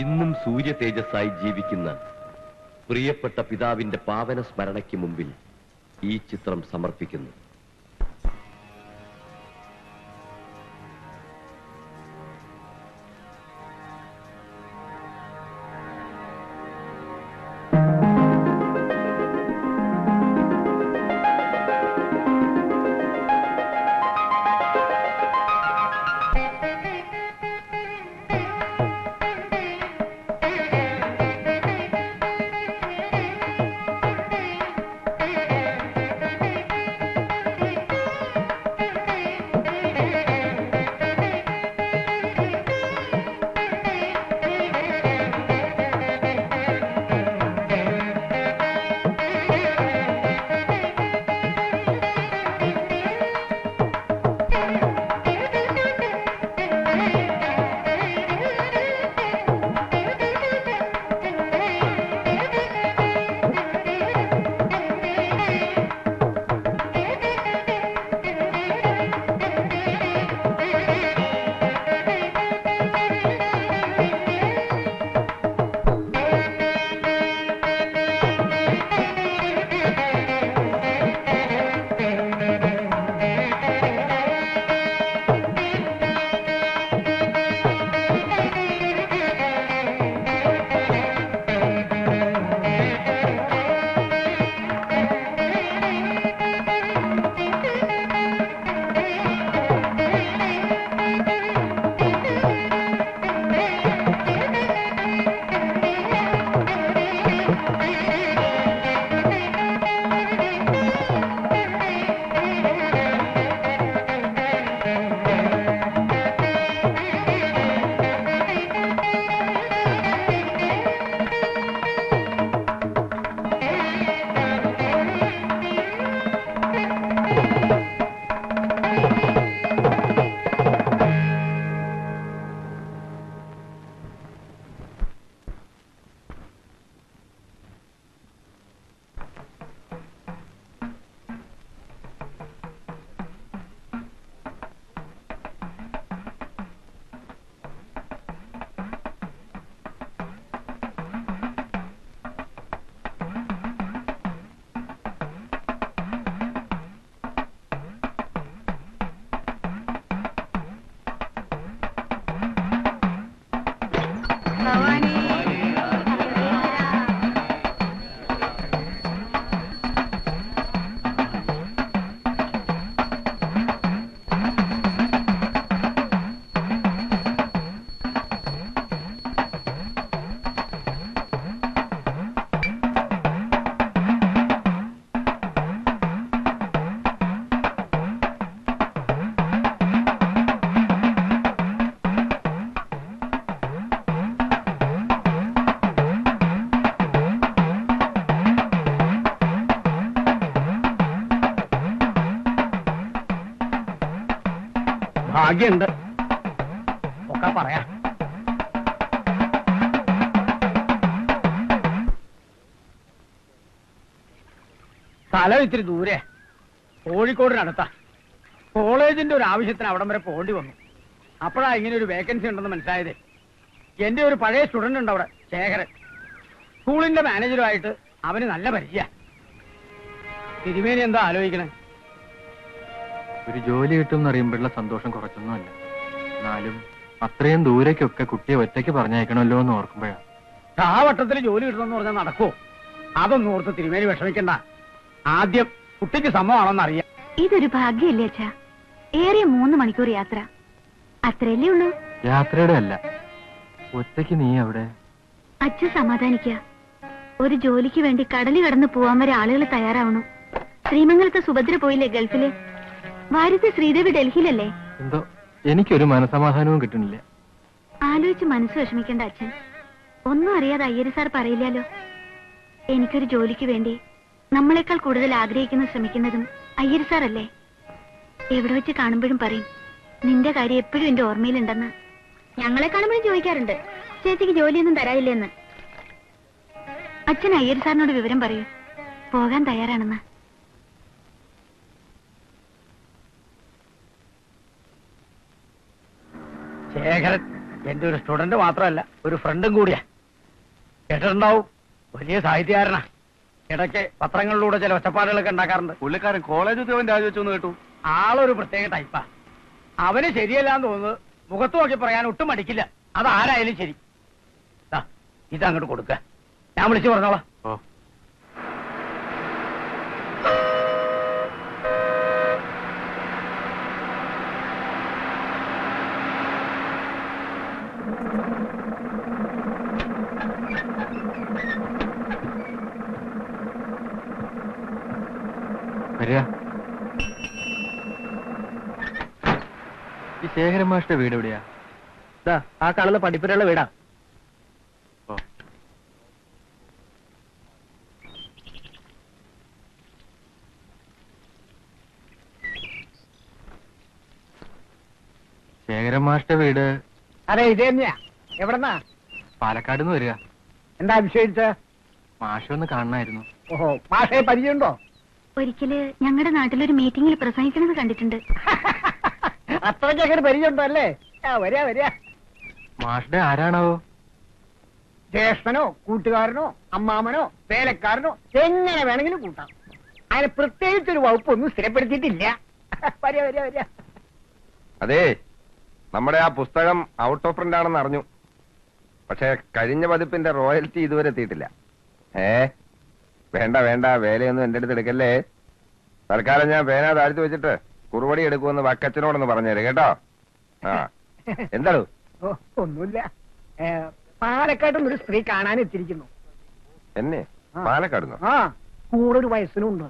ഇന്നും സൂര്യ തേജസ്സായി ജീവിക്കുന്ന പ്രിയപ്പെട്ട പിതാവിന്റെ പാവന സ്മരണയ്ക്ക് മുമ്പിൽ ഈ ചിത്രം സമർപ്പിക്കുന്നു. ഭാഗ്യമുണ്ട്, ഒക്കെ പറയാം. സ്ഥലം ഇത്തിരി ദൂരെ, കോഴിക്കോടിനടുത്താ. കോളേജിന്റെ ഒരു ആവശ്യത്തിന് അവിടം വരെ പോകേണ്ടി വന്നു. അപ്പോഴാ ഇങ്ങനെ ഒരു വേക്കൻസി ഉണ്ടെന്ന് മനസ്സിലായത്. എന്റെ ഒരു പഴയ സ്റ്റുഡന്റ് ഉണ്ട് അവിടെ, ശേഖരൻ. സ്കൂളിന്റെ മാനേജറുമായിട്ട് അവന് നല്ല പരിചയ. തിരുമേനി എന്താ ആലോചിക്കണേ? ഒരു ജോലി കിട്ടും എന്നറിയുമ്പോഴുള്ള സന്തോഷം കുറച്ചൊന്നുമല്ല. എന്നാലും അത്രയും ദൂരേക്കൊക്കെ കുട്ടിയെ ഒറ്റയ്ക്ക് പറഞ്ഞയക്കണമല്ലോ എന്ന് ഓർക്കുമ്പോഴാണ്. ആ വട്ടത്തിൽ ജോലി കിട്ടണമെന്ന് പറഞ്ഞാൽ നടക്കോ? അതൊന്നും ഓർത്ത് തിരുമേനി വിഷമിക്കണ്ട. ആദ്യം കുട്ടിക്ക് സമ്മതമാണെന്ന് അറിയാം. ഇതൊരു ഭാഗ്യല്ലേ അച്ഛാ? ഏറെ 3 മണിക്കൂർ യാത്ര, അത്രയല്ലേ ഉള്ളൂ. യാത്രയുടെ അല്ല, ഒറ്റയ്ക്ക് നീ അവിടെ. അച്ഛൻ സമാധാനിക്ക. ഒരു ജോലിക്ക് വേണ്ടി കടല് കടന്ന് പോവാൻ വരെ ആളുകൾ തയ്യാറാവണു. ശ്രീമംഗലത്തെ സുഭദ്ര പോയില്ലേ ഗൾഫില്? ഭാര്യത്തെ ശ്രീദേവി ഡൽഹിയിലല്ലേ? എന്തോ എനിക്കൊരു മനസമാധാനവും കിട്ടുന്നില്ല. ആലോചിച്ച് മനസ്സ് വിഷമിക്കേണ്ട അച്ഛൻ. ഒന്നും അറിയാതെ അയ്യര് സാർ പറയില്ലല്ലോ. എനിക്കൊരു ജോലിക്ക് വേണ്ടി നമ്മളെക്കാൾ കൂടുതൽ ആഗ്രഹിക്കുന്ന ശ്രമിക്കുന്നതും അയ്യര് സാറല്ലേ? എവിടെ വെച്ച് കാണുമ്പോഴും പറയും, നിന്റെ കാര്യം എപ്പോഴും എന്റെ ഓർമ്മയിലുണ്ടെന്ന്. ഞങ്ങളെ കാണുമ്പോഴും ചോദിക്കാറുണ്ട്, ചേച്ചിക്ക് ജോലിയൊന്നും തരായില്ലെന്ന്. അച്ഛൻ അയ്യർ സാറിനോട് വിവരം പറയൂ, പോകാൻ തയ്യാറാണെന്ന്. ശേഖരൻ എന്റെ ഒരു സ്റ്റുഡന്റ് മാത്രമല്ല, ഒരു ഫ്രണ്ടും കൂടിയാ. കേട്ടിട്ടുണ്ടാവും, വലിയ സാഹിത്യകാരനാ. ഇടയ്ക്ക് പത്രങ്ങളിലൂടെ ചില ഒച്ചപ്പാടുകളൊക്കെ ഉണ്ടാക്കാറുണ്ട്. പുള്ളിക്കാരൻ കോളേജ് ഉദ്യോഗം രാജിവെച്ചെന്ന് കേട്ടു. ആളൊരു പ്രത്യേക ടൈപ്പാ. അവന് ശരിയല്ലാന്ന് തോന്നുന്നത് മുഖത്ത് നോക്കി പറയാൻ ഒട്ടും മടിക്കില്ല. അതാരായാലും ശരി. ഇതങ്ങോട്ട് കൊടുക്ക, ഞാൻ വിളിച്ചു പറഞ്ഞോളാം. ഓ, വരിക. ഈ ശേഖരൻ മാഷിന്റെ വീട് എവിടെയാ? ആ കാണുന്ന പഠിപ്പുരയുള്ള വീടാ. ഓ, ശേഖരൻ മാഷിന്റെ വീട് അതെ, ഇത് തന്നെയാ. എവിടെന്നാ? പാലക്കാട് നിന്ന് വരിക. എന്താ വിശേഷിച്ച? മാഷെ ഒന്ന് കാണണമായിരുന്നു. ഓഹോ, മാഷയെ പരിചയമുണ്ടോ? ഒരിക്കല് ഞങ്ങളുടെ നാട്ടിലൊരു മീറ്റിംഗിൽ പ്രസംഗിക്കുന്നത് കണ്ടിട്ടുണ്ട്. അത്രയ്ക്കൊക്കെ പരിചയമുണ്ടോ അല്ലേ? വരിക വരിക. മാഷിന്റെ ആരാണാവോ? ജ്യേഷ്ഠനോ കൂട്ടുകാരനോ അമ്മാമനോ വേലക്കാരനോ എങ്ങനെ വേണമെങ്കിലും കൂട്ടാം. അതിന് പ്രത്യേകിച്ചൊരു വകുപ്പൊന്നും സ്ഥിരപ്പെടുത്തിയിട്ടില്ല. വരിക വരിക വരിക. അതെ, നമ്മുടെ ആ പുസ്തകം ഔട്ട് ഓഫ് പ്രിന്റ് ആണെന്ന് അറിഞ്ഞു. പക്ഷെ കഴിഞ്ഞ പതിപ്പിന്റെ റോയൽറ്റി ഇതുവരെ എത്തിയിട്ടില്ല. വേണ്ട വേണ്ട, വേലയൊന്നും എന്റെ അടുത്ത് എടുക്കല്ലേ. തൽക്കാലം ഞാൻ പേന താഴ്ത്തി വെച്ചിട്ട് കുറുവടി എടുക്കുമെന്ന് വക്കച്ചനോടൊന്ന് പറഞ്ഞേര് കേട്ടോ. ആ, എന്താണോ? ഒന്നുമില്ല. പാലക്കാട്ടും ഒരു സ്ത്രീ കാണാൻ എത്തിയിരിക്കുന്നു. എന്നെ പാലക്കാടുന്നോ? ആ, കൂടെ ഒരു വയസ്സിനുണ്ട്.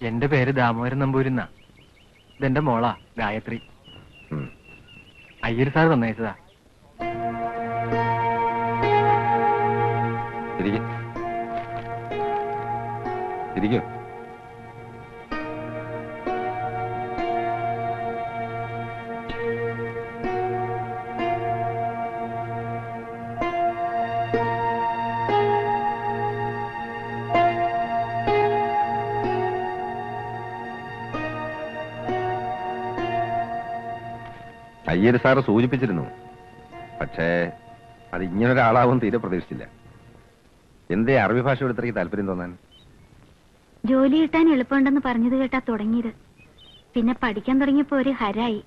എന്റെ പേര് ദാമോദരൻ നമ്പൂരിന്ന. ഇതെന്റെ മോളാ ഗായത്രി. അയ്യർ സാർ തന്നയച്ചതാ. ഇരിക്കും. അയ്യർ സാറ് സൂചിപ്പിച്ചിരുന്നു. പക്ഷേ അത് ഇങ്ങനൊരാളാവും തീരെ പ്രതീക്ഷിച്ചില്ല. എന്തേ അറബി ഭാഷയോട് ഇത്രയ്ക്ക് താല്പര്യം തോന്നാൻ? ജോലി കിട്ടാൻ എളുപ്പമുണ്ടെന്ന് പറഞ്ഞത് കേട്ടാ തുടങ്ങിയത്. പിന്നെ പഠിക്കാൻ തുടങ്ങിയപ്പോ ഒരു ഹരായി.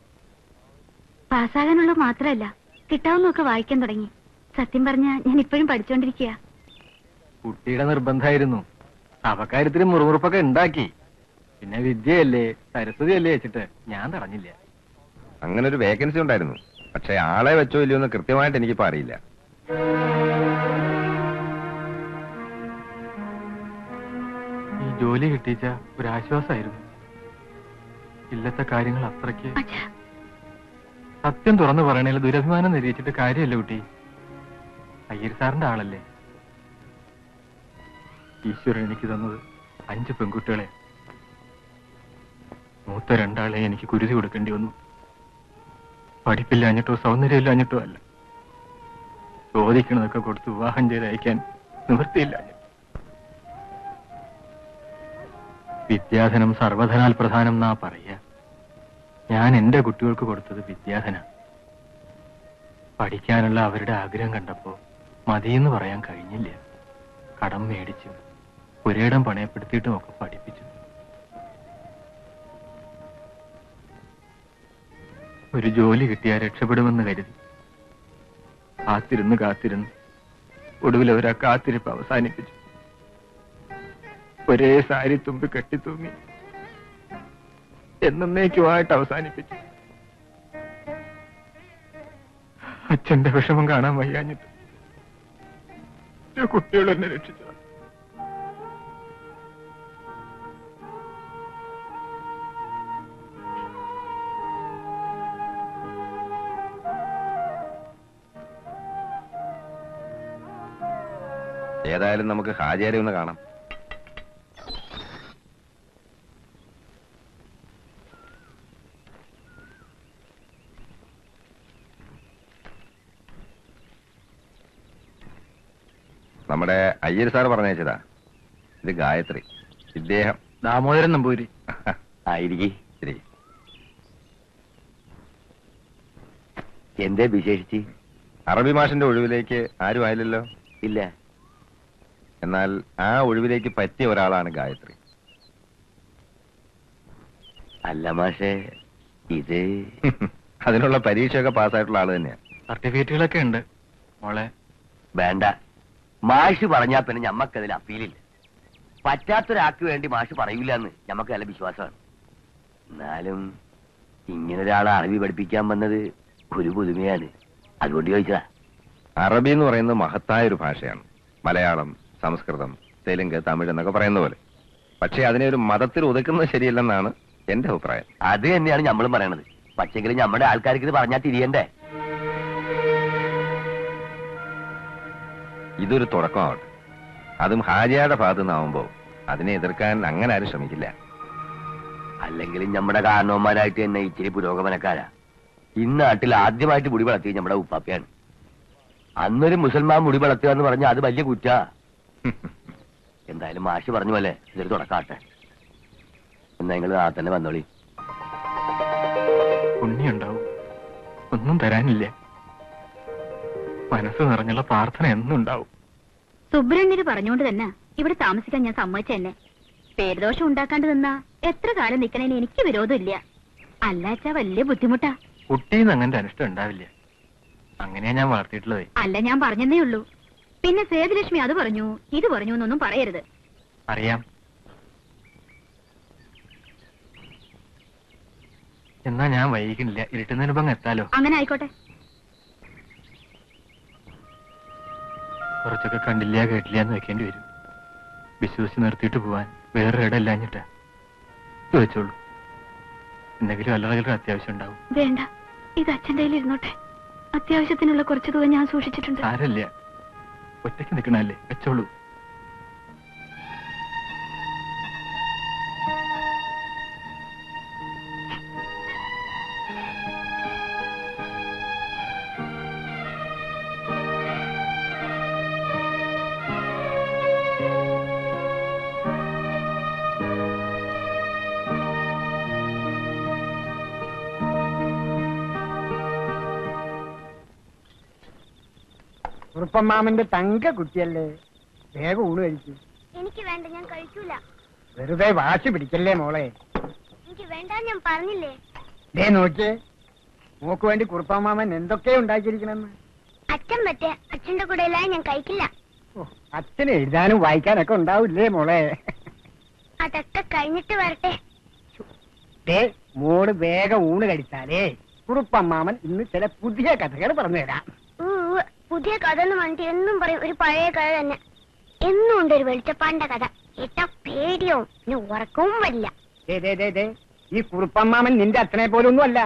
പാസ്സാകാനുള്ളത് മാത്രമല്ല, കിട്ടാവുന്നൊക്കെ വായിക്കാൻ തുടങ്ങി. സത്യം പറഞ്ഞാ ഞാൻ ഇപ്പോഴും പഠിച്ചോണ്ടിരിക്കുക. കുട്ടിയുടെ നിർബന്ധമായിരുന്നു. അവക്കാര്യത്തിന് മുറുമുറുപ്പൊക്കെ ഉണ്ടാക്കി. പിന്നെ വിദ്യയല്ലേ സരസ്വതി അല്ലേ വെച്ചിട്ട് ഞാൻ തടഞ്ഞില്ല. അങ്ങനെ ഒരു വേക്കൻസി ഉണ്ടായിരുന്നു. പക്ഷെ ആളെ വെച്ചോ ഇല്ലയോ എന്ന് കൃത്യമായിട്ട് എനിക്കിപ്പോ അറിയില്ല. ഈ ജോലി കിട്ടിച്ച ഒരാശ്വാസമായിരുന്നു. ഇല്ലത്തെ കാര്യങ്ങൾ അത്രയ്ക്ക് സത്യം തുറന്നു പറയണേൽ ദുരഭിമാനം നിരീക്ഷിച്ചിട്ട് കാര്യമല്ല കുട്ടി. അയ്യർ സാറിന്റെ ആളല്ലേ. ഈശ്വരൻ എനിക്ക് തന്നത് 5 പെൺകുട്ടികളെ. മൂത്ത 2 എനിക്ക് കുരുതി കൊടുക്കേണ്ടി വന്നു. പഠിപ്പില്ലാഞ്ഞിട്ടോ സൗന്ദര്യമില്ലാഞ്ഞിട്ടോ അല്ല. ചോദിക്കണതൊക്കെ കൊടുത്ത് വിവാഹം ചെയ്ത് അയക്കാൻ നിവൃത്തിയില്ല. വിദ്യാധനം സർവധനാൽ പ്രധാനം എന്നാ പറയാ. ഞാൻ എന്റെ കുട്ടികൾക്ക് കൊടുത്തത് വിദ്യാധന. പഠിക്കാനുള്ള അവരുടെ ആഗ്രഹം കണ്ടപ്പോ മതിയെന്ന് പറയാൻ കഴിഞ്ഞില്ല. കടം മേടിച്ചു പുരയിടം പണയപ്പെടുത്തിയിട്ടും ഒക്കെ പഠിപ്പിച്ചു. ഒരു ജോലി കിട്ടിയാൽ രക്ഷപ്പെടുമെന്ന് കരുതി കാത്തിരുന്ന് ഒടുവിൽ അവരാ കാത്തിരിപ്പ് അവസാനിപ്പിച്ചു. ഒരേ സാരി തുമ്പി കെട്ടിത്തൂങ്ങി എന്നേക്കുമായിട്ട് അവസാനിപ്പിച്ചു. അച്ഛന്റെ വിഷമം കാണാൻ വയ്യാഞ്ഞിട്ട് കുട്ടികൾ എന്നെ രക്ഷിച്ചത്. ഏതായാലും നമുക്ക് ഹാജിയാരെ ഒന്ന് കാണാം. നമ്മുടെ അയ്യർ സാർ പറഞ്ഞയച്ചതാ. ഇത് ഗായത്രി, ഇദ്ദേഹം ദാമോദരൻ നമ്പൂരി. ആയിരിക്കും. ശരി. എന്തേ വിശേഷിച്ച്? അറബി മാഷിന്റെ ഒഴിവിലേക്ക് ആരും ആയില്ലല്ലോ. ഇല്ല. എന്നാൽ ആ ഒഴിവിലേക്ക് പറ്റിയ ഒരാളാണ് ഗായത്രി. അല്ല മാഷേ, ഇത് അതിനുള്ള പരീക്ഷയൊക്കെ പാസ്സായിട്ടുള്ള ആള് തന്നെയാ. സർട്ടിഫിക്കറ്റുകളൊക്കെ ഉണ്ട് മോളെ. വേണ്ട, മാഷ് പറഞ്ഞാ പിന്നെ ഞമ്മക്കതിൽ അപ്പീലില്ല. പറ്റാത്തൊരാൾക്ക് വേണ്ടി മാഷ് പറയൂല എന്ന് ഞമ്മക്ക് നല്ല വിശ്വാസമാണ്. എന്നാലും ഇങ്ങനൊരാളെ അറബി പഠിപ്പിക്കാൻ വന്നത് ഒരു പുതുമയാണ്. അതുകൊണ്ട് ചോദിച്ചതാ. അറബി എന്ന് പറയുന്നത് മഹത്തായ ഒരു ഭാഷയാണ്. മലയാളം, സംസ്കൃതം, തെലുങ്ക്, തമിഴ് എന്നൊക്കെ പറയുന്ന പോലെ. പക്ഷെ അതിനെ ഒരു മതത്തിൽ ഒതുക്കുന്നത് ശരിയല്ലെന്നാണ് എന്റെ അഭിപ്രായം. അത് തന്നെയാണ് നമ്മളും പറയണത്. പക്ഷെങ്കിലും നമ്മുടെ ആൾക്കാർക്ക് ഇത് പറഞ്ഞാൽ തിരിയണ്ടേ? ഇതൊരു തുടക്കമാവട്ടെ. അതും ഹാജിയുടെ ഭാഗത്തു നിന്നാവുമ്പോ അതിനെ എതിർക്കാൻ അങ്ങനെ ആരും ശ്രമിക്കില്ല. അല്ലെങ്കിലും നമ്മുടെ കാരണവന്മാരായിട്ട് തന്നെ ഇച്ചിരി പുരോഗമനക്കാരാ. ഇന്നാട്ടിൽ ആദ്യമായിട്ട് മുടി വളർത്തിയത് നമ്മുടെ ഉപ്പാപ്പയാണ്. അന്നൊരു മുസൽമാൻ മുടി വളർത്തുക എന്ന് പറഞ്ഞാൽ അത് വലിയ കുറ്റാ. എന്തായാലും മാഷ് പറഞ്ഞ പോലെ ഇതൊരു തുടക്കാട്ടെ. എന്നാ നിങ്ങൾ നാളെ തന്നെ വന്നോളി. പുണ്യുണ്ടാവും. ഒന്നും തരാനില്ല. മനസ്സ് നിറഞ്ഞുള്ള പ്രാർത്ഥന എന്നും ഉണ്ടാവും. സുബ്രഹ്മണ്യര് പറഞ്ഞുകൊണ്ട് തന്നെ ഇവിടെ താമസിക്കാൻ ഞാൻ സമ്മതിച്ച തന്നെ. പേരുദോഷം ഉണ്ടാക്കാണ്ട് നിന്നാ എത്ര കാലം നിക്കണേന് എനിക്ക് വിരോധമില്ല. അല്ലാച്ചാ വലിയ ബുദ്ധിമുട്ടാ. കുട്ടിന്ന് അങ്ങനത്തെ അനിഷ്ടം ഉണ്ടാവില്ല. അങ്ങനെയാ ഞാൻ വളർത്തിയിട്ടുള്ളത്. അല്ല, ഞാൻ പറഞ്ഞതേ ഉള്ളൂ. പിന്നെ സേതുലക്ഷ്മി അത് പറഞ്ഞു ഇത് പറഞ്ഞു എന്നൊന്നും പറയരുത്. അറിയാം. എന്നാ ഞാൻ വൈകിക്കുന്നില്ല. ഇരുട്ടുന്നതിന് മുമ്പ് എത്താലോ? അങ്ങനെ ആയിക്കോട്ടെ. കുറച്ചൊക്കെ കണ്ടില്ല കേട്ടില്ല എന്ന് വെക്കേണ്ടി വരും. വിശ്വസിച്ച് നിർത്തിയിട്ട് പോവാൻ വേറെ ഇടമില്ലാഞ്ഞിട്ടാ. ഇത് വെച്ചോളൂ. എന്തെങ്കിലും അല്ലറകൾക്ക് അത്യാവശ്യം ഉണ്ടാവും. വേണ്ട, ഇത് അച്ഛൻ്റെ കയ്യിൽ ഇരുന്നോട്ടെ. അത്യാവശ്യത്തിനുള്ള കുറച്ച് തുക ഞാൻ സൂക്ഷിച്ചിട്ടുണ്ട്. സാരമില്ല, ഒറ്റയ്ക്ക് നിൽക്കണല്ലേ, വെച്ചോളൂ. കുറുപ്പമ്മാമന്റെ തങ്ക കുട്ടിയല്ലേ, വേഗം ഊണ് കഴിച്ചു. എനിക്ക് വേണ്ട, ഞാൻ കഴിക്കൂല. വെറുതെ വാശി പിടിക്കല്ലേ മോളെ. എനിക്ക് വേണ്ട, ഞാൻ പറഞ്ഞില്ലേ. ദേ നോക്കിയേ, മോക്ക് വേണ്ടി കുറുപ്പമ്മാമൻ എന്തൊക്കെ ഉണ്ടാക്കിയിരിക്കണെന്ന്. അച്ഛൻ പറ്റേ, അച്ഛന്റെ കൂടെ എല്ലാം ഞാൻ കഴിക്കില്ല. അച്ഛന് എഴുതാനും വായിക്കാനൊക്കെ ഉണ്ടാവില്ലേ മോളെ? അതൊക്കെ കഴിഞ്ഞിട്ട് വരട്ടെ. ദേ മോള് വേഗം ഊണ് കഴിച്ചാലേ കുറുപ്പമ്മാമൻ ഇന്ന് ചില പുതിയ കഥകൾ പറഞ്ഞു തരാം. പുതിയ കഥ എന്ന് പറഞ്ഞിട്ട് എന്നും പറയും ഒരു പഴയ കഥ തന്നെ. എന്നും ഉണ്ട് ഒരു വെളിച്ചപ്പാടിന്റെ കഥ. കേട്ടാ പേടിയോ പിന്നെ ഉറക്കവും വരില്ല. ഈ കുറുപ്പമ്മാമൻ നിന്റെ അച്ഛനെ പോലൊന്നും അല്ല.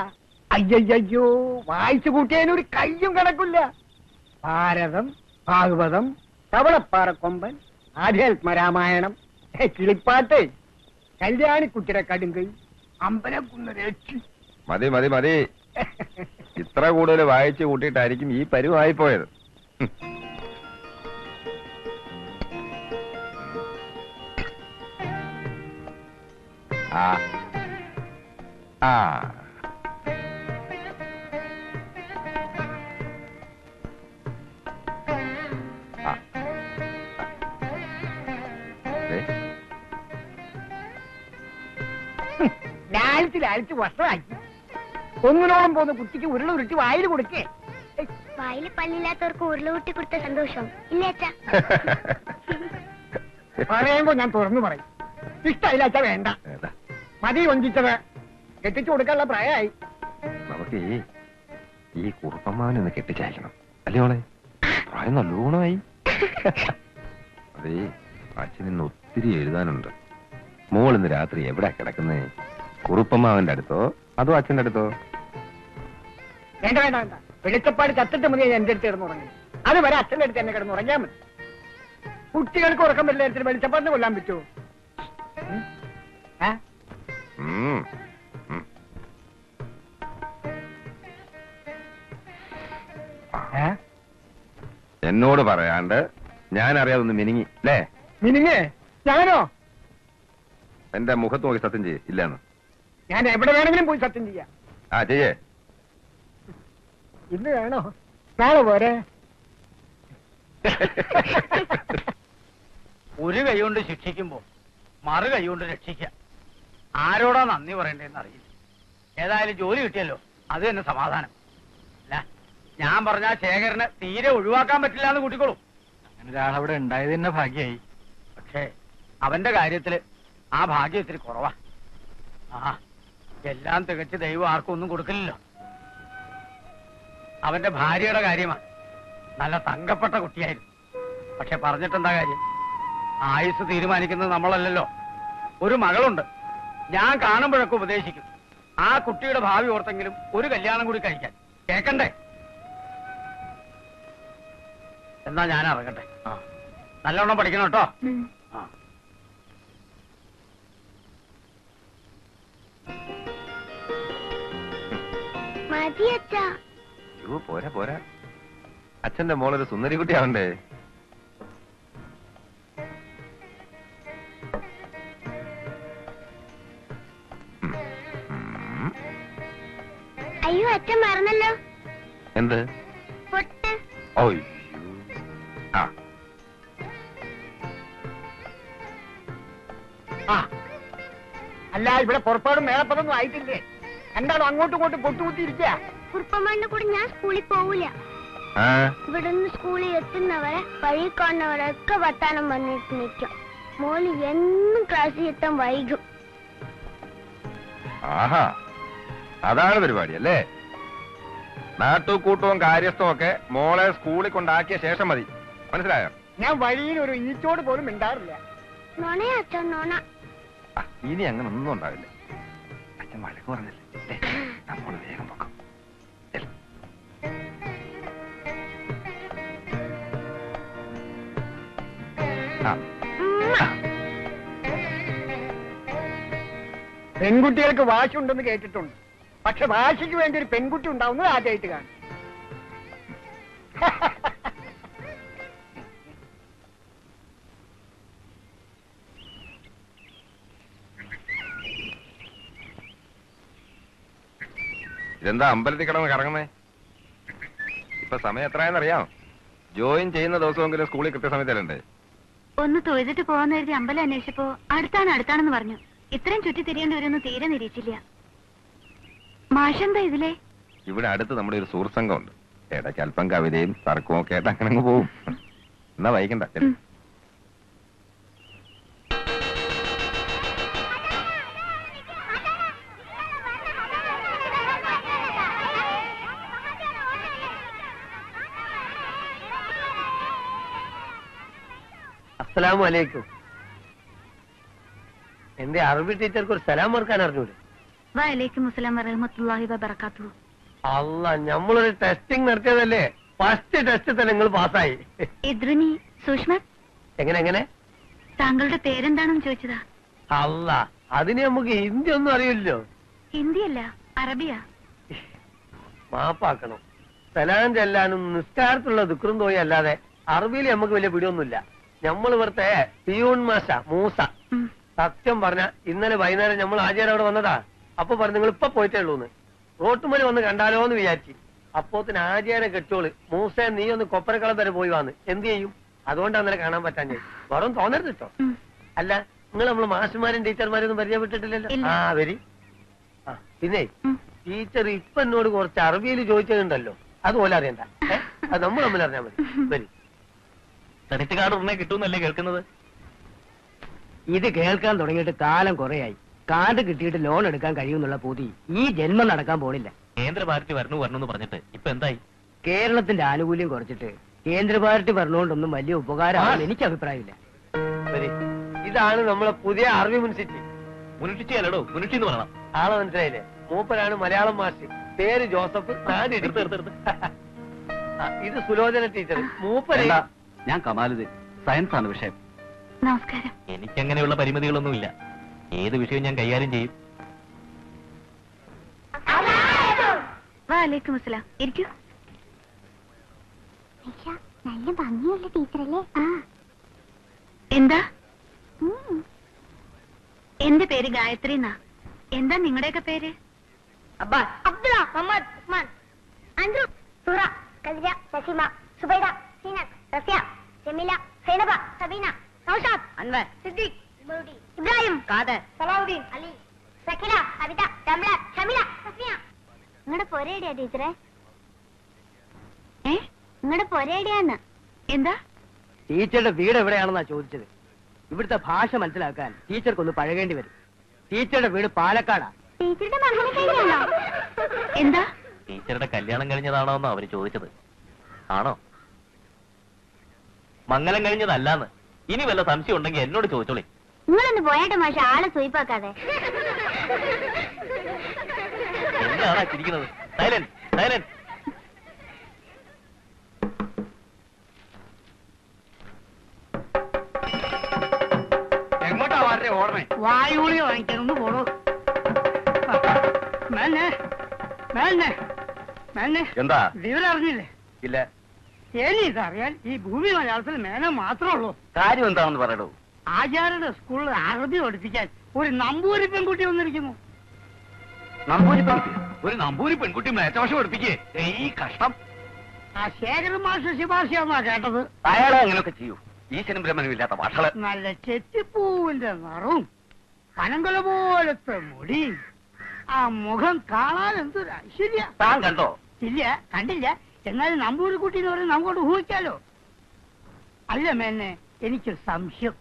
അയ്യയ്യോ, വായിച്ചു കൂട്ടിയതിനൊരു കയ്യും കണക്കില്ല. ഭാരതം, ഭാഗവതം, തവളപ്പാറക്കൊമ്പൻ, ആധ്യാത്മരാമായണം, കിളിപ്പാട്ട്, കല്യാണിക്കുട്ടിയുടെ കടുങ്കൈ, അമ്പലക്കുന്നരേക്ഷി. മതി മതി മതി. ഇത്ര കൂടുതൽ വായിച്ചു കൂട്ടിയിട്ടായിരിക്കും ഈ പരുവായി പോയത്. ആ ആ ലാളിച്ച് വസ്ത്രമാക്കി ഒന്നിനോളം പോകുന്ന കുട്ടിക്ക് ഉരുളുരുട്ടി വായിൽ കൊടുക്കേ. വായിൽ പല്ലില്ലാത്തവർക്ക് ഉരുളുകൂട്ടി കൊടുത്ത സന്തോഷം ഇല്ലേ അച്ഛാ? പറയുമ്പോ ഞാൻ തുറന്നു പറയും. ഇഷ്ടമില്ല അച്ഛാ, വേണ്ട, മതി വഞ്ചിച്ചത്. കെട്ടിച്ചു കൊടുക്കാനുള്ള പ്രായമായി. നമുക്ക് ഈ കുറുപ്പമ്മാവനൊന്ന് കെട്ടിച്ചയക്കണം അല്ലേ? പ്രായം നല്ലോണമായി. അതേ, അച്ഛനിന്ന് ഒത്തിരി എഴുതാനുണ്ട്. മോൾ ഇന്ന് രാത്രി എവിടെ കിടക്കുന്നേ? കുറുപ്പമ്മാവന്റെ അടുത്തോ അതോ അച്ഛന്റെ അടുത്തോ? വേണ്ട വേണ്ട വേണ്ട, വെളിച്ചപ്പാട് ചത്തിട്ട് മതി എന്റെ അടുത്ത് കിടന്നുറങ്ങി. അത് വരെ അച്ഛന്റെ അടുത്ത് എന്നെ കിടന്നുറങ്ങിയാൽ മതി. കുട്ടികൾക്ക് ഉറക്കം വരില്ല, എടുത്തിട്ട് വെളിച്ചപ്പാടിന് കൊല്ലാൻ പറ്റുമോ? എന്നോട് പറയാണ്ട് ഞാൻ അറിയാതൊന്ന് മിനിങ്ങി അല്ലേ? മിനിങ്ങേ? ഞാനോ? എന്റെ മുഖത്ത് നോക്കി സത്യം ചെയ്യ്. ഇല്ലെന്ന് ഞാൻ എവിടെ വേണമെങ്കിലും പോയി സത്യം ചെയ്യാം. ആ ചെയ്യേ. ഇന്ന് വേണോ നാളെ പോരെ? ഒരു കൈ കൊണ്ട് ശിക്ഷിക്കുമ്പോ മറു കൈ കൊണ്ട് രക്ഷിക്ക. ആരോടാ നന്ദി പറയണ്ടേന്ന് അറിയില്ല. ഏതായാലും ജോലി കിട്ടിയല്ലോ, അത് തന്നെ സമാധാനം. അല്ല, ഞാൻ പറഞ്ഞ ശേഖരന് തീരെ ഒഴിവാക്കാൻ പറ്റില്ല എന്ന് കൂട്ടിക്കോളൂ. അങ്ങനെ ഒരാളവിടെ ഉണ്ടായത് തന്നെ ഭാഗ്യായി. പക്ഷേ അവന്റെ കാര്യത്തില് ആ ഭാഗ്യം ഇത്തിരി കുറവാ. ആ എല്ലാം തികച്ച് ദൈവം ആർക്കും ഒന്നും കൊടുക്കില്ലല്ലോ. അവന്റെ ഭാര്യയുടെ കാര്യമാണ്. നല്ല തങ്കപ്പെട്ട കുട്ടിയായിരുന്നു. പക്ഷെ പറഞ്ഞിട്ടെന്താ കാര്യം? ആയുസ് തീരുമാനിക്കുന്നത് നമ്മളല്ലല്ലോ. ഒരു മകളുണ്ട്. ഞാൻ കാണുമ്പോഴൊക്കെ ഉപദേശിക്കും, ആ കുട്ടിയുടെ ഭാവി ഓർത്തെങ്കിലും ഒരു കല്യാണം കൂടി കഴിക്കാൻ. കേക്കണ്ടേ? എന്നാ ഞാൻ ഇറങ്ങട്ടെ. നല്ലോണം പഠിക്കണം കേട്ടോ. മതി അച്ഛാ. അയ്യോ പോരാ പോരാ, അച്ഛന്റെ മോളൊരു സുന്ദരി കുട്ടിയാവണ്ടേ. അയ്യോ അച്ഛൻ മറന്നല്ലോ. എന്ത്? പൊട്ട്. ഓയ്യോ. ആ ആ അല്ല, ഇവിടെ പുറപ്പാടും മേളപ്പതൊന്നും ആയിട്ടില്ലേ? എന്താണോ അങ്ങോട്ടും ഇങ്ങോട്ടും പൊട്ടുകുത്തിയിരിക്കുക? കുറുപ്പമ്മന്റെ കൂടെ ഞാൻ സ്കൂളിൽ പോവില്ല. ആ ഇവിടെ നിന്ന് സ്കൂളിൽ എത്തുന്നവരെ വഴി കാണുന്നവരൊക്കെ വർത്താനം വന്നിട്ട് നിൽക്കും. മോള് എന്നും ക്ലാസ്സിൽ എത്താൻ വൈകും. ആഹാ, അതാണ് പരിപാടി അല്ലേ? നാട്ടുകൂട്ടവും കാര്യസ്ഥവും ഒക്കെ മോളെ സ്കൂളിൽ കൊണ്ടാക്കിയ ശേഷം മതി, മനസ്സിലായോ? ഞാൻ വഴിയിൽ ഒരു ഈച്ചോട് പോലും മിണ്ടാറില്ല. നോണയാ അച്ഛൻ, നോണ. ഇനി അങ്ങനെ ഒന്നും ഉണ്ടാവില്ല. അച്ഛൻ വഴക്ക് പറഞ്ഞില്ലേ, നമ്മൾ വേഗം പോക്കാം. പെൺകുട്ടികൾക്ക് വാശി ഉണ്ടെന്ന് കേട്ടിട്ടുണ്ട്. പക്ഷെ വാശിക്ക് വേണ്ടി ഒരു പെൺകുട്ടി ഉണ്ടാവുന്നത് ആദ്യമായിട്ട് കാണും. ഇതെന്താ അമ്പലത്തിൽ കിടന്ന് കറങ്ങുന്നേ? ഇപ്പൊ സമയം എത്രയെന്നറിയാം? ജോയിൻ ചെയ്യുന്ന ദിവസമെങ്കിലും സ്കൂളിൽ കൃത്യസമയത്തല്ലേ? ഒന്ന് തൊഴുതിട്ട് പോവാന്ന് കരുതി അമ്പലം അന്വേഷിച്ചപ്പോ അടുത്താണെന്ന് പറഞ്ഞു. ഇത്രയും ചുറ്റി തിരിയേണ്ടി വരുമെന്ന് തീരെ നിരീക്ഷിച്ചില്ല. മാഷെന്താ ഇതിലെ? ഇവിടെ അടുത്ത് നമ്മുടെ ഒരു സുഹൃത്ത് സംഘമുണ്ട്. ഇടയ്ക്ക് അല്പം കവിതയും തർക്കവും ഒക്കെ ആയിട്ട് അങ്ങനെ അങ്ങ് പോവും. എന്നാ വൈകണ്ട. അസ്സലാമു അലൈക്കും. എന്റെ അറബി ടീച്ചർക്ക് ഒരു സലാം ഓർക്കാൻ അറിഞ്ഞൂടെ? വഅലൈക്കും അസ്സലാം വറഹ്മത്തുള്ളാഹി വബറകാതുഹു. അല്ല, നമ്മളൊരു ടെസ്റ്റിംഗ് നടത്തിയതല്ലേ? ഫസ്റ്റ് ടെസ്റ്റ് തന്നെ നിങ്ങൾ പാസ്സായി. ഇദ്രുനി സുഷ്മത്, എങ്ങനെ? താങ്കളുടെ പേരെന്താണെന്ന് ചോദിച്ചതാ. അല്ല, അതിന് നമുക്ക് ഹിന്ദി ഒന്നും അറിയില്ലോ. ഹിന്ദിയല്ല, അറബിയാ. മാപ്പാക്കണം. സലാം ചെല്ലാനും നിസ്കാരത്തിലുള്ള ദുഃഖം തോന്നി അല്ലാതെ അറബിയിൽ നമുക്ക് വലിയ പിടിയൊന്നുമില്ല. നമ്മൾ ഇവിടുത്തെ പിയൂൺ മാഷ മൂസ. സത്യം പറഞ്ഞ ഇന്നലെ വൈകുന്നേരം നമ്മൾ ആചാരം അവിടെ വന്നതാ. അപ്പൊ പറഞ്ഞു നിങ്ങൾ ഇപ്പൊ പോയിട്ടേ ഉള്ളൂന്ന്. റോട്ടുമലി വന്ന് കണ്ടാലോ എന്ന് വിചാരിച്ചു. അപ്പോത്തിന് ആചാരം കെട്ടോള് മൂസ നീ ഒന്ന് കൊപ്പരക്കളം വരെ പോയി വന്ന് എന്ത് ചെയ്യും? അതുകൊണ്ട് അന്നേരം കാണാൻ പറ്റാൻ വെറും തോന്നരുത് കേട്ടോ. അല്ല, നിങ്ങൾ നമ്മള് മാഷുമാരും ടീച്ചർമാരും പരിചയപ്പെട്ടിട്ടില്ലല്ലോ. ആ വരി. പിന്നെ ടീച്ചർ ഇപ്പൊ എന്നോട് കുറച്ച് അറബിയിൽ ചോദിച്ചതുണ്ടല്ലോ, അതുപോലെ അറിയണ്ട. അത് നമ്മൾ തമ്മിൽ അറിഞ്ഞാൽ മതി. വരി. ക്രെഡിറ്റ് കാർഡ് ഉടനെ കിട്ടുമെന്നല്ലേ കേൾക്കുന്നത്? ഇത് കേൾക്കാൻ തുടങ്ങിയിട്ട് കാലം കുറയായി. കാർഡ് കിട്ടിയിട്ട് ലോൺ എടുക്കാൻ കഴിയുമെന്നുള്ള പൂതി ഈ ജന്മം നടക്കാൻ പോണില്ല. കേന്ദ്ര പാർട്ടി വരണമെന്ന് പറഞ്ഞിട്ട് ഇപ്പൊ എന്തായി? കേരളത്തിന്റെ ആനുകൂല്യം കുറച്ചിട്ട് കേന്ദ്ര പാർട്ടി പറഞ്ഞുകൊണ്ടൊന്നും വലിയ ഉപകാരമാണെന്ന് എനിക്ക് അഭിപ്രായമില്ല. വരി. ഇതാണ് നമ്മളെ പുതിയ അറബി മുൻസിറ്റി. മുനിഷിച്ചി അല്ലടോ, മുനിഷി എന്ന് പറയണം. ആളെ മനസ്സിലായില്ലേ? മൂപ്പരാണ് മലയാളം മാഷ്. പേര് ജോസഫ്. നാട് ഇത് സുലോചന ടീച്ചർ. മൂപ്പര് ഞാൻ കമാലുദ്ദീൻ. സയൻസ് ആണ് വിഷയം. നമസ്കാരം. എനിക്കങ്ങനെയുള്ള പരിമിതികളൊന്നുമില്ല. ഏത് വിഷയവും ഞാൻ കൈകാര്യം ചെയ്യും. വഅലൈക്കും അസ്സലാം. ഇരിക്കൂ. നല്ല ഭംഗിയല്ലേ ടീച്ചറല്ലേ? എന്താ? എന്റെ പേര് ഗായത്രി എന്നാ. എന്താ നിങ്ങളുടെയൊക്കെ പേര്? അബ്ബാസ്, അബ്ദുള്ള, മുഹമ്മദ്, ഉസ്മാൻ, അൻഡ്രു, സുറ, കദിജ, നസീമ, സുബൈദ, സീന, റഫിയ, ജമീല, സൈനബ, സബീന, നൗഷാദ്, അൻവർ, സിദ്ദീഖ്, ഇബ്രാഹിം, കാദർ, സലാഹുദ്ദീൻ, അലി, സക്കീന, അബിത, ജംല, ഷമീല, സഫിയ. നിങ്ങളുടെ പൊരേടിയാ ടീച്ചറെ? നിങ്ങളുടെ പൊരേടിയാന്ന്? എന്താ? ടീച്ചറുടെ വീട് എവിടെയാണെന്നാ ചോദിച്ചത്. ഇവിടുത്തെ ഭാഷ മനസ്സിലാക്കാൻ ടീച്ചർക്കൊന്ന് പഴകേണ്ടി വരും. ടീച്ചറുടെ വീട് പാലക്കാടാ. ടീച്ചറുടെ മകനെ കഴിഞ്ഞാണോ? എന്താ? ടീച്ചറുടെ കല്യാണം കഴിഞ്ഞതാണോ എന്നോ അവര് ചോദിച്ചത്. ആണോ? മംഗലം കഴിഞ്ഞതല്ലാന്ന്. ഇനി വല്ല സംശയം ഉണ്ടെങ്കിൽ എന്നോട് ചോദിച്ചോളി. നിങ്ങളൊന്ന് പോയാട്ടെ മാഷ, ആളെ സ്വീപ്പാക്കാതെ. എന്താണ് ചിരിക്കുന്നത്? Silent, silent. എങ്ങോട്ടാ വളരെ ഓടണേ? വായുളി വാങ്ങിക്കാനൊന്ന് പോണോ? മേന്നെ മേന്നെ മേന്നെ എന്താ? വിവരം അറിഞ്ഞില്ലേ? ഇല്ല. ഇനി ഇതറിയാൻ ഈ ഭൂമി മലയാളത്തിൽ മേന മാത്രമേ ഉള്ളൂ. കാര്യം എന്താണെന്ന് പറയടൂ. ആചാര്യയുടെ സ്കൂളിൽ അറബി പഠിപ്പിക്കാൻ ഒരു നമ്പൂരി പെൺകുട്ടി വന്നിരിക്കുന്നു. നമ്പൂരി പെൺകുട്ടി? ഒരു നമ്പൂരി പെൺകുട്ടി മേച്ചഭാഷ പഠിപ്പിക്കേ? ഈ കഷ്ടം. ആ ശേഖരൻ മാഷ ശുപാർശയാന്നാ കേട്ടത്. അയാളെ അങ്ങനെയൊക്കെ ചെയ്യൂ. ഈശ്വരനും ബ്രഹ്മനും ഇല്ലാത്ത ഭാഷകള്. നല്ല ചെത്തിപ്പൂവിന്റെ നിറവും പനങ്കുല പോലത്തെ മുടി, ആ മുഖം കാണാൻ എന്തൊരു ഐശ്വര്യ. താൻ കണ്ടോ? ഇല്ല, കണ്ടില്ല. എന്നാലും നമ്പൂരി കുട്ടി എന്ന് പറയുന്നത് നമുക്കോട്ട് ഊഹിക്കാലോ. അല്ല മേന്നെ, എനിക്കൊരു സംശയം.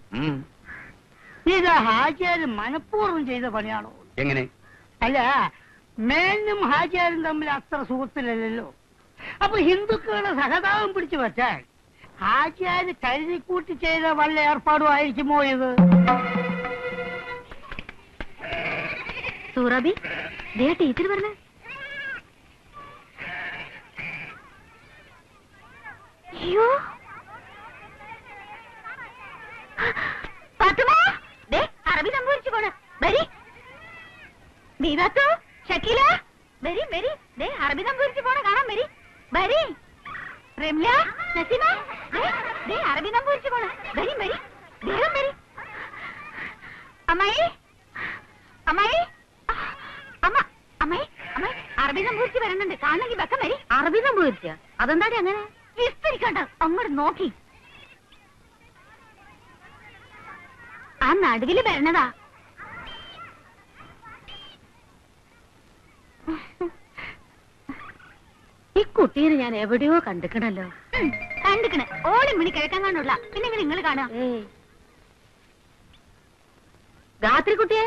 ഇത് ഹാജിയാരും മനഃപൂർവ്വം ചെയ്ത പണിയാണോ? എങ്ങനെ? അല്ല, മേനും ഹാജിയാരും തമ്മിൽ അത്ര സുഹൃത്തിലല്ലോ. അപ്പൊ ഹിന്ദുക്കളുടെ സഹതാപം പിടിച്ചു വെച്ചാൽ ഹാജിയാര് കരുതിക്കൂട്ടി ചെയ്ത വല്ല ഏർപ്പാടും ആയിരിക്കുമോ ഇത്? സൂറാബി, ടീച്ചർ പറഞ്ഞേ. അയ്യോ, അറബി സംഭവിച്ചു പോണ. വരി ദീപാത്തോ, ഷക്കീല, വരി വരി. അറബി സംഭവിച്ചു പോണ കാണാൻ. വരി വരി. റംല, നസീമ, അറബി സംഭവിച്ചു പോണ. വരി വരി, വേഗം വരി. അമ്മായി, അമ്മായി, അമ്മ, അമ്മായി, അമ്മായി, അറബി സംഭവിച്ച് വരണുണ്ട്. കാണണമെങ്കിൽ വെക്കം വരി. അറബി സംഭവിച്ച? അതെന്താടി അങ്ങനെ? വിസ്തരിക്കണ്ട, അങ്ങോട്ട് നോക്കി. ആ നടുവില് വരണതാ. ഈ കുട്ടീനെ ഞാൻ എവിടെയോ കണ്ടിക്കണല്ലോ. കണ്ടിക്കണേ? ഓളി മണി കിഴക്കാൻ കാണുള്ള. പിന്നെ നിങ്ങൾ കാണാം. രാത്രി കുട്ടിയെ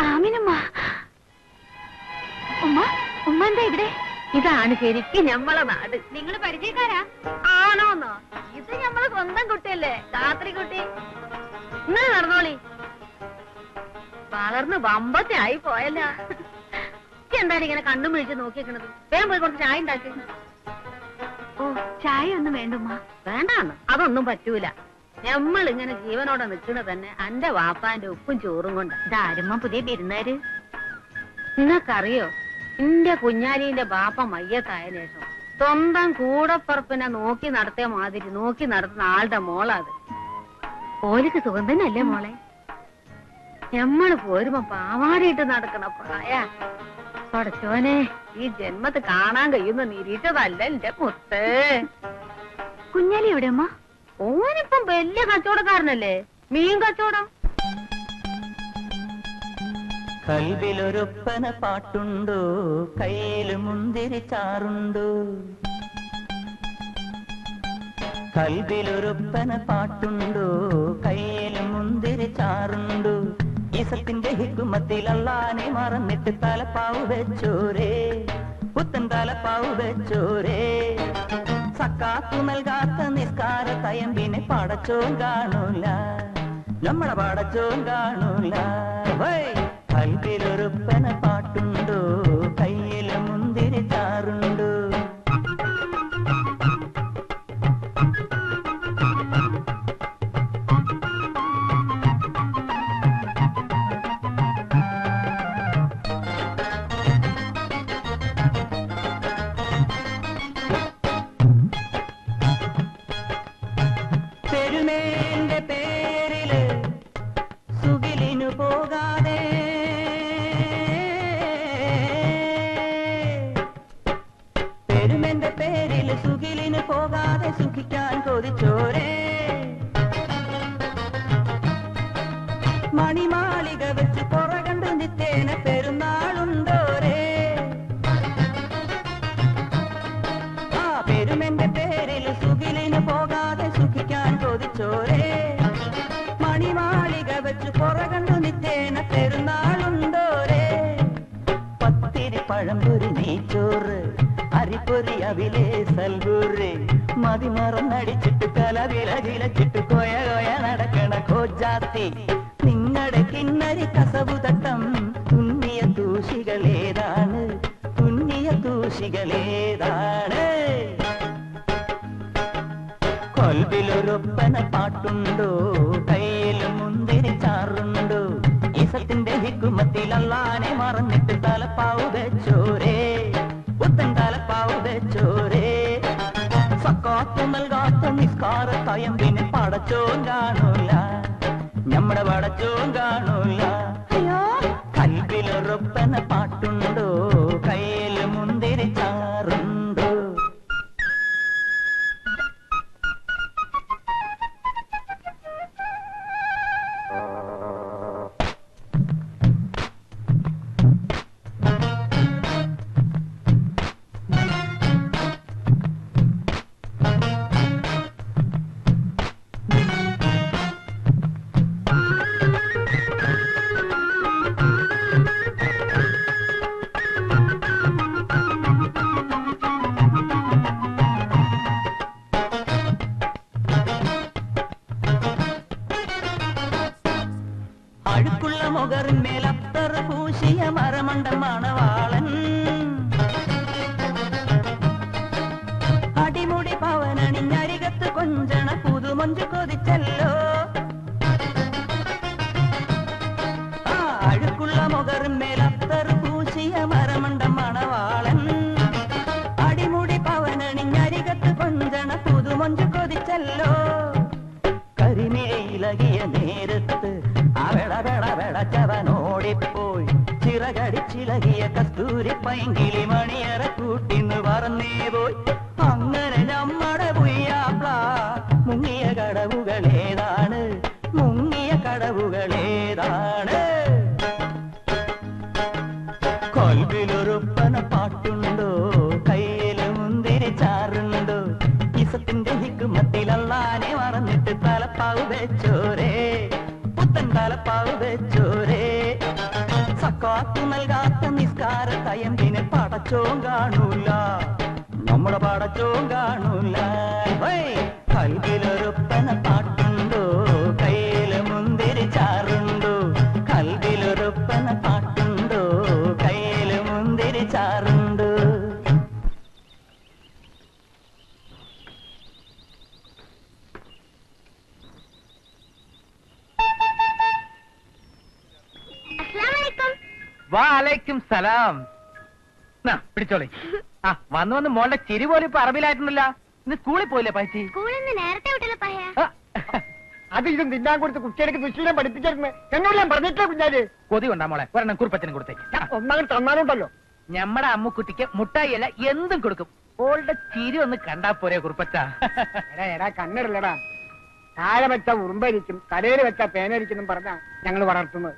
ആമിനമ്മ. ഉമ്മ, ഉമ്മ എന്താ ഇവിടെ? ഇതാണ് ശരിക്കും ഞമ്മളെ നാട്. നിങ്ങൾ പരിചയക്കാരാ? ആണോന്നോ? ഇത് ഞമ്മളെ സ്വന്തം കുട്ടിയല്ലേ, രാത്രി കുട്ടി. നിങ്ങൾ നടന്നോളി. വളർന്ന് വമ്പത്തെ ആയി പോയല്ല. എന്താണ് ഇങ്ങനെ കണ്ണും വിളിച്ച് നോക്കിയേക്കണത്? വേഗം പോയി കുറച്ച് ചായ ഉണ്ടാക്കി. ഓ, ചായ ഒന്നും വേണ്ടുമ്മ. വേണ്ടാന്ന്? അതൊന്നും പറ്റൂല. നമ്മളിങ്ങനെ ജീവനോടെ നിൽക്കുന്നത് തന്നെ എന്റെ വാപ്പാന്റെ ഉപ്പും ചോറും കൊണ്ട്. ഇതാരുമ്മ പുതിയ പെരുന്നാര്? നിങ്ങൾക്കറിയോ, എന്റെ കുഞ്ഞാലിന്റെ ബാപ്പ മയ്യത്തായ ശേഷം സ്വന്തം കൂടപ്പറപ്പിനെ നോക്കി നടത്തിയ മാതിരി നോക്കി നടത്തുന്ന ആളുടെ മോളാത്. ഓലിക്ക് സുഖം തന്നെയല്ലേ മോളെ? ഞമ്മള് പോരുമ്പോ പാവാടിയിട്ട് നടക്കണ പ്രായ. പടച്ചോനെ, ഈ ജന്മത്ത് കാണാൻ കഴിയുന്ന നിരീക്ഷതല്ല എന്റെ മുത്ത്. കുഞ്ഞാലി എവിടെ അമ്മ? ഓനിപ്പം വലിയ കച്ചവടക്കാരനല്ലേ, മീൻ കച്ചവടം. കൽവിലൊരൊപ്പന പാട്ടുണ്ടോ, കയ്യില് മുന്തിരി ചാറുണ്ടോ? കൽവിലൊരൊപ്പന പാട്ടുണ്ടോ, കയ്യില് മുന്തിരി ചാറുണ്ടോ? ഈസത്തിന്റെ ഹിക്കുമത്തിൽ അള്ളാനെ മറന്നിട്ട് തലപ്പാവ് വെച്ചോരേ, പുത്തൻ തലപ്പാവ് വെച്ചോരേ. സക്കാത്തു നൽകാത്ത നിസ്കാര തയമ്പിനെ പടച്ചോൻ കാണൂല, നമ്മളെ പടച്ചോൻ കാണൂല. കൽവിലൊരുപ്പന പാട്ടുണ്ടോ, കയ്യില് മുന്തിരി ചാറുണ്ടോ? പെരുമേന്റെ പേരില് സുഖിലിനു പോകാതെ പെരുമേന്റെ പേരില് സുഖിലിനു പോകാതെ സുഖിക്കാൻ കൊതിച്ചോരേ മണിമാളിക വെച്ച് പുറകണ്ട് നിത്തേന പെരുന്നാളുണ്ടോരേ ആ പെരുമെന്റെ പേരിൽ സുഖിലിന് പോകാതെ സുഖിക്കാൻ കൊതിച്ചോരേ മണിമാളിക വെച്ച് പുറകണ്ടു നിത്തേന പെരുന്നാളുണ്ടോരേ പത്തിരി പഴംപൊരി നെയ്ച്ചോറ് അരിപ്പൊരി അവിലേ സൽഗൂറ് മതിമറന്നടിച്ചിട്ട് കലവിലകിലച്ചിട്ട് കൊയ കൊയ നടക്കണ കോജാത്തി നിങ്ങളുടെ കിന്നരി കസവുതട്ടം തുന്നിയ തൂഷികളേതാണ് തുന്നിയ തൂഷികളേതാണ് കൊൽബിലൊരൊപ്പന പാട്ടുണ്ടോ കയ്യിൽ മുന്തിരി ചാറുണ്ടോ ഇസത്തിന്റെ ഹിക്കുമത്തിൽ അല്ലാനെ മറന്നിട്ട് തലപ്പാവ് വെച്ചോരേ പുത്തൻ തലപ്പാവ് വെച്ചോരേ സക്കാത്ത് നൽകാത്ത നിസ്കാര തയമ്പിന് പടച്ചോൻ കാണൂല നമ്മുടെ പടച്ചോൻ കാണൂല കൽബിലൊരൊപ്പന പാട്ടുണ്ടോ കയ്യിൽ മുന്തിരി ചാറുണ്ടോ അഴുക്കുള്ള മുഖറിന്മേൽ അത്തർ പൂശിയ മരമണ്ടൻ മണവാളൻ അടിമുടി പവനണിഞ്ഞരികത്ത് കൊഞ്ചണ പുതുമൊഞ്ചു കൊതിച്ചല്ലോ ആ അഴുക്കുള്ള മുഖറിന്മേൽ അത്തർ പൂശിയ മരമണ്ടൻ മണവാളൻ അടിമുടി പവനണിഞ്ഞരികത്ത് കൊഞ്ചണ പുതുമൊഞ്ചു കൊതിച്ചല്ലോ കരിമേയിലകിയ നേരത്ത് അവളവളവളച്ചവനോടിപ്പോയി ചിറകടിച്ചിലകിയ കസ്തൂരി പൈങ്കിളി മണിയറ കൂട്ടിന്ന് പറന്നേ പോയി അങ്ങനെ നമ്മുടെ പുയ്യാപ്ല മുങ്ങിയ കടവുകളേതാണ് മുങ്ങിയ കടവുകളേതാണ് കൊൽബിലൊരൊപ്പന പാട്ടുണ്ടോ കയ്യിൽ മുന്തിരി ചാറുണ്ടോ ഇസത്തിന്റെ ഹിക്കുമത്തിൽ അല്ലാനെ മറന്നിട്ട് തലപ്പാവ് വെച്ചോരേ പുത്തൻ തലപ്പാവ് വെച്ചോരേ സക്കാത്ത് നൽകാത്ത നിസ്കാര തയമ്പിന് പടച്ചോൻ കാണൂല നമ്മുടെ പടച്ചോൻ കാണൂല കൽബിലൊരൊപ്പന പാട്ടുണ്ടോ കയ്യിൽ മുന്തിരി ചാറുണ്ടോ കൽബിലൊരൊപ്പന പാട്ടുണ്ടോ കയ്യിൽ മുന്തിരി ചാറുണ്ടോ വാലൈക്കും സലാം പിടിച്ചോളി ആ വന്ന് വന്ന് മോളുടെ ചിരി പോലും ഇപ്പൊ അറബിലായിട്ടുണ്ടല്ലോ ഇന്ന് സ്കൂളിൽ പോയില്ലേ പൈസി സ്കൂളിൽ നിന്ന് നേരത്തെ വിട്ടല്ലോ പയ്യ അത് ഇതും തിന്നാൻ കൊടുത്ത് കുട്ടികൾക്ക് ദുശീലം പഠിപ്പിച്ചിരുന്നു എന്നോട് ഞാൻ പറഞ്ഞിട്ടില്ല കുഞ്ഞാല് കൊതി കൊണ്ടാ മോളെ ഒരെണ്ണം കുറുപ്പച്ചനും കൊടുത്തേക്ക് ഒന്നാമത് തന്നാലുണ്ടല്ലോ ഞമ്മടെ അമ്മുക്കുട്ടിക്ക് മുട്ടായി അല്ല എന്തും കൊടുക്കും ഓളുടെ ചിരി ഒന്ന് കണ്ടാ പോരെ കുറുപ്പച്ച എടാ കണ്ണിടല്ലടാ താഴെ വെച്ച ഉറുമ്പരിക്കും തലയിൽ വെച്ച പേനരിക്കും പറഞ്ഞാ ഞങ്ങൾ വളർത്തുന്നത്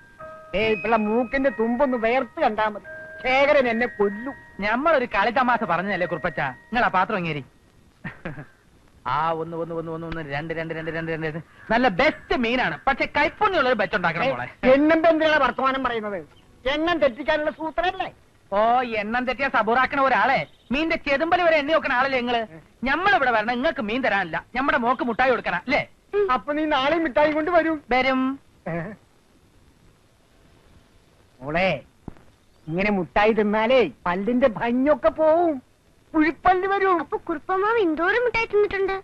ഇപ്പള്ള മൂക്കിന്റെ തുമ്പൊന്ന് വേർത്ത് കണ്ടാ മതി ശേഖരൻ എന്നെ കൊല്ലു ഞമ്മളൊരു കളിതമാശ പറഞ്ഞല്ലേ കുറുപ്പച്ച നിങ്ങൾ ആ പാത്രം ഇങ്ങേരി ആ ഒന്ന് ഒന്ന് ഒന്ന് ഒന്ന് ഒന്ന് രണ്ട് രണ്ട് രണ്ട് രണ്ട് രണ്ട് നല്ല ബെസ്റ്റ് മീനാണ് പക്ഷെ കൈപ്പുണ്യുള്ള ഒരു ബെറ്റ് ഉണ്ടാക്കണം മോളെ എണ്ണം എന്തിനാണ് വർത്തമാനം പറയുന്നത് എണ്ണം തെറ്റിക്കാനുള്ള സൂത്രല്ലേ ഓ എണ്ണം തെറ്റിയ സബൂറാക്കണ ഒരാളെ മീന്റെ ചെതുമ്പല് വരെ എണ്ണി വെക്കണ ആളല്ലേ നിങ്ങള് ഞമ്മളിവിടെ വരണം നിങ്ങൾക്ക് മീൻ തരാനില്ല നമ്മുടെ മോക്ക് മുട്ടായി കൊടുക്കണം അല്ലേ അപ്പൊ നീ നാളെ മിഠായി കൊണ്ട് വരും മോളെ ഇങ്ങനെ മുട്ടായി തിന്നാലേ പല്ലിന്റെ ഭംഗിയൊക്കെ പോവും പുഴിപ്പല്ല് വരും അപ്പൊ കുറുപ്പമാവ് എന്തോരം മിഠായി തിന്നിട്ടുണ്ട്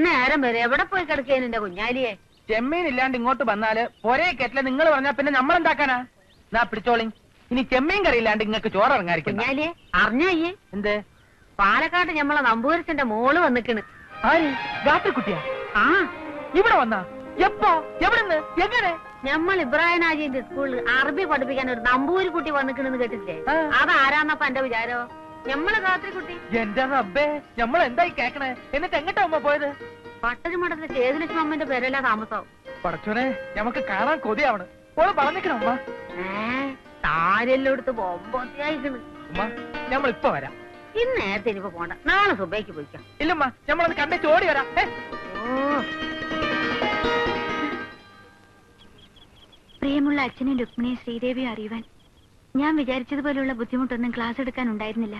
നേരം വരെ എവിടെ പോയി കിടക്കേന് എന്റെ കുഞ്ഞാലിയെ ചെമ്മീൻ ഇല്ലാണ്ട് ഇങ്ങോട്ട് വന്നാല് പൊരേ കെറ്റില് നിങ്ങൾ പറഞ്ഞാ പിന്നെ നമ്മൾ എന്താക്കാനാ? എന്നാ പിടിച്ചോളി. ഇനി ചെമ്മീൻ കറി ഇല്ലാണ്ട് ഇങ്ങക്ക് ചോറ് ഇറങ്ങാതിരിക്കും. അറിഞ്ഞേ എന്ത്? പാലക്കാട് ഞമ്മളെ നമ്പൂരിച്ചന്റെ മോള് വന്നിക്കണ്. ആര്? രാത്രിക്കുട്ടിയാ? ആ ഇവിടെ വന്നാ? എപ്പോ? എവിടുന്ന്? എങ്ങനെ? ഞമ്മൾ ഇബ്രാഹിം ഹാജിന്റെ സ്കൂളിൽ അറബി പഠിപ്പിക്കാൻ ഒരു നമ്പൂരി കുട്ടി വന്നിക്കണെന്ന് കേട്ടില്ലേ? അതാരാന്നപ്പ എന്റെ വിചാരോ? ഞമ്മള് രാത്രിക്കുട്ടി. എന്റെ റബ്ബേ, നമ്മൾ എന്തായി കേക്കണേ? എന്നിട്ട് എങ്ങോട്ടാ അമ്മ പോയത്? പട്ടരുമഠത്തിലെ ചേതുലക്ഷ്മി അമ്മന്റെ പേരല്ല താമസം. പടച്ചോനെ, നമുക്ക് കാണാൻ കൊതിയാവണ്. ഓള് പറഞ്ഞിക്കണ അമ്മ. താരെല്ലാം എടുത്ത് ബൊമ്പത്തിയായിക്കണ്. അമ്മ, നമ്മൾ ഇപ്പൊ വരാം. ഇന്ന് നേരത്തെ ഇനിയിപ്പോ പോണ്ട, നാളെ സുബൈക്ക് പോയിക്കാം. ഇല്ലമ്മ, നമ്മളൊന്ന് കണ്ടേ ചോടി വരാം. പ്രിയമുള്ള അച്ഛനും രുക്മിണിയും ശ്രീദേവിയും അറിയുവാൻ ഞാൻ വിചാരിച്ചതുപോലുള്ള ബുദ്ധിമുട്ടൊന്നും ക്ലാസ് എടുക്കാൻ ഉണ്ടായിരുന്നില്ല.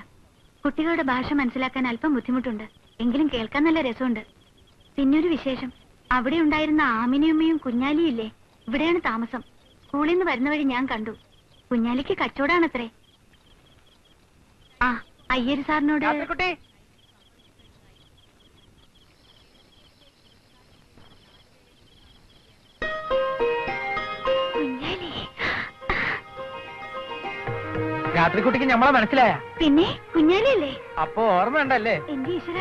കുട്ടികളുടെ ഭാഷ മനസ്സിലാക്കാൻ അല്പം ബുദ്ധിമുട്ടുണ്ട്, എങ്കിലും കേൾക്കാൻ നല്ല രസമുണ്ട്. പിന്നൊരു വിശേഷം, അവിടെ ഉണ്ടായിരുന്ന ആമിനിയമ്മയും കുഞ്ഞാലിയും ഇല്ലേ, ഇവിടെയാണ് താമസം. സ്കൂളിൽ നിന്ന് വരുന്ന വഴി ഞാൻ കണ്ടു. കുഞ്ഞാലിക്ക് കച്ചവടാണത്രേ. ആ അയ്യര് സാറിനോട് രാത്രിക്കുട്ടിക്ക് നമ്മളെ മനസ്സിലായ? പിന്നെ കുഞ്ഞാലിയല്ലേ? അപ്പൊ ഓർമ്മയുണ്ടല്ലേ? എന്റെ ഈശ്വര,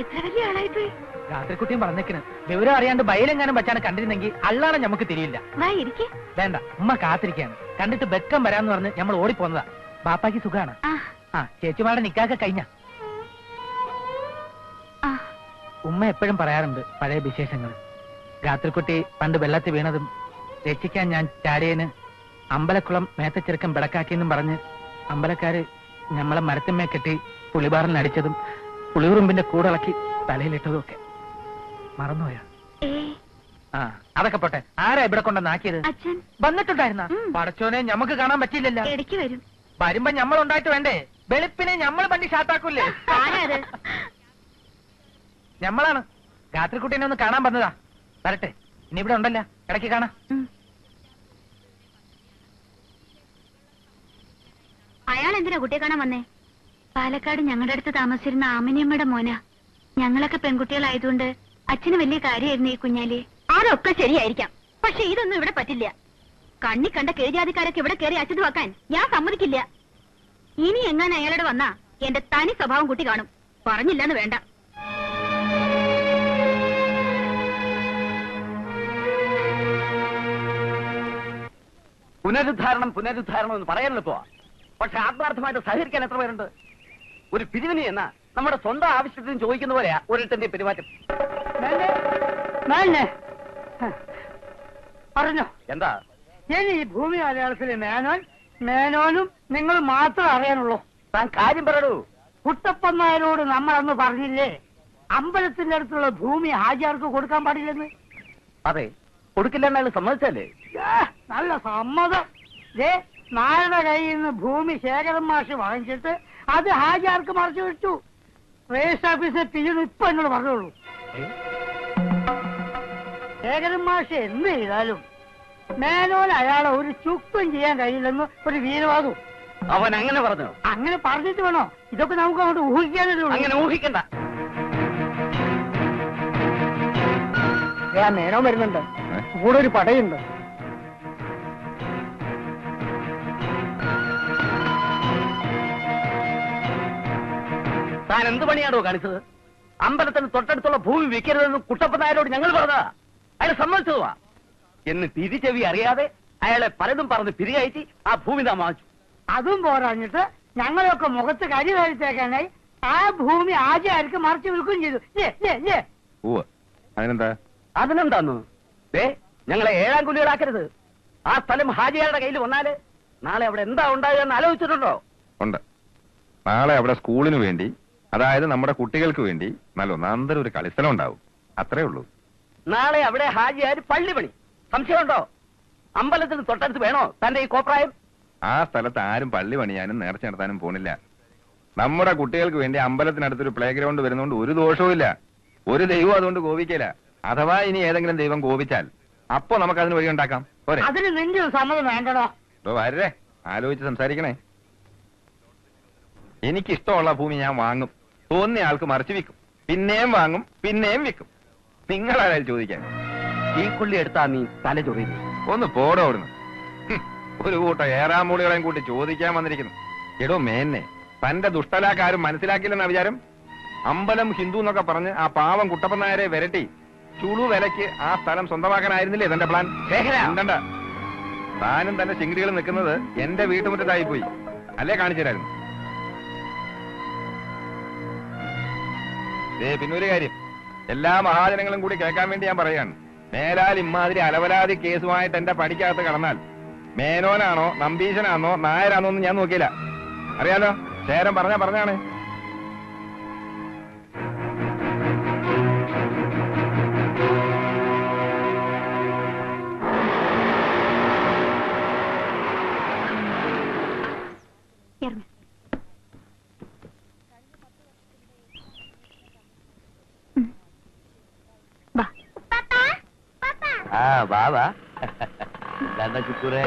എത്ര വലിയ ആളായിപ്പോയി. രാത്രിക്കുട്ടിയും പറഞ്ഞേക്കണ്, വിവരം അറിയാണ്ട് ബയലെങ്ങാനും വെച്ചാണ് കണ്ടിരുന്നെങ്കിൽ അള്ളാണ് നമുക്ക് തിരിയില്ല. വേണ്ട, ഉമ്മ കാത്തിരിക്കാണ്. കണ്ടിട്ട് ബെക്കം വരാന്ന് പറഞ്ഞ് നമ്മൾ ഓടിപ്പോന്നതാ. ബാപ്പാക്ക് സുഖാണ്? ആ, ചേച്ചിമാരുടെ നിക്കാക്ക കഴിഞ്ഞ. ഉമ്മ എപ്പോഴും പറയാറുണ്ട് പഴയ വിശേഷങ്ങൾ. രാത്രിക്കുട്ടി പണ്ട് വെള്ളത്തിൽ വീണതും രക്ഷിക്കാൻ ഞാൻ ചാടിയന് അമ്പലക്കുളം മേത്തച്ചെറുക്കം പിടക്കാക്കിയെന്നും പറഞ്ഞ് അമ്പലക്കാര് ഞമ്മളെ മരത്തിന്മേ കെട്ടി പുളിബാറിൽ അടിച്ചതും പുളിയുറുമ്പിന്റെ കൂടിളക്കി തലയിലിട്ടതും ഒക്കെ മറന്നുപോയാ? ആ, അതൊക്കെ പോട്ടെ. ആരാ ഇവിടെ കൊണ്ടുവന്നാക്കിയത്? വന്നിട്ടുണ്ടായിരുന്ന? പടച്ചോനെ, ഞമ്മക്ക് കാണാൻ പറ്റില്ലല്ലോ. വരുമ്പോ ഞമ്മളുണ്ടായിട്ട് വേണ്ടേ? വെളുപ്പിനെ ഞമ്മള് വണ്ടി ഷാത്താക്കൂല്ലേ? ഞമ്മളാണ്. രാത്രിക്കുട്ടീനെ ഒന്ന് കാണാൻ വന്നതാ. വരട്ടെ, ഇനി ഇവിടെ ഉണ്ടല്ലോ, ഇടയ്ക്ക് കാണാം. അയാൾ എന്തിനാ കുട്ടിയെ കാണാൻ വന്നേ? പാലക്കാട് ഞങ്ങളുടെ അടുത്ത് താമസിച്ചിരുന്ന ആമിനിയമ്മയുടെ മോനാ. ഞങ്ങളൊക്കെ പെൺകുട്ടികളായതുകൊണ്ട് അച്ഛന് വലിയ കാര്യമായിരുന്നു ഈ കുഞ്ഞാലി. അതൊക്കെ ശരിയായിരിക്കാം, പക്ഷെ ഇതൊന്നും ഇവിടെ പറ്റില്ല. കണ്ണി കണ്ട കീഴ്ജാതിക്കാരൊക്കെ ഇവിടെ കയറി അച്ഛത് വെക്കാൻ ഞാൻ സമ്മതിക്കില്ല. ഇനി എങ്ങനെ അയാളോട് വന്നാ എന്റെ തനി സ്വഭാവം കുട്ടി കാണും. പറഞ്ഞില്ലെന്ന് വേണ്ട. പുനരുദ്ധാരണം പുനരുദ്ധാരണം എന്ന് പറയാനല്ലോ പോവാ. പക്ഷെ ആത്മാർത്ഥമായിട്ട് സഹകരിക്കാൻ എത്ര പേരുണ്ട്? ഒരു പിരിവിനി എന്ന നമ്മുടെ സ്വന്തം ആവശ്യത്തിന് ചോദിക്കുന്ന പോലെയാ ഒരിടത്തിന്റെ പെരുമാറ്റം. പറഞ്ഞോ എന്താ? ഇനി ഈ ഭൂമി മലയാളത്തിലെ മേനോനും നിങ്ങൾ മാത്രം അറിയാനുള്ളൂ. താൻ കാര്യം പറയൂ. കുട്ടപ്പൻ നായരോട് നമ്മൾ അന്ന് പറഞ്ഞില്ലേ അമ്പലത്തിന്റെ അടുത്തുള്ള ഭൂമി ഹാജിയാർക്ക് കൊടുക്കാൻ പാടില്ലെന്ന്? അതെ, കൊടുക്കില്ലെന്നാലും സമ്മതിച്ചല്ലേ? നല്ല സമ്മതം. നായരുടെ കയ്യിൽ നിന്ന് ഭൂമി ശേഖരൻ മാഷ് വാങ്ങിച്ചിട്ട് അത് ഹാജിയാർക്ക് മറിച്ചു വിട്ടു. രജിസ്റ്റർ ഓഫീസിൽ പിന്നീട് ഇപ്പൊ എന്നോട് പറഞ്ഞോളൂ. ശേഖരൻ മാഷ് എന്ത് ചെയ്താലും മേനോൻ അയാളെ ഒരു ചുക്കും ചെയ്യാൻ കഴിയില്ലെന്ന് ഒരു വീരവാദവും. അവൻ അങ്ങനെ പറഞ്ഞു? അങ്ങനെ പറഞ്ഞിട്ട് വേണോ ഇതൊക്കെ നമുക്ക് അങ്ങോട്ട് ഊഹിക്കാനേ? അങ്ങനെ ഊഹിക്കണ്ട. മേനോൻ വരുന്നുണ്ട്, കൂടെ ഒരു പടയുണ്ട്. താൻ എന്ത് പണിയാണോ കാണിച്ചത്? അമ്പലത്തിന് തൊട്ടടുത്തുള്ള ഭൂമി വിൽക്കരുതെന്ന് കുട്ടപ്പൻ നായരോട് ഞങ്ങൾ പറഞ്ഞതാ. അയാൾ സമ്മതിച്ചതുവാ. എന്ന് തിരിച്ചെവി അറിയാതെ അയാളെ പലതും പറഞ്ഞ് പിരികയറ്റി ആ ഭൂമി താൻ വാങ്ങിച്ചു. അതും പോരാഞ്ഞിട്ട് ഞങ്ങളൊക്കെ മുഖത്ത് കരി കഴിച്ചേക്കാനായി ആ ഭൂമി ആചാര്യർക്ക് മറിച്ച് വിൽക്കുകയും ചെയ്തു. അതിനെന്താന്നു? ഞങ്ങളെ ഏഴാം കുലികളാക്കരുത്. ആ സ്ഥലം ഹാജിയാരുടെ കയ്യിൽ വന്നാല് നാളെ അവിടെ എന്താ ഉണ്ടാകുക എന്ന് ആലോചിച്ചിട്ടുണ്ടോ? ഉണ്ട്. നാളെ അവിടെ സ്കൂളിന് വേണ്ടി, അതായത് നമ്മുടെ കുട്ടികൾക്ക് വേണ്ടി നല്ല ഒന്നാന്തരം ഒരു കളിസ്ഥലം ഉണ്ടാവും. അത്രേ ഉള്ളൂ. നാളെ അവിടെ ഹാജിയാര് പള്ളി പണി. സംശയമുണ്ടോ? അമ്പലത്തിന് തൊട്ടടുത്ത് വേണോ തന്റെ ഈ കോപ്രായം? ആ സ്ഥലത്ത് ആരും പള്ളി പണിയാനും നേർച്ച നടത്താനും പോണില്ല. നമ്മുടെ കുട്ടികൾക്ക് വേണ്ടി അമ്പലത്തിനടുത്തൊരു പ്ലേ ഗ്രൗണ്ട് വരുന്നതുകൊണ്ട് ഒരു ദോഷവും ഇല്ല. ഒരു ദൈവം അതുകൊണ്ട് കോപിക്കില്ല. അഥവാ ഇനി ഏതെങ്കിലും ദൈവം കോപിച്ചാൽ അപ്പൊ നമുക്ക് അതിന് വഴി ഉണ്ടാക്കാം. പോരെ? അതിന് നിന്റെ സമ്മതം വേണ്ടടോ. വരേ, ആലോചിച്ച് സംസാരിക്കണേ. എനിക്കിഷ്ടമുള്ള ഭൂമി ഞാൻ വാങ്ങും. തോന്നിയ ആൾക്ക് മറിച്ച് വിൽക്കും. പിന്നെയും വാങ്ങും, പിന്നെയും വിൽക്കും. നിങ്ങളാരാൽ ചോദിക്കാൻ? തീക്കൊള്ളി എടുത്താ നീ തല ചൊറിയുന്നു. ഒന്ന് പോടോ അവിടുന്ന്. ഒരു കൂട്ടം ഏറാമൂളികളെയും കൂട്ടി ചോദിക്കാൻ വന്നിരിക്കുന്നു. എടോ മേന്നെ, തന്റെ ദുഷ്ടലാക്കാരും മനസ്സിലാക്കില്ലെന്ന വിചാരം? അമ്പലം ഹിന്ദു എന്നൊക്കെ പറഞ്ഞ് ആ പാവം കുട്ടപ്പൻ നായരെ വിരട്ടി ചുളു വിലക്ക് ആ സ്ഥലം സ്വന്തമാക്കാനായിരുന്നില്ലേ തന്റെ പ്ലാൻ? ഉണ്ടണ്ട. താനും തന്റെ ചിങ്കിടികൾ നിൽക്കുന്നത് എന്റെ വീട്ടുമുറ്റത്തായി പോയി അല്ലേ? കാണിച്ചു തരായിരുന്നു. പിന്നൊരു കാര്യം, എല്ലാ മഹാജനങ്ങളും കൂടി കേൾക്കാൻ വേണ്ടി ഞാൻ പറയാണ്. മേലാൽ ഇമ്മാതിരി അലവലാതി കേസുമായിട്ട് എന്റെ പടിക്കകത്ത് കടന്നാൽ മേനോനാണോ നമ്പീശനാണോ നായരാണോ എന്ന് ഞാൻ നോക്കിയില്ല. അറിയാലോ, ശേരം പറഞ്ഞാണ്. വാ എന്താ ചുക്കൂറെ?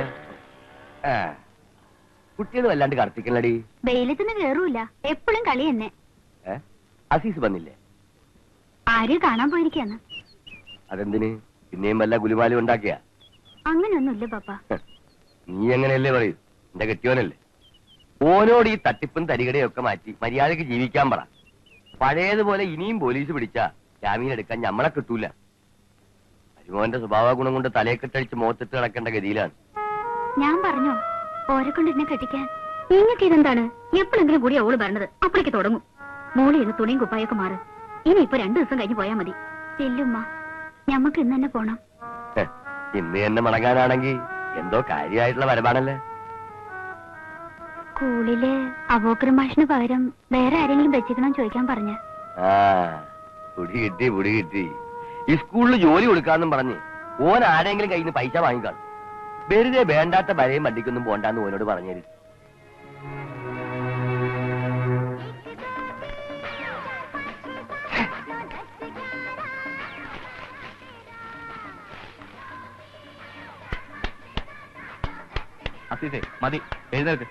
കുട്ടികൾ വല്ലാണ്ട് കർത്തിക്കണടി. വെയിലത്തിന് കേറൂല, എപ്പോഴും കളി തന്നെ. അസീസ് വന്നില്ലേ? ആര് കാണാൻ പോയിരിക്കാന്ന്. അതെന്തിന്? പിന്നെയും വല്ല ഗുലുമാലും ഉണ്ടാക്കിയ? അങ്ങനെയൊന്നുമില്ല പാപ്പ. നീ എങ്ങനെയല്ലേ പറയൂ, എന്റെ കെട്ടിയോനല്ലേ. ഓനോട് ഈ തട്ടിപ്പും തരികടയും ഒക്കെ മാറ്റി മര്യാദക്ക് ജീവിക്കാൻ പറ. പഴയതുപോലെ ഇനിയും പോലീസ് പിടിച്ചാ ജാമീൻ എടുക്കാൻ ഞമ്മളെ കിട്ടൂല. അരിമോന്റെ സ്വഭാവ ഗുണം കൊണ്ട് തലയെ കെട്ടടിച്ച് മുഖത്തിട്ട് കിടക്കേണ്ട ഗതിയിലാണ്. ഞാൻ പറഞ്ഞോ ഓരെ കൊണ്ട് എന്നെ കെട്ടിക്കാൻ? നിങ്ങൾക്ക് ഇതെന്താണ്? എപ്പോഴെങ്കിലും കൂടി ഓള് പറഞ്ഞത് അപ്പോഴേക്ക് തുടങ്ങും. മോളി ഇന്ന് തുണിയും കുപ്പായൊക്കെ മാറ്. ഇനിയിപ്പോ 2 ദിവസം കഴിഞ്ഞ് പോയാ മതി. ചെല്ലുമ്മ, ഞമ്മക്ക് ഇന്ന് തന്നെ പോണം. ഇന്ന് തന്നെ മടങ്ങാനാണെങ്കിൽ എന്തോ കാര്യമായിട്ടുള്ള വരവാണല്ലേ. സ്കൂളില് അബോക്കർ മാഷിന് പകരം വേറെ ആരെങ്കിലും വെച്ചിക്കണമെന്ന് ചോദിക്കാൻ പറഞ്ഞ. പുടി കിട്ടി. ഈ സ്കൂളിൽ ജോലി കൊടുക്കാന്നും പറഞ്ഞ് ഓൻ ആരെങ്കിലും കയ്യിൽ നിന്ന് പൈസ വാങ്ങിക്കാണ്. വെറുതെ വേണ്ടാത്ത ബലയും വണ്ടിക്കൊന്നും പോണ്ടാന്ന് ഓനോട് പറഞ്ഞേര്. അസീസേ മതി, എഴുന്നേൽക്ക്.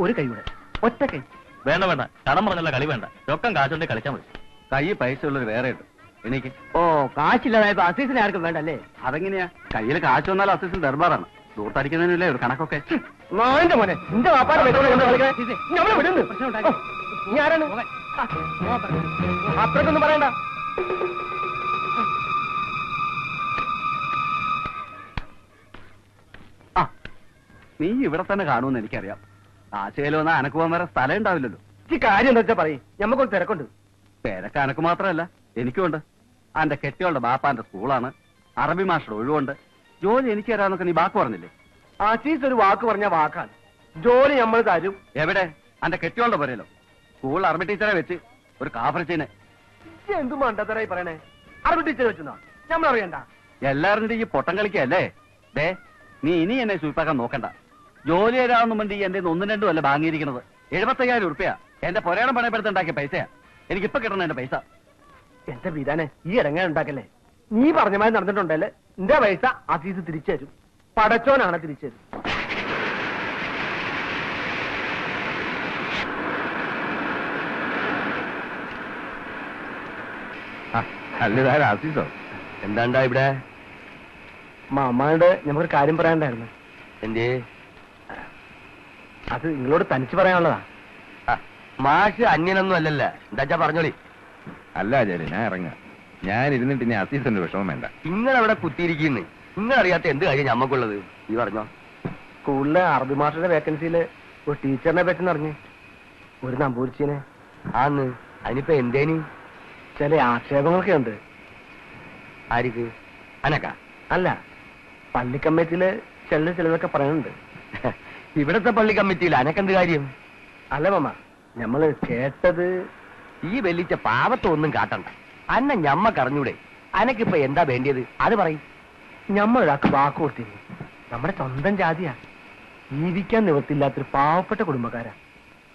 ഒരു കൈ കൂടെ, ഒറ്റ കൈ. വേണ്ട കടം പറഞ്ഞുള്ള കളി വേണ്ട. രൊക്കം കാശുണ്ടെ കളിച്ചാൽ മതി. കൈ പൈസ ഉള്ളത് വേറെ ഉണ്ട്. എനിക്ക് കാശില്ലാതായപ്പോ അസീസിനെ ആർക്കും വേണ്ടല്ലേ? അതെങ്ങനെയാ? കയ്യിൽ കാശ് വന്നാൽ അസീസിന് ദർബാറാണ്. ദൂർത്തടിക്കുന്നതിനല്ലേ ഒരു കണക്കൊക്കെ. മോന്റെ മോനെ, നിന്റെ വാപ്പാടെ നീ ആരാണ്? അത്രക്കൊന്നും പറയണ്ട. നീ ഇവിടെ തന്നെ കാണുമെന്ന് എനിക്കറിയാം. ആശയിലോ എന്നാ അനക്ക് പോകാൻ വേറെ സ്ഥലം ഉണ്ടാവില്ലല്ലോ. ഈ കാര്യം എന്താ വെച്ചാ പറയും, ഞമ്മക്കൊരു തിരക്കുണ്ട്. പേരൊക്കെ അനക്ക് മാത്രമല്ല എനിക്കുണ്ട്. അന്റെ കെട്ടിയോളുടെ ബാപ്പാന്റെ സ്കൂളാണ്, അറബി മാസ്റ്റർ ഒഴിവുണ്ട്. ജോലി എനിക്ക് തരാന്നൊക്കെ നീ വാക്ക് പറഞ്ഞില്ലേ? ആസീസ് ഒരു വാക്ക് പറഞ്ഞ വാക്കാണ്. ജോലി നമ്മൾ തരും. എവിടെ? അന്റെ കെട്ടിയോളുടെ പറയല്ലോ. സ്കൂൾ അറബി ടീച്ചറെ വെച്ച് ഒരു കാഫർച്ചീനെ. എന്തു മണ്ടത്തരായി പറയണേ? അറബി ടീച്ചർ വെച്ചോ? നമ്മളറിയണ്ട. എല്ലാവരും ഈ പൊട്ടം കളിക്കല്ലേ? ദേ, നീ ഇനി എന്നെ സൂപ്പാക്കാൻ നോക്കണ്ട. ജോലി തരാമെന്നും വേണ്ടി എന്റെ 1-2 അല്ല വാങ്ങിയിരിക്കുന്നത്. 75,000 ഉറുപ്പ്യ എന്റെ പൊരേണം പണയപ്പെടുത്തുണ്ടാക്കിയ പൈസയാ. എനിക്കിപ്പോ കിട്ടണം എന്റെ പൈസ. എന്റെ വീതാനെ, ഈ ഇടങ്ങ ഉണ്ടാക്കല്ലേ. നീ പറഞ്ഞ മാതിരി നടന്നിട്ടുണ്ടല്ലേ, എന്റെ പൈസ അസീസ് തിരിച്ചു തരും. പടച്ചോനാണ് തിരിച്ചു തരും. അല്ലതാര അസീസോ? എന്താണ്ടാ ഇവിടെ? മാമാണ്ട് ഞമ്മക്കൊരു കാര്യം പറയാനുണ്ടായിരുന്നു. എന്തേ? അത് നിങ്ങളോട് തനിച്ച് പറയാനുള്ളതാ. മാഷ് അന്യനൊന്നും അല്ലല്ല. എന്താച്ചാ പറഞ്ഞോളി. അല്ല ആചാര്യ, ഞാൻ ഇറങ്ങാം. ഞാൻ ഇരുന്നിട്ട് ഇനി അസീസിന്റെ വിഷമം വേണ്ട. നിങ്ങളവിടെ കുത്തിയിരിക്കുന്നു. നിങ്ങളറിയാത്ത എന്ത് കാര്യം ഞമ്മക്കുള്ളത്? ഈ പറഞ്ഞോ. സ്കൂളിലെ അറബി മാസ്റ്ററുടെ വേക്കൻസിയില് ഒരു ടീച്ചറിനെ പറ്റി അറിഞ്ഞ്, ഒരു നമ്പൂരിച്ചിനെ. ആന്ന്. അതിനിപ്പോ എന്തേനി? ചില ആക്ഷേപങ്ങളൊക്കെ ഉണ്ട്. ആർക്ക്? അനക്ക? അല്ല, പള്ളി കമ്മിറ്റിയില് ചിലതൊക്കെ പറയുന്നുണ്ട്. ഇവിടത്തെ പള്ളി കമ്മിറ്റിയിൽ അനക്കെന്ത് കാര്യം? അല്ല മാമ, ഞമ്മള് കേട്ടത്. ഈ വെല്ലിച്ച പാവത്തൊന്നും കാട്ടണ്ട. അന്ന ഞമ്മക്കറിഞ്ഞൂടെ? അനക്കിപ്പോ എന്താ വേണ്ടിയത് അത് പറയും. ഞമ്മളൊരാൾക്ക് വാക്ക് കൊടുത്തിരുന്നു. നമ്മുടെ സ്വന്തം ജാതിയാ. ജീവിക്കാൻ നിവൃത്തിയില്ലാത്തൊരു പാവപ്പെട്ട കുടുംബക്കാരാ.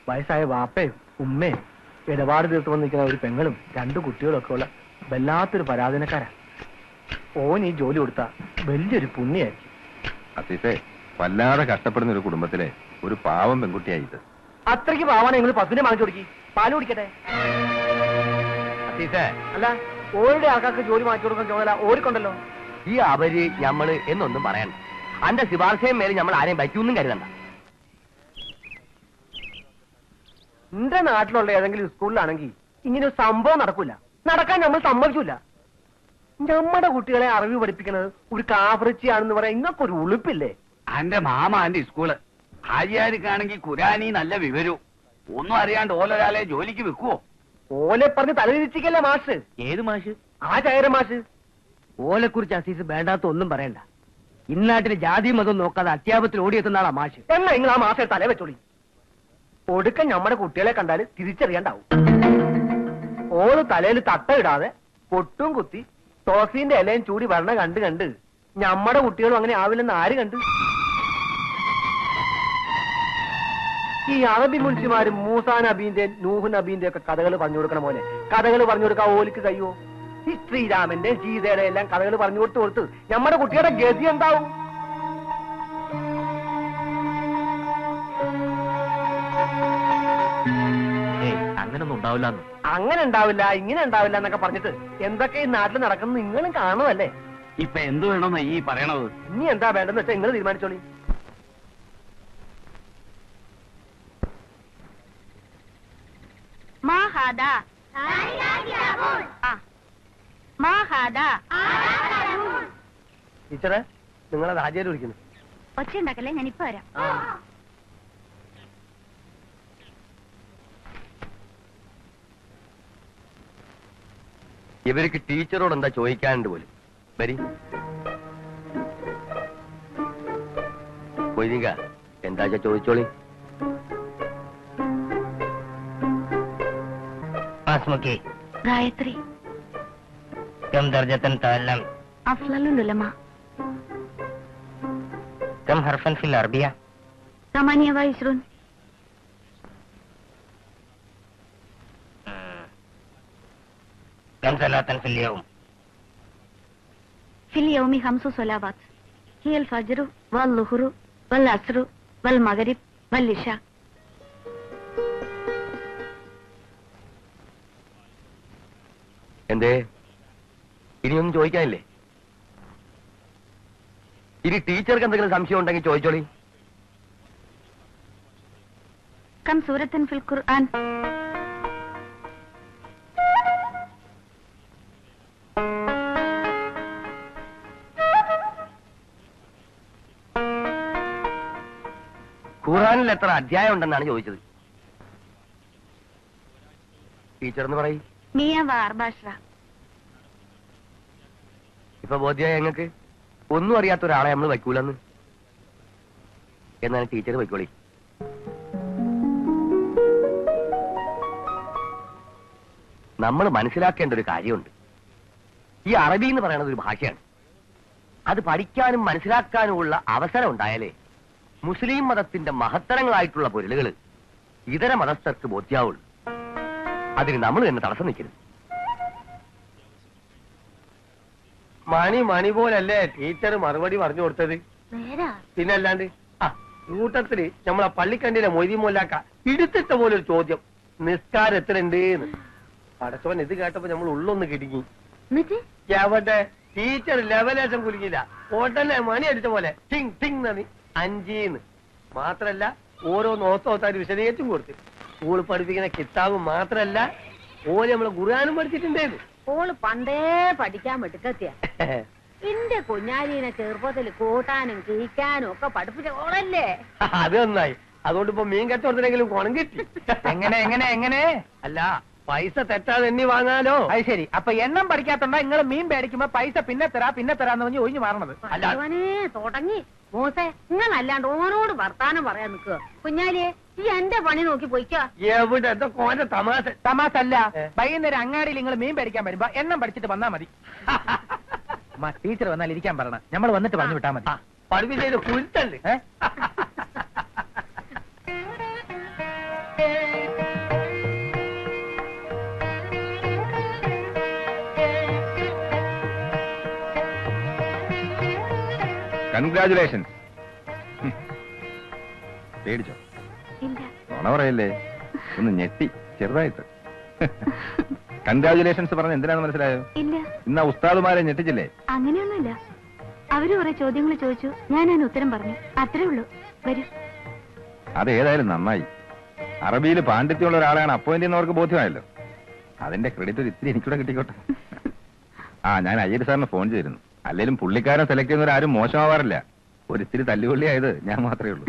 വയസ്സായ വാപ്പയും ഉമ്മയും ഇടപാട് തീർത്ത് വന്നിരിക്കുന്ന ഒരു പെങ്ങളും 2 കുട്ടികളും ഒക്കെ ഉള്ള വല്ലാത്തൊരു പരാധീനക്കാരാ. ഓൻ ഈ ജോലി കൊടുത്താ വലിയൊരു പുണ്യായിരിക്കും. അസീസേ, വല്ലാതെ കഷ്ടപ്പെടുന്ന ഒരു കുടുംബത്തിലെ ഒരു പാവം പെൺകുട്ടിയായി ഇത്. അത്രയ്ക്ക് പാവാണ് നിങ്ങൾ പശുവിനെ വാങ്ങിച്ചു കൊടുക്കി. പാല് കുടിക്കട്ടെ. അസീസേ, അല്ല, ഓരുടെ ആൾക്കാർക്ക് ജോലി വാങ്ങിച്ചു കൊടുക്കാൻ ചോദല ഓർക്കുണ്ടല്ലോ. ഈ അവര് ഞമ്മള് എന്നൊന്നും പറയണ്ട. അന്റെ ശുപാർശയും മേലെ നമ്മൾ ആരെയും പറ്റൂന്നും കരുതണ്ട. എന്റെ നാട്ടിലുള്ള ഏതെങ്കിലും സ്കൂളിലാണെങ്കിൽ ഇങ്ങനെ ഒരു സംഭവം നടക്കൂല, നടക്കാൻ നമ്മൾ സമ്മതിക്കൂല. നമ്മുടെ കുട്ടികളെ അറിവ് പഠിപ്പിക്കുന്നത് ഒരു കാഫറിച്ചിയാണെന്ന് പറയാൻ ഇങ്ങക്കൊരു ഉളുപ്പില്ലേ? അന്റെ മാമ അന്റെ സ്കൂള് ഹാജിയാർക്കാണെങ്കിൽ ഖുരാനി നല്ല വിവരവും ഒന്നും അറിയാണ്ട് ഓലൊരാളെ ജോലിക്ക് വെക്കുവോ? ഓലെ പറഞ്ഞ് തലതിരിച്ചിക്കല്ലേ മാഷ്. ഏത് മാഷ്? ആ ചായര മാഷ്. ഓലെ കുറിച്ച് അസീസ് വേണ്ടാത്ത ഒന്നും പറയണ്ട. ഇന്നാട്ടില് ജാതി മതം നോക്കാതെ അത്യാപത്തിൽ ഓടിയെത്തുന്ന ആളാ മാഷ്. എന്നാ നിങ്ങൾ ആ മാഷെ തല വെച്ചോളി. ഒടുക്കം നമ്മുടെ കുട്ടികളെ കണ്ടാൽ തിരിച്ചറിയാണ്ടാവും. ഓള് തലയിൽ തട്ടയിടാതെ പൊട്ടും കുത്തി ടോസീന്റെ ഇലയും ചൂടി വരണ കണ്ട് കണ്ട് നമ്മുടെ കുട്ടികളും അങ്ങനെ ആവില്ലെന്ന് ആര് കണ്ട്? ഈ അറബി മുൻഷിമാരും മൂസാ നബീന്റെ നൂഹ് നബീന്റെ ഒക്കെ കഥകൾ പറഞ്ഞു കൊടുക്കണ പോലെ കഥകൾ പറഞ്ഞു കൊടുക്കാൻ ഓലിക്ക് കഴിയുമോ? ഈ ശ്രീരാമന്റെ സീതയുടെ എല്ലാം കഥകൾ പറഞ്ഞു കൊടുത്ത് നമ്മുടെ കുട്ടിയുടെ ഗതി എന്താവും? അങ്ങനൊന്നും ഉണ്ടാവില്ല. അങ്ങനെ ഉണ്ടാവില്ല, ഇങ്ങനെ ഉണ്ടാവില്ല എന്നൊക്കെ പറഞ്ഞിട്ട് എന്തൊക്കെ ഈ നാട്ടിൽ നടക്കുന്നത് നിങ്ങളും കാണുമല്ലേ? ഇപ്പൊ എന്ത് വേണമെന്നാ ഈ പറയണത്? ഇനി എന്താ വേണ്ടെന്ന് വെച്ചാൽ നിങ്ങൾ തീരുമാനിച്ചോളി. ടീച്ചറെ, നിങ്ങളെ രാജേര് വിളിക്കുന്നു. ഒച്ച ഉണ്ടാക്കല്ലേ, ഞാനിപ്പോ വരാം. ഇവർക്ക് ടീച്ചറോട് എന്താ ചോദിക്കാനുണ്ട് പോലും. വരി കൊയ്തിക, എന്താ ചോദിച്ചോളി. ഗായത്രി كم درجة تعلم؟ أفضل العلماء. كم حرفا في العربية؟ 28. كم صلاة في اليوم؟ في اليوم 5 صلوات هي الفجر والظهر والعصر والمغرب والعشاء. എന്തേ ഇനിയൊന്നും ചോദിക്കാനില്ലേ? ഇനി ടീച്ചർക്ക് എന്തെങ്കിലും സംശയം ഉണ്ടെങ്കിൽ ചോദിച്ചോളി. كم سورة في القرآن؟ ഖുർആനിൽ എത്ര അധ്യായം ഉണ്ടെന്നാണ് ചോദിച്ചത്. ടീച്ചർ എന്ന് പറയും. 114. ഇപ്പൊ ബോധ്യമായി ഞങ്ങൾക്ക് ഒന്നും അറിയാത്ത ഒരാളെ നമ്മൾ വയ്ക്കൂലെന്ന്. എന്നാണ് ടീച്ചർ വയ്ക്കോളി. നമ്മൾ മനസ്സിലാക്കേണ്ട ഒരു കാര്യമുണ്ട്. ഈ അറബി എന്ന് പറയുന്നത് ഒരു ഭാഷയാണ്. അത് പഠിക്കാനും മനസ്സിലാക്കാനുമുള്ള അവസരം ഉണ്ടായാലേ മുസ്ലിം മതത്തിന്റെ മഹത്തരങ്ങളായിട്ടുള്ള പൊരുളുകൾ ഇതര മതസ്ഥർക്ക് ബോധ്യാവുള്ളൂ. അതിന് നമ്മൾ തന്നെ തടസ്സം നിൽക്കരുത്. മണി പോലല്ലേ ടീച്ചർ മറുപടി പറഞ്ഞു കൊടുത്തത്? പിന്നല്ലാണ്ട് കൂട്ടത്തില് നമ്മളെ പള്ളിക്കണ്ടിയിലെ മൊയ്തി മോലാക്ക ഇടുത്തിട്ട പോലെ ഒരു ചോദ്യം, നിസ്കാരം എത്രയുണ്ട് എന്ന്. പടച്ചവൻ ഇത് കേട്ടപ്പോ നമ്മൾ ഉള്ളൊന്ന് കിടുങ്ങി. എവിടെ ടീച്ചർ ലെവലേശം കുലുങ്ങില്ല, ഉടനെ മണി അടിച്ച പോലെ ടിങ് ടിങ് നന്ദി 5 മാത്രല്ല ഓരോ നോത്തോത്താര് വിശദീകരിച്ചും കൊടുത്ത്. സ്കൂൾ പഠിപ്പിക്കുന്ന കിതാബ് മാത്രല്ല ഓര് നമ്മളെ ഖുർആനും പഠിച്ചിട്ടുണ്ടേന്ന്. ഓള് പണ്ടേ പഠിക്കാൻ വെട്ടിക്കെത്തിയ എന്റെ കുഞ്ഞാലിനെ ചെറുപ്പത്തിൽ കൂട്ടാനും കിഴിക്കാനും ഒക്കെ പഠിപ്പിച്ച ഓളല്ലേ. അത് നന്നായി. അതുകൊണ്ട് ഇപ്പൊ മീൻ കച്ചവടത്തിനെങ്കിലും കുണം കിട്ടി. എങ്ങനെ അല്ല, പൈസ തെറ്റാതെ എണ്ണി വാങ്ങാലോ. അത് ശരി. അപ്പൊ എണ്ണം പഠിക്കാത്തോണ്ടാ നിങ്ങൾ മീൻ പേടിക്കുമ്പോ പൈസ പിന്നെ തരാന്ന് പറഞ്ഞ് ഒഴിഞ്ഞു മാറണത്. അല്ലവനെ തുടങ്ങി മോസെ, നിങ്ങളല്ലാണ്ട് ഓനോട് വർത്താനം പറയാൻ നിൽക്കുക. കുഞ്ഞാലിയെ ഈ എന്റെ പണി നോക്കി പോയിക്കോ. എവിടെ കോന്റെ തമാശ അല്ല. വൈകുന്നേരം അങ്ങാടിയിൽ നിങ്ങൾ മീൻ പേടിക്കാൻ വരുമ്പോ എണ്ണം പഠിച്ചിട്ട് വന്നാ മതി. ടീച്ചർ വന്നാൽ ഇരിക്കാൻ പറയണം. നമ്മൾ വന്നിട്ട് പറഞ്ഞു വിട്ടാ മതി. പഠിപ്പിച്ച കുരുത്തല്ലേ. കൺഗ്രാചുലേഷൻസ്. പേടിച്ചോ? നുണ പറയല്ലേ, ഒന്ന് ഞെട്ടി ചെറുതായിട്ട്. കൺഗ്രാചുലേഷൻസ് പറഞ്ഞ എന്തിനാന്ന് മനസ്സിലായോ? ഇല്ല. ഇന്ന് ഉസ്താദുമാരെ ഞെട്ടിച്ചില്ലേ? അങ്ങനെയൊന്നുമില്ല. അവര് കുറെ ചോദ്യങ്ങൾ ചോദിച്ചു, ഞാൻ അതിന് ഉത്തരം പറഞ്ഞു. അത്രേ ഉള്ളൂ. വരൂ. അതേതായാലും നന്നായി. അറബിയിൽ പാണ്ഡിത്യമുള്ള ഒരാളാണ് അപ്പോയിന്റ് ചെയ്യുന്നവർക്ക് ബോധ്യമായല്ലോ. അതിന്റെ ക്രെഡിറ്റ് ഒരു ഇത്തിരി എനിക്കൂടെ കിട്ടിക്കോട്ടെ. ഞാൻ അയ്യര് സാറിന് ഫോൺ ചെയ്തിരുന്നു. അല്ലെങ്കിലും പുള്ളിക്കാരൻ സെലക്ട് ചെയ്യുന്നവരാരും മോശമാവാറില്ല. ഒരിത്തിരി തല്ലുകൊള്ളിയായത് ഞാൻ മാത്രമേ ഉള്ളൂ.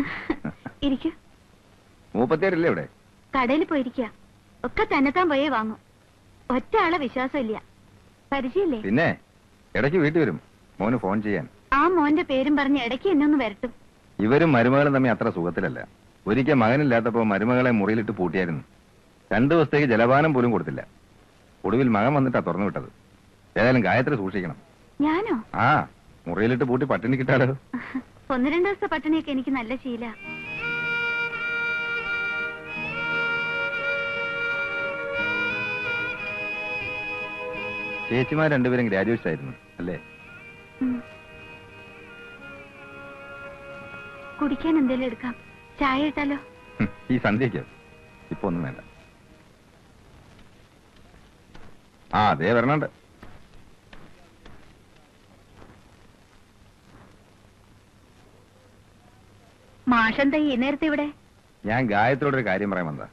ഇരിക്കൂ. മൂപ്പത്തിയാരില്ലേ ഇവിടെ? കടയിൽ പോയിരിക്കുക. ഒക്കെ തന്നെത്താൻ പോയേ വാങ്ങും. ഒറ്റ ആളെ വിശ്വാസമില്ല. പരിചയല്ലേ? പിന്നെ ഇടയ്ക്ക് വീട്ടിൽ വരും മോന് ഫോൺ ചെയ്യാൻ. ആ മോന്റെ പേരും പറഞ്ഞ് ഇടയ്ക്ക് എന്നെ ഒന്ന് വരട്ടും. ഇവരും മരുമകളും തമ്മിൽ അത്ര സുഖത്തിലല്ല. ഒരിക്കൽ മകനില്ലാത്തപ്പോ മരുമകളെ മുറിയിലിട്ട് പൂട്ടിയായിരുന്നു. 2 ദിവസത്തേക്ക് ജലപാനം പോലും കൊടുത്തില്ല. ഒടുവിൽ മകൻ വന്നിട്ടാ തുറന്നു വിട്ടത്. ഏതായാലും ഗായത്രി സൂക്ഷിക്കണം. ഞാനോ? മുറിയിലിട്ട് പൂട്ടി പട്ടിണി കിട്ടാലോ. 1-2 ദിവസത്തെ പട്ടിണിയൊക്കെ എനിക്ക് നല്ല ശീല. ചേച്ചിമാർ രണ്ടുപേരും ഗ്രാജുവേറ്റ്സ് ആയിരുന്നു അല്ലേ? കുടിക്കാൻ എന്തെങ്കിലും എടുക്കാം. ചായ ഇട്ടാലോ? ഈ സന്ധ്യയ്ക്കോ? ഇപ്പൊ ഒന്നും വേണ്ട. അതേ വരണുണ്ട്. മാഷെന്താ ഈ നേരത്തെ ഇവിടെ? ഞാൻ ഗായത്രിയോടൊരു കാര്യം പറയാൻ വന്നതാ.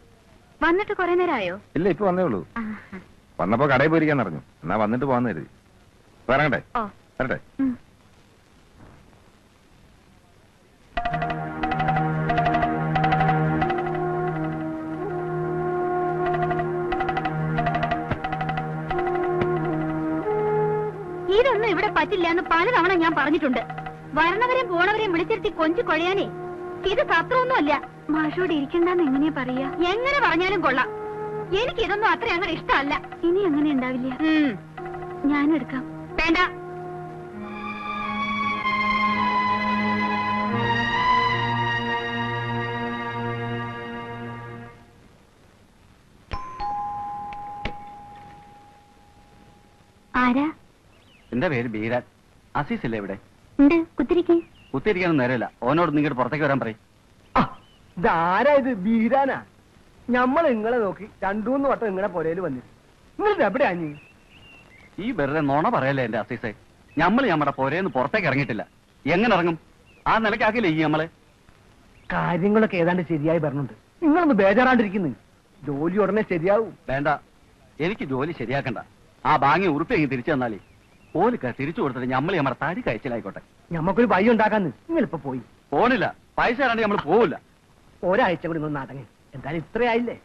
വന്നിട്ട് കുറെ നേരമായോ? ഇല്ല, ഇപ്പൊ വന്നേ ഉള്ളൂ. വന്നപ്പോ കടയിൽ പോയിരിക്കാൻ പറഞ്ഞു. എന്നാ വന്നിട്ട് പോവാന്ന് കരുതി. വരണ്ടേ? വരട്ടെ. ഇതൊന്നും ഇവിടെ പറ്റില്ല എന്ന് പലതവണ ഞാൻ പറഞ്ഞിട്ടുണ്ട്. വരണവരെയും പോണവരെയും വിളിച്ചിരുത്തി കൊഞ്ചു കൊഴയാനേ ഇത് സത്രമൊന്നുമല്ല. മാഷോട് ഇരിക്കണ്ടെന്ന് എങ്ങനെയാ പറയാ? എങ്ങനെ പറഞ്ഞാലും കൊള്ളാം. എനിക്കിതൊന്നും അത്ര അങ്ങനെ ഇഷ്ടമല്ല. ഇനി അങ്ങനെ ഉണ്ടാവില്ല. ഞാനെടുക്കാം. വേണ്ട. ആരാ? എന്റെ പേര് ബീരാൻ. അസീസ് ഇല്ലേ ഇവിടെ? ഉണ്ട്. കുത്തിരിക്കേ. കുത്തിരിക്കാനും നേരമില്ല. ഓനോട് നിങ്ങോട്ട് പുറത്തേക്ക് വരാൻ പറയും. ഇതാരാ ഇത്? ബീരാനാ? ഞമ്മൾ നിങ്ങളെ നോക്കി 2-3 വട്ടം നിങ്ങളെ പുരയിൽ വന്നിട്ട് നിങ്ങൾ എവിടെയാ? ഈ വെറുതെ നോണ പറയല്ലേ എന്റെ അസീസെ. നമ്മുടെ പുരേന്ന് പുറത്തേക്ക് ഇറങ്ങിയിട്ടില്ല. എങ്ങനെ ഇറങ്ങും? ആ നിലക്കാക്കില്ലേ ഈ നമ്മളെ? കാര്യങ്ങളൊക്കെ ഏതാണ്ട് ശരിയായി പറഞ്ഞുണ്ട്. നിങ്ങളൊന്ന് ബേജാറാണ്ടിരിക്കുന്നു. ജോലി ഉടനെ ശരിയാവും. വേണ്ട, എനിക്ക് ജോലി ശരിയാക്കണ്ട. ആ ബാങ്ങി ഉറുപ്പിയെങ്കിൽ തിരിച്ചു തന്നാലേ ഓലിക്ക തിരിച്ചു കൊടുത്തിട്ട് നമ്മുടെ തടി കഴിച്ചിലായിക്കോട്ടെ. ഞമ്മക്കൊരു വഴി ഉണ്ടാക്കാന്ന്. നിങ്ങളിപ്പോ പോയി പോണില്ല. പൈസ തരാണ്ട് നമ്മൾ പോവില്ല. ഒരാഴ്ച കൂടി ഒന്ന് നടങ്ങി. എന്തായാലും ഇത്രയായില്ലേ?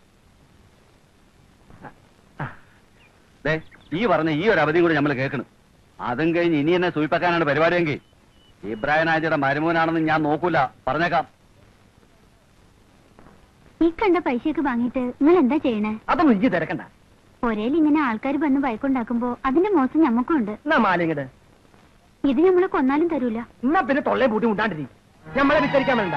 ഈ പറഞ്ഞ ഈ ഒരു അവധിയും കൂടി നമ്മൾ കേൾക്കണം. അതും കഴിഞ്ഞ് ഇനി എന്നെ സൂയിപ്പാക്കാനാണ് പരിപാടിയെങ്കിൽ ഇബ്രാഹിം ആജിയുടെ മരുമോനാണെന്ന് ഞാൻ നോക്കൂല. പറഞ്ഞേക്കാം. ഈ കണ്ട പൈസയൊക്കെ വാങ്ങിയിട്ട് നിങ്ങൾ എന്താ ചെയ്യണേ? അതൊന്നും ഇജ്ജ് തിരക്കണ്ട. ഒരേൽ ഇങ്ങനെ ആൾക്കാർ വന്ന് വഴക്കുണ്ടാക്കുമ്പോ അതിന്റെ മോശം ഞമ്മക്കുണ്ട്. മാലിങ്ങട് ഇത് നമ്മളെ കൊന്നാലും തരൂല. എന്നാ പിന്നെ തൊള്ളേ പൂട്ടി മുണ്ടാണ്ടിരി. നമ്മളെ വിചാരിക്കാൻ വേണ്ട.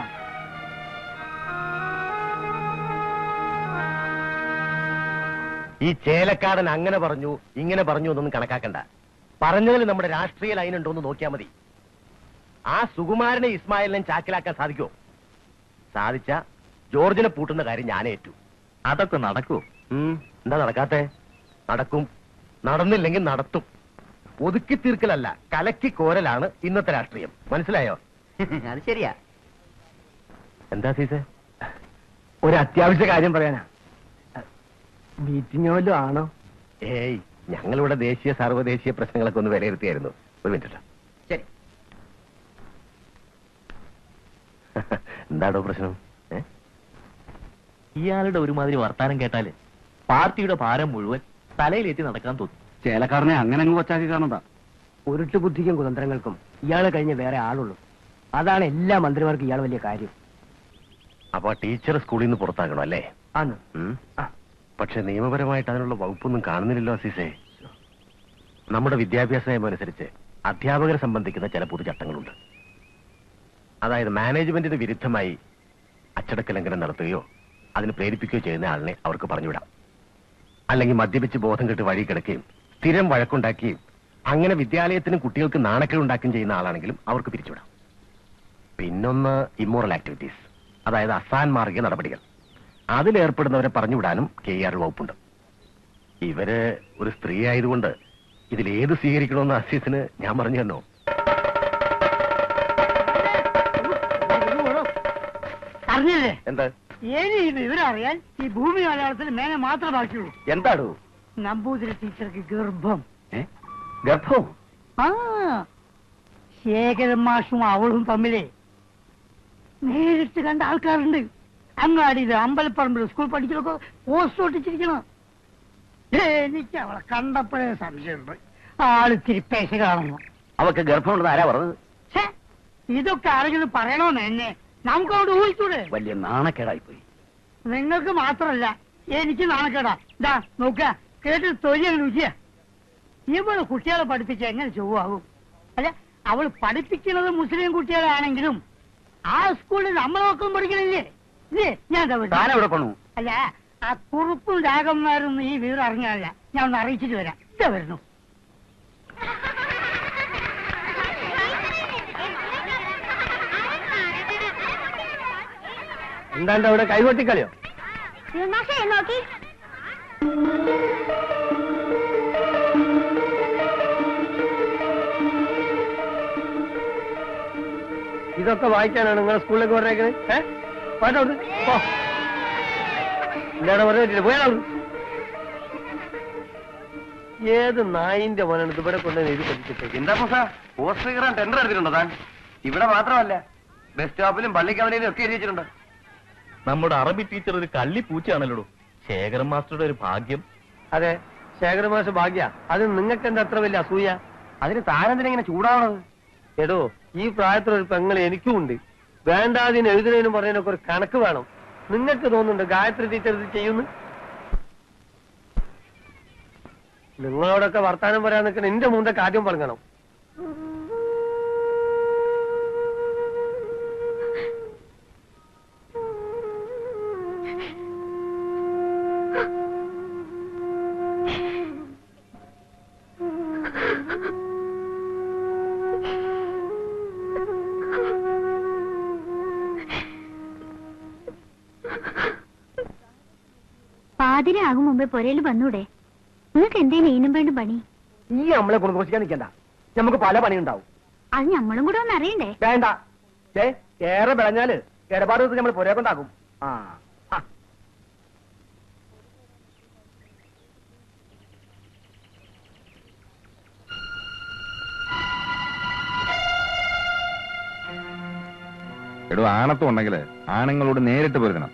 ഈ ചേലക്കാടൻ അങ്ങനെ പറഞ്ഞു ഇങ്ങനെ പറഞ്ഞു എന്നൊന്നും കണക്കാക്കണ്ട. പറഞ്ഞതിൽ നമ്മുടെ രാഷ്ട്രീയ ലൈൻ ഉണ്ടോ എന്ന് നോക്കിയാൽ മതി. ആ സുകുമാരനെ ഇസ്മായിലിനെ ചാക്കിലാക്കാൻ സാധിക്കുമോ? സാധിച്ച ജോർജിനെ പൂട്ടുന്ന കാര്യം ഞാൻ ഏറ്റു. അതൊക്കെ നടക്കുമോ? എന്താ നടക്കാത്തെ? നടക്കും. നടന്നില്ലെങ്കിൽ നടത്തും. ഒതുക്കി തീർക്കലല്ല, കലക്കി കോരലാണ് ഇന്നത്തെ രാഷ്ട്രീയം. മനസ്സിലായോ? അത് ശരിയാ. എന്താ സീസേ? ഒരു അത്യാവശ്യ കാര്യം പറയാനാ. മീറ്റിംഗ് വല്ലതും ആണോ? ഏയ്, ഞങ്ങളിവിടെ ദേശീയ സർവ്വദേശീയ പ്രശ്നങ്ങളൊക്കെ ഒന്ന് വിലയിരുത്തിയായിരുന്നു. ഒരു മിനിറ്റ്. ശരി. എന്താണോ പ്രശ്നം? ഇയാളുടെ ഒരുമാതിരി വർത്താനം കേട്ടാല് പാർട്ടിയുടെ ഭാരം മുഴുവൻ തലയിലേറ്റി നടക്കാൻ തോന്നും. ചേലക്കാരനെ അങ്ങനെ അങ്ങ് കൊച്ചാക്കി കാണണ്ട. ഉരുട്ടു ബുദ്ധിക്കും കുതന്ത്രങ്ങൾക്കും ഇയാളെ കഴിഞ്ഞ് വേറെ ആളുള്ളൂ. അതാണ് എല്ലാ മന്ത്രിമാർക്കും ഇയാൾ വലിയ കാര്യം. അപ്പൊ ടീച്ചർ സ്കൂളിൽ നിന്ന് പുറത്താക്കണോ അല്ലേ? ആണ്. പക്ഷെ നിയമപരമായിട്ട് അതിനുള്ള വകുപ്പൊന്നും കാണുന്നില്ലല്ലോ അസീസേ. നമ്മുടെ വിദ്യാഭ്യാസ നിയമം അനുസരിച്ച് അധ്യാപകരെ സംബന്ധിക്കുന്ന ചില പൊതുചട്ടങ്ങളുണ്ട്. അതായത് മാനേജ്മെന്റിന് വിരുദ്ധമായി അച്ചടക്ക ലംഘനം നടത്തുകയോ അതിന് പ്രേരിപ്പിക്കുകയോ ചെയ്യുന്ന ആളിനെ അവർക്ക് പറഞ്ഞുവിടാം. അല്ലെങ്കിൽ മദ്യപിച്ച് ബോധം കെട്ട് വഴി കിടക്കുകയും സ്ഥിരം വഴക്കുണ്ടാക്കുകയും അങ്ങനെ വിദ്യാലയത്തിനും കുട്ടികൾക്ക് നാണക്കേടുണ്ടാക്കുകയും ചെയ്യുന്ന ആളാണെങ്കിലും അവർക്ക് പിരിച്ചുവിടാം. പിന്നൊന്ന് ഇമ്മോറൽ ആക്ടിവിറ്റീസ്, അതായത് അസാൻമാർഗിക നടപടികൾ. അതിലേർപ്പെടുന്നവരെ പറഞ്ഞുവിടാനും KR വകുപ്പുണ്ട്. ഇവര് ഒരു സ്ത്രീ ആയതുകൊണ്ട് ഇതിലേത് സ്വീകരിക്കണമെന്ന് അസീസിന് ഞാൻ പറഞ്ഞു തന്നോ? അറിഞ്ഞില്ലേ? എന്താ? ഇനി ഈ വിവരം അറിയാൻ ഈ ഭൂമി മലയാളത്തിൽ മേനെ മാത്രമേ ബാക്കിയുള്ളൂ. എന്താടോ? നമ്പൂതിരി ടീച്ചർക്ക് ഗർഭം. ഗർഭം? ആ, ശേഖരൻ മാഷും അവളും തമ്മിലേ നേരിട്ട് കണ്ട ആൾക്കാരുണ്ട്. അങ്ങാടിയിൽ അമ്പലപ്പറമ്പിൽ സ്കൂൾ പഠിക്കലൊക്കെ പോസ്റ്റ് ഒട്ടിച്ചിരിക്കണം. എനിക്ക് അവളെ കണ്ടപ്പോഴേ സംശയമുണ്ട്, ആളിത്തിരി പേശ കാണുന്നു. അവക്ക് ഗർഭമുണ്ടെന്ന് ആരാ പറഞ്ഞത്? ഇതൊക്കെ ആരെങ്കിലും പറയണോന്ന് എന്നെ നമുക്ക് അവിടെ ഊഹിച്ചൂടെ? വലിയ നാണക്കേടായിപ്പോയി. നിങ്ങൾക്ക് മാത്രല്ല എനിക്ക് നാണക്കേടാ. ഇതാ നോക്ക, കേട്ട് തൊഴിൽ രുചിയ. ഇവള് കുട്ടികളെ പഠിപ്പിച്ച എങ്ങനെ ചൊവ്വാകും? അല്ല, അവൾ പഠിപ്പിക്കുന്നത് മുസ്ലിം കുട്ടികളാണെങ്കിലും ആ സ്കൂളിൽ നമ്മളെ മക്കളും പഠിക്കണില്ലേ? ഇല്ലേ? ഞാൻ താനെവിടെ പോണു? അല്ല, ആ കുറുപ്പും രാഗന്മാരൊന്നും ഈ വിവരം അറിഞ്ഞാലല്ല. ഞാൻ ഒന്ന് അറിയിച്ചിട്ട് വരാം. ഇതാ വരുന്നു. എന്താണ്ട് അവിടെ കൈകൊട്ടിക്കളിയോ? നോക്കി ഇതൊക്കെ വായിക്കാനാണ് നിങ്ങൾ സ്കൂളിലേക്ക് പറഞ്ഞേക്കുന്നത്? പോയിട്ട് ഇല്ലാടെ പറഞ്ഞിട്ടില്ല, പോയാൽ ഏത് നായിന്റെ മോനാണ് ഇവിടെ കൊണ്ടുവന്ന് എഴുതി പഠിച്ചിട്ട്? എന്താ പോസ്റ്റർ കയറാൻ ടെൻഡർ എടുത്തിട്ടുണ്ടോ താൻ? ഇവിടെ മാത്രമല്ല, ബസ് സ്റ്റോപ്പിലും പള്ളിക്കവലയിലും ഒക്കെ എഴുതി വെച്ചിട്ടുണ്ട്. നമ്മുടെ അറബി ടീച്ചർ ഒരു കള്ളി പൂച്ചയാണല്ലോ. ശേഖരൻ മാസ്റ്ററുടെ ഒരു ഭാഗ്യം. അതെ, ശേഖരമാഷ ഭാഗ്യ. അത് നിങ്ങൾക്ക് എന്താ അത്ര വലിയ അസൂയ? അതിന് താനെന്തിനെങ്ങനെ ചൂടാവണത്? എടോ, ഈ പ്രായത്തിലൊരു പെങ്ങൾ എനിക്കും ഉണ്ട്. വേണ്ടാതിന് എഴുതുന്നതിനും പറയുന്നതിനൊക്കെ ഒരു കണക്ക് വേണം. നിങ്ങൾക്ക് തോന്നുന്നുണ്ട് ഗായത്രി ടീച്ചർ ഇത് ചെയ്യുന്നു? നിങ്ങളോടൊക്കെ വർത്താനം പറയാൻ നിൽക്കുന്ന എന്റെ മുമ്പൊക്കെ ആദ്യം പറഞ്ഞണം. പാതിരാകും മുമ്പേ പുരയിൽ വന്നൂടെ? നിങ്ങൾക്ക് എന്തേലും ഈനും വേണ്ടും പണി? ഈ നമ്മളെ കുണുഘോഷിക്കാൻ നിൽക്കണ്ട, നമുക്ക് പല പണിയുണ്ടാവും. അത് നമ്മളും കൂടെ ഒന്ന് അറിയണ്ടേ? വേണ്ട, ഏറെ വിളഞ്ഞാല് ഇടപാട് ദിവസം നമ്മൾ പുരയെ കൊണ്ടാക്കും. എടോ, ആണത്വം ഉണ്ടെങ്കിൽ ആണുങ്ങളോട് നേരിട്ട് പൊരുത്തണം.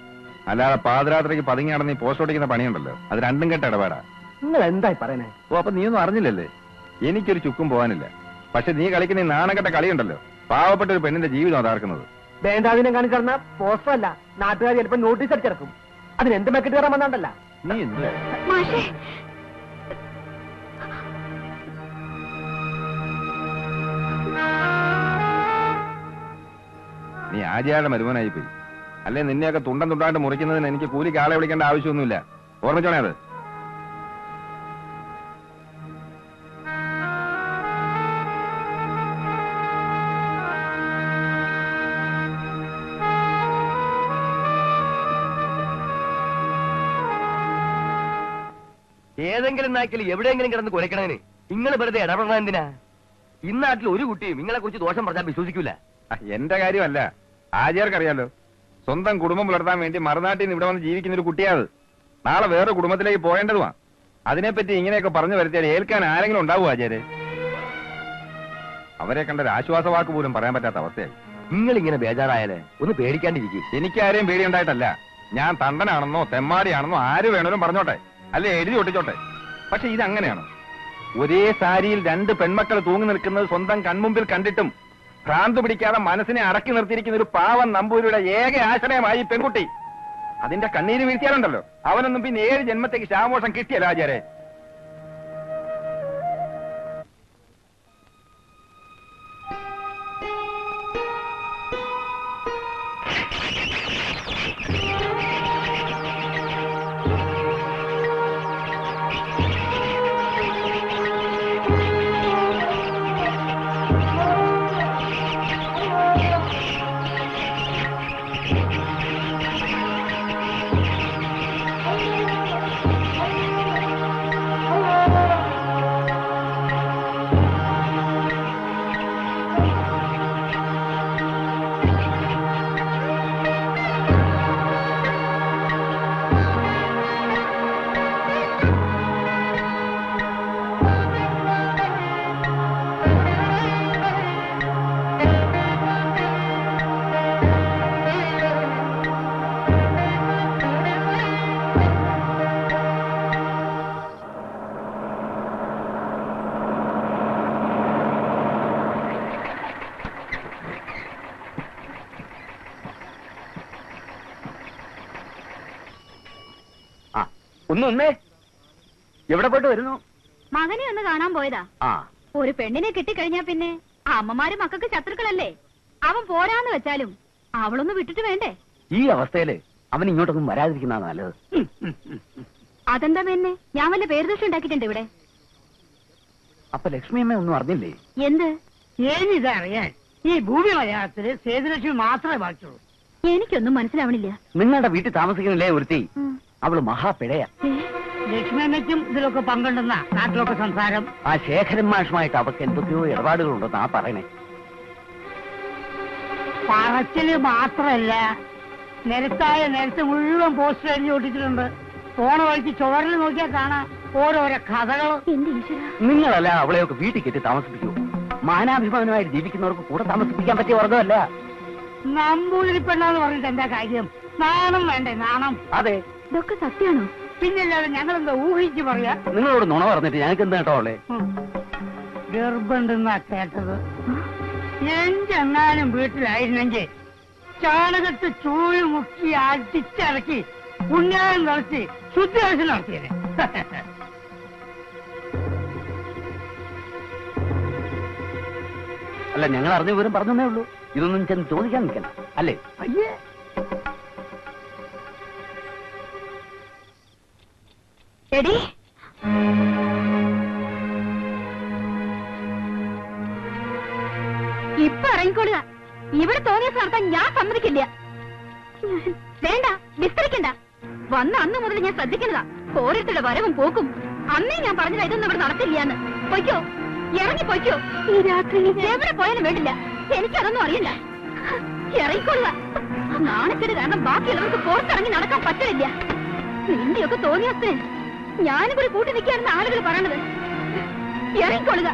അല്ലാതെ പാതിരാത്രിക്ക് പതുങ്ങി നടന്ന് ഈ പോസ്റ്റ് ഒട്ടിക്കുന്ന പണിയുണ്ടല്ലോ, അത് രണ്ടും കെട്ട ഇടപാടാ. നിങ്ങൾ എന്തായി പറയണേ? ഓ, അപ്പൊ നീയൊന്നും അറിഞ്ഞില്ലല്ലേ? എനിക്കൊരു ചുക്കും പോകാനില്ല. പക്ഷെ നീ കളിക്കുന്ന ഈ നാണക്കെട്ട കളിയുണ്ടല്ലോ, പാവപ്പെട്ട ഒരു പെണ്ണിന്റെ ജീവിതം അതാർക്കുന്നത്. വേണ്ടാതിനെ കാണിച്ചിറന്ന പോസ്റ്റർ അല്ല, നാട്ടുകാർ ചിലപ്പോ നോട്ടീസ് അടിച്ചിറക്കും. അതിന് എന്ത് മെക്കിട്ട് കയറാൻ വന്നാണ്ടല്ല. നീ എന്ത് നീ ആചാരുടെ മരുമനായി പോയി. അല്ലെ നിന്നെയൊക്കെ തുണ്ടം തുണ്ടായിട്ട് മുറിക്കുന്നതിന് എനിക്ക് കൂലിക്ക് ആളെ വിളിക്കേണ്ട ആവശ്യമൊന്നുമില്ല. ഓർമ്മിച്ചോണേ അത്. ഏതെങ്കിലും നാക്കിൽ എവിടെയെങ്കിലും കിടന്ന് കുലക്കണതിന് നിങ്ങൾ വെറുതെ ഇടപെടണ എന്തിനാ? ഇന്നാട്ടിൽ ഒരു കുട്ടിയും നിങ്ങളെ കുറിച്ച് ദോഷം പറഞ്ഞാൽ വിശ്വസിക്കൂല. എന്റെ കാര്യമല്ല, ആചാർക്കറിയാലോ. സ്വന്തം കുടുംബം പുലർത്താൻ വേണ്ടി മറുനാട്ടിൽ നിന്ന് ഇവിടെ വന്ന് ജീവിക്കുന്ന ഒരു കുട്ടിയാത്. നാളെ വേറെ കുടുംബത്തിലേക്ക് പോകേണ്ടതുമാ. അതിനെപ്പറ്റി ഇങ്ങനെയൊക്കെ പറഞ്ഞു വരുത്തിയാൽ ഏൽക്കാൻ ആരെങ്കിലും ഉണ്ടാവും ആചാര്യ? അവരെ കണ്ട ഒരു ആശ്വാസവാക്ക് പോലും പറയാൻ പറ്റാത്ത അവസ്ഥയായി. നിങ്ങൾ ഇങ്ങനെ ബേജാറായാലേ ഒന്ന് പേടിക്കാണ്ടിരിക്കും. എനിക്കാരെയും പേടിയുണ്ടായിട്ടല്ല. ഞാൻ തണ്ടനാണെന്നോ തെമ്മാടിയാണെന്നോ ആര് വേണേലും പറഞ്ഞോട്ടെ, അല്ലെ എഴുതി ഒട്ടിച്ചോട്ടെ. പക്ഷെ ഇതങ്ങനെയാണ്. ഒരേ സാരിയിൽ രണ്ട് പെൺമക്കൾ തൂങ്ങി നിൽക്കുന്നത് സ്വന്തം കൺമുമ്പിൽ കണ്ടിട്ടും ഭ്രാന്ത് പിടിക്കാതെ മനസ്സിനെ അടക്കി നിർത്തിയിരിക്കുന്ന ഒരു പാവം നമ്പൂരിയുടെ ഏക ആശ്രയമായി പെൺകുട്ടി. അതിന്റെ കണ്ണീര് വീഴ്ത്തിയാലുണ്ടല്ലോ, അവനൊന്നും പിന്നെ 7 ജന്മത്തേക്ക് ശാമോഷം കിട്ടിയല്ലോ ആചാരെ. ഒന്നേ എവിടെ പോയിട്ട് വരുന്നു? മകനെ ഒന്ന് കാണാൻ പോയതാ. ആ, ഒരു പെണ്ണിനെ കിട്ടിക്കഴിഞ്ഞാ പിന്നെ അമ്മമാര് മക്കൾക്ക് ശത്രുക്കളല്ലേ. അവൻ പോരാന്ന് വെച്ചാലും അവളൊന്ന് വിട്ടിട്ട് വേണ്ടേ? ഈ അവസ്ഥയില് അവൻ ഇങ്ങോട്ടൊന്നും വരാതിരിക്കുന്ന നല്ലത്. അതെന്താ പിന്നെ? ഞാൻ വല്ല പേരുദോഷം ഉണ്ടാക്കിയിട്ടുണ്ട് ഇവിടെ? അപ്പൊ ലക്ഷ്മിയമ്മ ഒന്നും അറിഞ്ഞില്ലേ? എന്ത്? ഏനിതറിയാൻ ഈ ഭൂമി മലയാളത്തില് സേതുലക്ഷ്മി മാത്രമേ ബാക്കിയുള്ളൂ. എനിക്കൊന്നും മനസ്സിലാവണില്ല. നിങ്ങളുടെ വീട്ടിൽ താമസിക്കുന്നില്ലേ ഒരുത്തി? അവള് മഹാപിഴയാ. ലക്ഷ്മണയ്ക്കും ഇതിലൊക്കെ പങ്കുണ്ടെന്ന നാട്ടിലൊക്കെ സംസാരം. ആ ശേഖരൻ മാഷുമായിട്ട് അവർക്ക് എന്തൊക്കെയോ ഇടപാടുകളുണ്ടെന്ന് ആ പറയണേ. പറച്ചില് മാത്രല്ല, നിരത്ത് മുഴുവൻ പോസ്റ്റർ എഴുതി ഒട്ടിച്ചിട്ടുണ്ട്. പോണ വഴിക്ക് ചുവരിൽ നോക്കിയാൽ കാണാം ഓരോരോ കഥകൾ. നിങ്ങളല്ല അവളെയൊക്കെ വീട്ടിൽ കെട്ടി താമസിപ്പിക്കൂ. മാനാഭിമാനമായിട്ട് ജീവിക്കുന്നവർക്ക് കൂടെ താമസിപ്പിക്കാൻ പറ്റിയ വർഗമല്ല. നമ്പൂതിരി പെണ്ണാന്ന് പറഞ്ഞിട്ട് എന്താ കാര്യം? നാണം വേണ്ടേ? നാണം. അതെ, ഇതൊക്കെ സത്യമാണോ? പിന്നല്ലാതെ ഞങ്ങളെന്താ ഊഹിച്ച് പറയാ? നിങ്ങളോട് നുണ പറഞ്ഞിട്ട് ഞങ്ങൾക്ക് എന്താ കേട്ടോ അവളെ? ഗർഭുണ്ടെന്നാ കേട്ടത്. എന്തെങ്ങാനും വീട്ടിലായിരുന്നെങ്കിൽ ചാണകത്ത് ചൂഴി മുക്കി അടിച്ചിറക്കി പുണ്യാനം നടത്തി ശുദ്ധിദർശനം നടത്തിയേ. അല്ല, ഞങ്ങൾ അറിഞ്ഞ വിവരം പറഞ്ഞേ ഉള്ളൂ. ഇതൊന്നും ചെന്ന് ചോദിക്കാൻ നിൽക്കണം അല്ലേ? അയ്യേ, എടി ഇപ്പൊ ഇറങ്ങിക്കൊള്ളുക. ഇവിടെ തോന്നിയ നടത്താൻ ഞാൻ സമ്മതിക്കില്ല. വേണ്ട, വിസ്തരിക്കണ്ട. വന്ന അന്ന് മുതൽ ഞാൻ ശ്രദ്ധിക്കുന്നതാ ഓരോരുത്തരുടെ വരവും പോക്കും. അന്നേ ഞാൻ പറഞ്ഞതാ ഇതൊന്നും ഇവിടെ നടത്തില്ലാന്ന്. പൊയ്ക്കോ, ഇറങ്ങി പൊയ്ക്കോ. ഈ രാത്രി എവിടെ പോയാലും വേണ്ടില്ല, എനിക്കതൊന്നും അറിയില്ല. ഇറങ്ങിക്കൊള്ളുക. നാണക്കേട് കാരണം ബാക്കിയുള്ളവർക്ക് പുറത്തിറങ്ങി നടക്കാൻ പറ്റില്ല. നിന്റെയൊക്കെ തോന്നിയത്തിന് ഞാനും കൂടി കൂട്ടി നിൽക്കാണെന്ന് ആളുകൾ പറയണത്. ഇറങ്ങിക്കൊള്ളുക.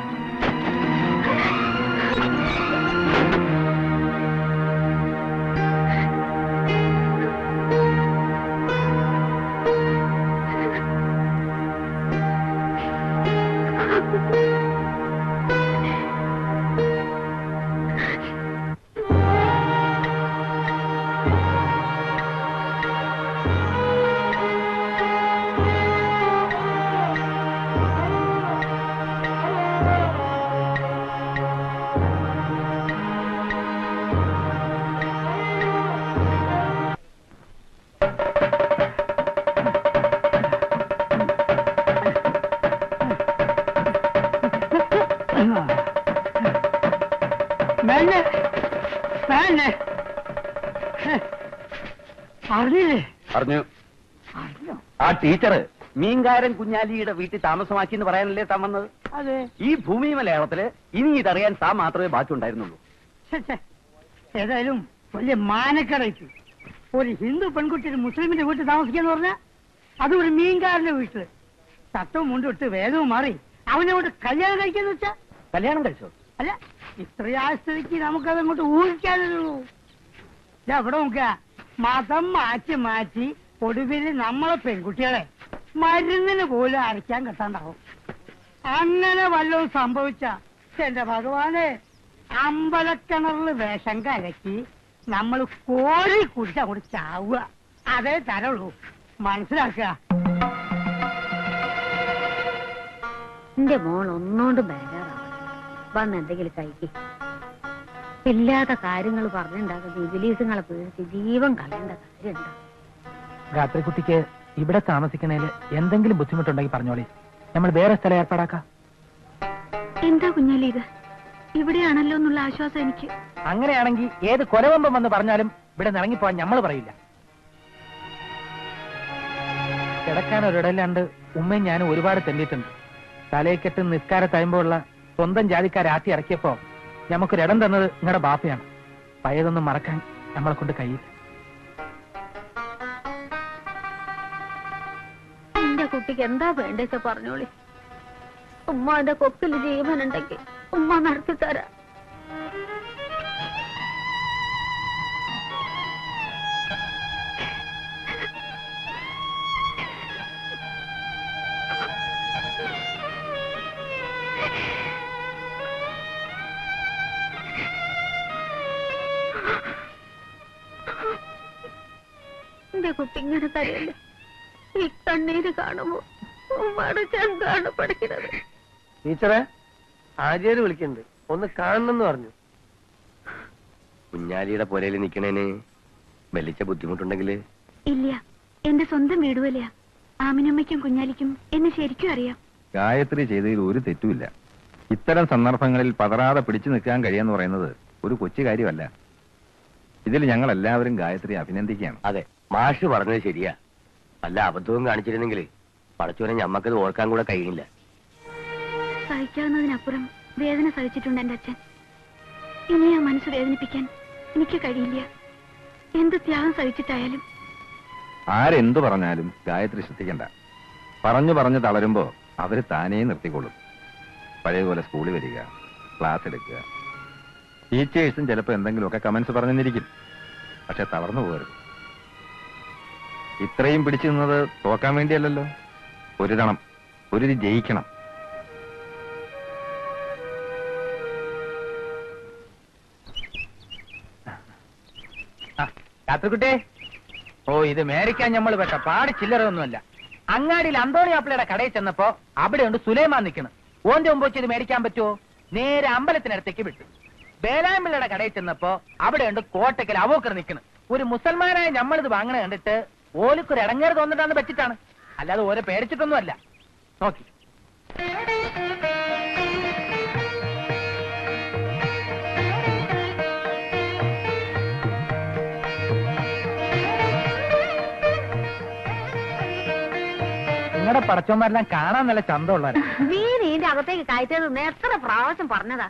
അറിഞ്ഞു. ആ ടീച്ചറ് മീൻകാരൻ കുഞ്ഞാലിയുടെ വീട്ടിൽ താമസമാക്കി എന്ന് പറയാനല്ലേ താൻ വന്നത്? അതെ. ഈ ഭൂമി മലയാളത്തില് ഇനി ഇതറിയാൻ താൻ മാത്രമേ ബാക്കി ഉണ്ടായിരുന്നുള്ളൂ. ഏതായാലും വലിയ മാനക്കടയ്ക്ക് ഒരു ഹിന്ദു പെൺകുട്ടി ഒരു മുസ്ലിമിന്റെ വീട്ടിൽ താമസിക്കാന്ന് പറഞ്ഞാൽ അത് ഒരു മീൻകാരന്റെ വീട്ടില് തട്ടവും മുണ്ടിട്ട് വേദവും മാറി അവനോട് കല്യാണം കഴിക്കാന്ന് വെച്ചാ കല്യാണം കഴിച്ചോ? അല്ല, ഇത്രയാ സ്ഥിതിക്ക് നമുക്കതങ്ങോട്ട് ഊഹിക്കാനുള്ളൂ. അവിടെ നോക്ക, മതം മാറ്റി മാറ്റി ഒടുവിൽ നമ്മളെ പെൺകുട്ടികളെ മരുന്നിന് പോലും അരയ്ക്കാൻ കിട്ടാണ്ടാവും. അങ്ങനെ വല്ലതും സംഭവിച്ച എന്റെ ഭഗവാനെ, അമ്പലക്കിണറിൽ വിഷം കലക്കി നമ്മൾ കോഴി കുടിച്ച് അങ്ങോട്ട് ചാവുക. അതേ തരുള്ളൂ, മനസ്സിലാക്കുക. എന്റെ മോൾ ഒന്നോണ്ടും ബേജാറാവണം. വന്ന് എന്തെങ്കിലും കഴിക്ക്. ഇല്ലാത്ത കാര്യങ്ങൾ പറഞ്ഞുണ്ടാക്കുന്ന ഇബിലീസുകളെ പേടിച്ച് ജീവൻ കളയേണ്ട കാര്യമുണ്ടോ? രാത്രിക്കുട്ടിക്ക് ഇവിടെ താമസിക്കുന്നതിൽ എന്തെങ്കിലും ബുദ്ധിമുട്ടുണ്ടെങ്കിൽ പറഞ്ഞോളി, നമ്മൾ വേറെ സ്ഥലം ഏർപ്പാടാക്കാം. എന്താ കുഞ്ഞാലി ഇത്? ഇവിടെയാണല്ലോ എന്നുള്ള ആശ്വാസം എനിക്ക്. അങ്ങനെയാണെങ്കിൽ ഏത് കൊലവമ്പം വന്ന് പറഞ്ഞാലും ഇവിടെ ഇറങ്ങിപ്പോവാൻ നമ്മൾ പറയില്ല. കിടക്കാൻ ഒരിടല്ലാണ്ട് ഉമ്മയും ഞാനും ഒരുപാട് തെണ്ടിയിട്ടുണ്ട്. തലയെക്കെട്ട് നിസ്കാര തയമ്പുള്ള സ്വന്തം ജാതിക്കാരെ ആട്ടി ഇറക്കിയപ്പോ നമുക്കൊരിടം തന്നത് നിങ്ങളുടെ ബാപ്പയാണ്. പഴയതൊന്നും മറക്കാൻ നമ്മളെ കൊണ്ട് കഴിയില്ല. എന്റെ കുട്ടിക്ക് എന്താ വേണ്ടേച്ച പറഞ്ഞോളി. ഉമ്മ എന്റെ കൊക്കില് ജീവനുണ്ടെങ്കിൽ ഉമ്മ നടത്തി തരാം. എന്റെ കുട്ടി ഇങ്ങനെ തരല്ലേ. ഈ കണ്ണീര് കാണുമ്പോ ഉമ്മാടെ ചങ്കാണ് പഠിക്കുന്നത്. ടീച്ചറെ ആര്യേര് വിളിക്കുന്നുണ്ട്, ഒന്ന് കാണണമെന്ന് പറഞ്ഞു. കുഞ്ഞാലിയുടെ പുരയിൽ നിൽക്കണേന് വലിച്ച ബുദ്ധിമുട്ടുണ്ടെങ്കിൽ ഇല്ല, എന്റെ സ്വന്തം വീടുപോലെയാ. ആമിനമ്മയ്ക്കും കുഞ്ഞാലിക്കും എന്നെ ശരിക്കും അറിയാം. ഗായത്രി ചെയ്തതിൽ ഒരു തെറ്റുമില്ല. ഇത്തരം സന്ദർഭങ്ങളിൽ പതറാതെ പിടിച്ചു നിൽക്കാൻ കഴിയാന്ന് പറയുന്നത് ഒരു കൊച്ചു കാര്യമല്ല. ഇതിൽ ഞങ്ങൾ എല്ലാവരും ഗായത്രി അഭിനന്ദിക്കുകയാണ്. അതെ, മാഷ് പറഞ്ഞത് ശരിയാ. വല്ല അബദ്ധവും കാണിച്ചിരുന്നെങ്കിൽ പടച്ചോനെ ഞമ്മക്കത് ഓർക്കാൻ കൂടെ കഴിയില്ല. സഹിക്കാവുന്നതിനപ്പുറം വേദന സഹിച്ചിട്ടുണ്ട് എന്റെ അച്ഛൻ. ഇനി ആ മനസ്സ് വേദനിപ്പിക്കാൻ എനിക്ക് കഴിയില്ല. എന്ത് ത്യാഗം സഹിച്ചിട്ടായാലും. ആരെന്തു പറഞ്ഞാലും ഗായത്രി ശ്രദ്ധിക്കണ്ട. പറഞ്ഞു തളരുമ്പോ അവര് താനേ നിർത്തിക്കൊള്ളും. പഴയപോലെ സ്കൂളിൽ വരിക, ക്ലാസ് എടുക്കുക. ടീച്ചേഴ്സും ചിലപ്പോ എന്തെങ്കിലുമൊക്കെ കമന്റ്സ് പറഞ്ഞെന്നിരിക്കും. പക്ഷെ തളർന്നു പോകരുത്. ഇത്രയും പിടിച്ചു നിന്നത് തോക്കാൻ വേണ്ടിയല്ലല്ലോ. പൊരുതണം, പൊരുതി ജയിക്കണം. കാത്തുകുട്ടേ, ഓ ഇത് മേടിക്കാൻ നമ്മൾ പെട്ട പാട് ചില്ലറൊന്നുമല്ല. അങ്ങാടിയിൽ അന്തോണി ആപ്പിളയുടെ കടയിൽ ചെന്നപ്പോ അവിടെ ഉണ്ട് സുലൈമാൻ നിൽക്കുന്നു. ഓന്റെ മുമ്പ് വെച്ച് ഇത് മേടിക്കാൻ പറ്റുമോ? നേരെ അമ്പലത്തിനടുത്തേക്ക് വിട്ടു. ബേലാമ്പിള്ളയുടെ കടയിൽ ചെന്നപ്പോ അവിടെ ഉണ്ട് കോട്ടയ്ക്കൽ അവോക്കർ നിൽക്കുന്നു. ഒരു മുസൽമാനായ നമ്മളിത് വാങ്ങണ കണ്ടിട്ട് ഓലിക്കൊരു ഇടങ്ങേറ് തോന്നിട്ടാന്ന് വെച്ചിട്ടാണ്, അല്ലാതെ ഓരോ പേടിച്ചിട്ടൊന്നുമല്ല. നോക്കി നിങ്ങളുടെ പടച്ചോന്മാരെല്ലാം കാണാൻ നല്ല ചന്തമുള്ളവരാ. മീൻ ഇതിന്റെ അകത്തേക്ക് കയറ്റത് എത്ര പ്രാവശ്യം പറഞ്ഞതാ.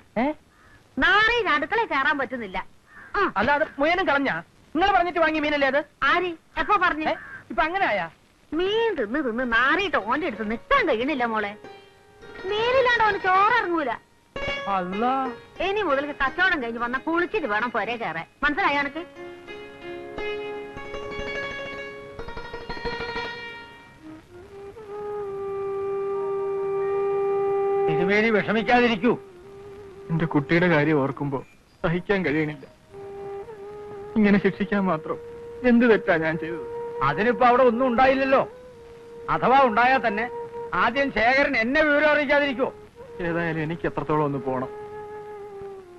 നാളെ അടുക്കളയിൽ കയറാൻ പറ്റുന്നില്ല. അല്ലാതെ മുയലും കളഞ്ഞ നിങ്ങൾ പറഞ്ഞിട്ട് വാങ്ങി മീനല്ലേ അത്? ആര് എപ്പോ പറഞ്ഞു? ഇപ്പൊ അങ്ങനെ ആയാ? മീൻ തിന്ന് നാറിയിട്ട് ഓന്റെ അടുത്ത് നിൽക്കാൻ കഴിയണില്ല മോളെ. മീനില്ലാണ്ട് ഓന് ചോറിറങ്ങൂല. അല്ലാ, ഇനി മുതൽ കച്ചവടം കഴിഞ്ഞ് വന്ന കുളിച്ചിട്ട് വേണം പൊരേ കയറാൻ. മനസ്സിലായോ എനിക്ക്? തിരുമേനി വിഷമിക്കാതിരിക്കൂ. എന്റെ കുട്ടിയുടെ കാര്യം ഓർക്കുമ്പോ സഹിക്കാൻ കഴിയണില്ല. ഇങ്ങനെ ശിക്ഷിക്കാൻ മാത്രം എന്ത് തെറ്റാ ഞാൻ ചെയ്തത്? അതിനിപ്പോ അവിടെ ഒന്നും ഉണ്ടായില്ലല്ലോ. അഥവാ ഉണ്ടായാൽ തന്നെ ആദ്യം ശേഖരൻ എന്നെ വിവരം അറിയിക്കാതിരിക്കോ? ഏതായാലും എനിക്ക് എത്രത്തോളം ഒന്ന് പോണം.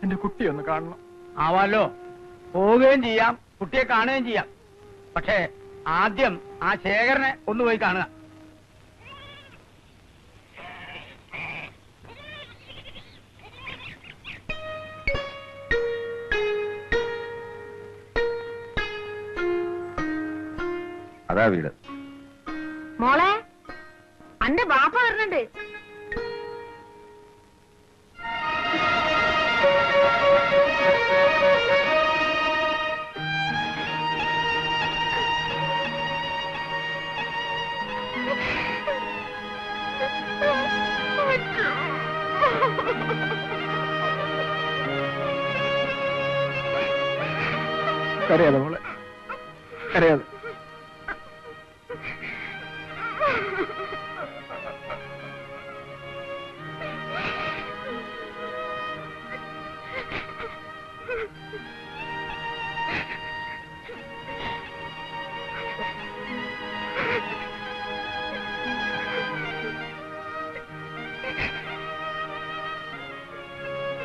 എന്റെ കുട്ടിയെ ഒന്ന് കാണണം. ആവാലോ, പോവുകയും ചെയ്യാം, കുട്ടിയെ കാണുകയും ചെയ്യാം. പക്ഷേ ആദ്യം ആ ശേഖരനെ ഒന്ന് പോയി കാണുക. അതാ വീട്. മോളെ, അന്റെ ബാപ്പ വരുന്നുണ്ട്. കരയാതെ മോളെ, കരയാതെ.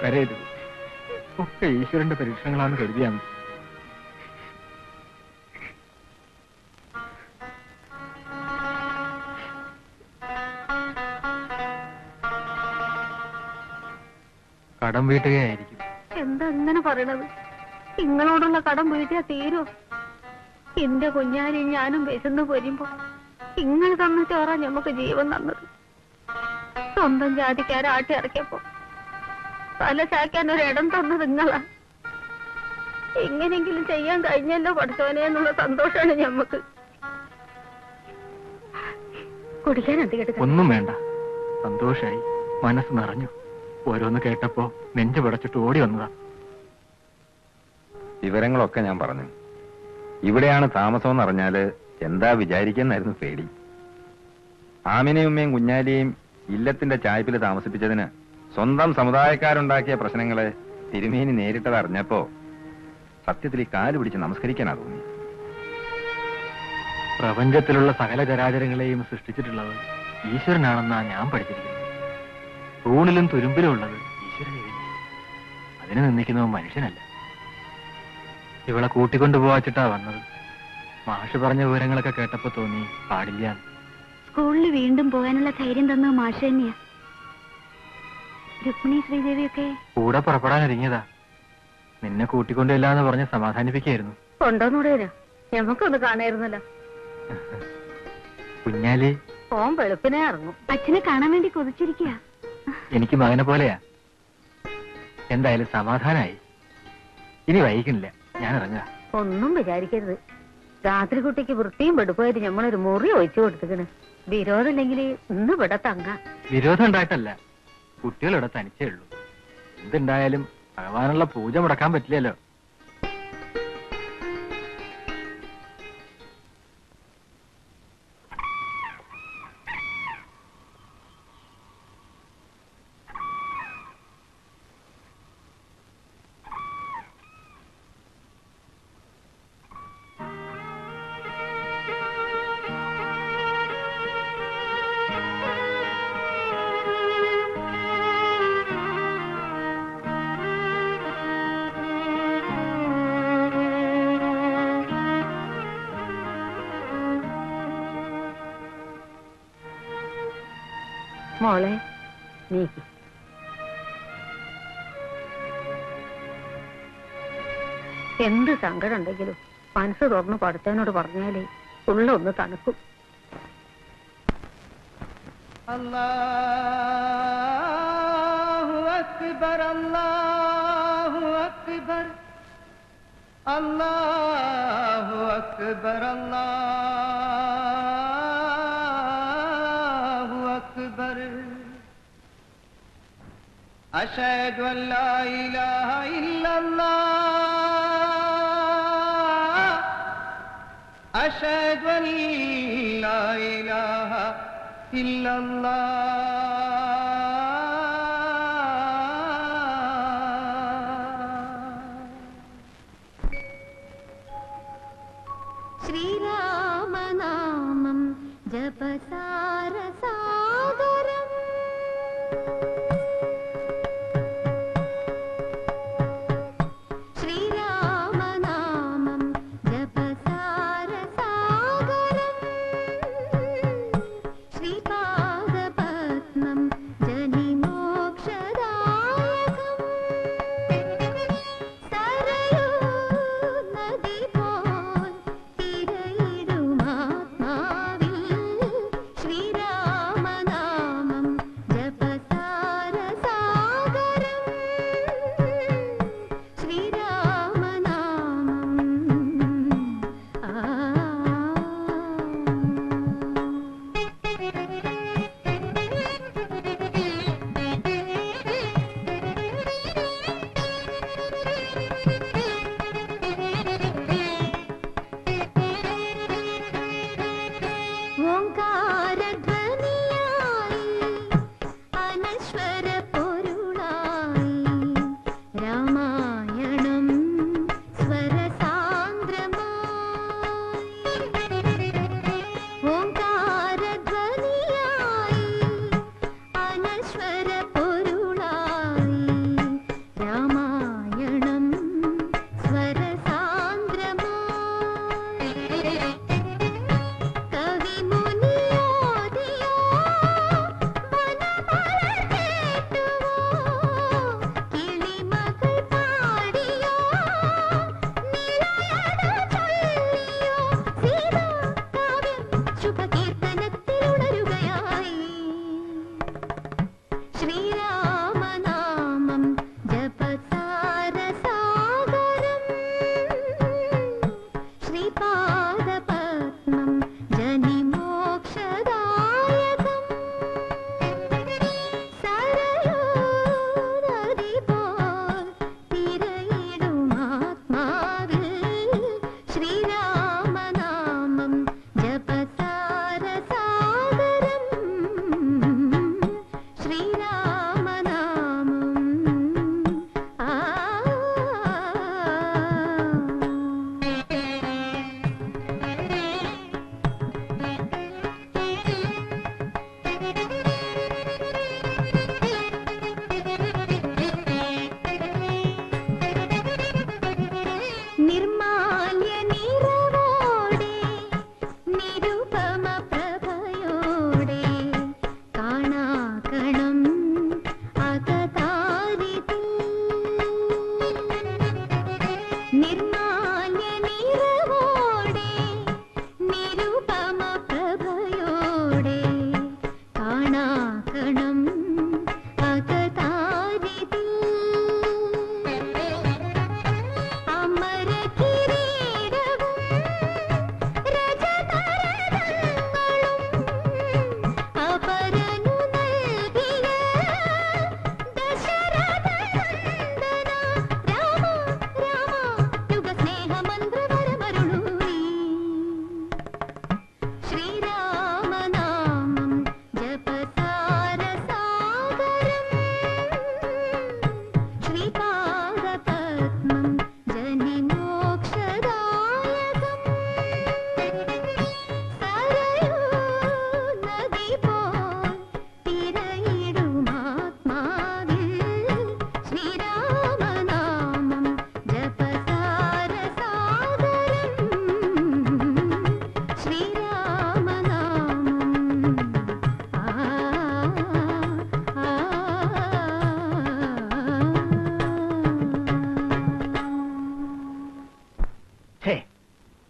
കരയരുത്. ഒക്കെ ഈശ്വരന്റെ പരീക്ഷണങ്ങളാണ് കരുതിയാൽ മതി. കടം വീട്ടുകയായിരിക്കും. എന്താ ഇങ്ങനെ പറയണത്? നിങ്ങളോടുള്ള കടം വീട്ടിയാ തീരോ? എന്റെ കുഞ്ഞാരി ഞാനും വിശന്ന് പോരുമ്പോ നിങ്ങൾ തന്ന ചോറാ ഞമ്മക്ക് ജീവൻ തന്നത്. സ്വന്തം ജാതിക്കാരാട്ടി ഇറക്കിയപ്പോ തല ചാക്കാൻ ഒരിടം തന്നത് നിങ്ങളാ. എങ്ങനെങ്കിലും ചെയ്യാൻ കഴിഞ്ഞല്ലോ പഠിച്ചോനെ എന്നുള്ള സന്തോഷമാണ് ഞമ്മക്ക്. കുടിക്കാൻ അധികം ഒന്നും വേണ്ട, സന്തോഷായി, മനസ്സ് നിറഞ്ഞു. ഓരോന്ന് കേട്ടപ്പോ നെഞ്ചു പടച്ചിട്ട് ഓടി വന്നതാ. വിവരങ്ങളൊക്കെ ഞാൻ പറഞ്ഞു. ഇവിടെയാണ് താമസം എന്നറിഞ്ഞാല് എന്താ വിചാരിക്കുന്നായിരുന്നു പേടി. ആമിനയുമ്മയും കുഞ്ഞാലിയെയും ഇല്ലത്തിന്റെ ചായ്പിൽ താമസിപ്പിച്ചതിന് സ്വന്തം സമുദായക്കാരുണ്ടാക്കിയ പ്രശ്നങ്ങളെ തിരുമേനി നേരിട്ടത് അറിഞ്ഞപ്പോ സത്യത്തിൽ ഈ കാല് പിടിച്ച് നമസ്കരിക്കാനാ തോന്നി. പ്രപഞ്ചത്തിലുള്ള സകല ചരാചരങ്ങളെയും സൃഷ്ടിച്ചിട്ടുള്ളത് ഈശ്വരനാണെന്നാ ഞാൻ പഠിച്ചിരിക്കുന്നത്. തൂണിലും തുരുമ്പിലും ഉള്ളത് ഈശ്വരചൈതന്യം. അതിനെ നിന്ദിക്കുന്നവൻ മനുഷ്യനല്ല. ഇവളെ കൂട്ടിക്കൊണ്ടുപോവാച്ചിട്ടാ വന്നത്. മാഷ് പറഞ്ഞ വിവരങ്ങളൊക്കെ കേട്ടപ്പോ തോന്നി പാടില്ല. സ്കൂളിൽ വീണ്ടും പോകാനുള്ള ധൈര്യം തന്നത് മാഷ് തന്നെയാ. രുക്മിണി ശ്രീദേവിയൊക്കെ കൂടെ പുറപ്പെടാൻ ഒരുങ്ങിയതാ. നിന്നെ കൂട്ടിക്കൊണ്ടില്ലാന്ന് പറഞ്ഞ് സമാധാനിപ്പിക്കായിരുന്നു. കൊണ്ടോന്നൂടെ ഞമ്മക്കൊന്ന് കാണായിരുന്നല്ലോ. കുഞ്ഞാലി ഓൻ വെളുപ്പിനെ ഇറങ്ങും. അച്ഛനെ കാണാൻ വേണ്ടി കൊതിച്ചിരിക്കുക. എനിക്ക് മകനെ പോലെയാ. എന്തായാലും സമാധാനായി. ഇനി വൈകിക്കില്ല, ഞാൻ ഇറങ്ങാ. ഒന്നും വിചാരിക്കരുത്. രാത്രി കുട്ടിക്ക് വൃത്തിയും വെടുപ്പായിട്ട് ഞമ്മളൊരു മുറി ഒഴിച്ചു കൊടുത്തിക്കണ്. വിരോധമില്ലെങ്കിൽ ഇന്ന് ഇവിടെ തങ്ങാം. വിരോധം ഉണ്ടായിട്ടല്ല, കുട്ടികളിവിടെ തനിച്ചേ ഉള്ളൂ. എന്തുണ്ടായാലും ഭഗവാനുള്ള പൂജ മുടക്കാൻ പറ്റില്ലല്ലോ. മോളെ നീക്ക്. എന്ത് സങ്കടം ഉണ്ടെങ്കിലും മനസ്സ് തുറന്ന് പഠിത്തനോട് പറഞ്ഞാലേ ഉള്ളൊന്ന് തണുക്കും. അല്ലാഹു അക്ബർ അല്ലാഹു അക്ബർ അല്ലാഹു അക്ബർ അല്ലാഹു അക്ബർ അശ്ഹദു അൻ ലാ ഇലാഹ ഇല്ലല്ലാഹ് അശ്ഹദു അൻ ലാ ഇലാഹ ഇല്ലല്ലാഹ് ശ്രീരാമനാമം ജപസാരസാഗരം ശ്രീരാമനാമം ജപസാരസാഗരം ശ്രീപാദപത്മം ജനിമോക്ഷദായകം സരയൂ നദി പോൽ തിരയിടുമാത്മാവിൽ ശ്രീരാമനാമം ജപസാരസാഗരം ഓംകാരധ്വനിയായി അനശ്വര പൊരുളായി രാമായണം സ്വരസാന്ദ്രമായി ഓംകാരധ്വനിയായി അനശ്വര പൊരുളായി രാമായണം സ്വരസാന്ദ്രമായി കവിമുനി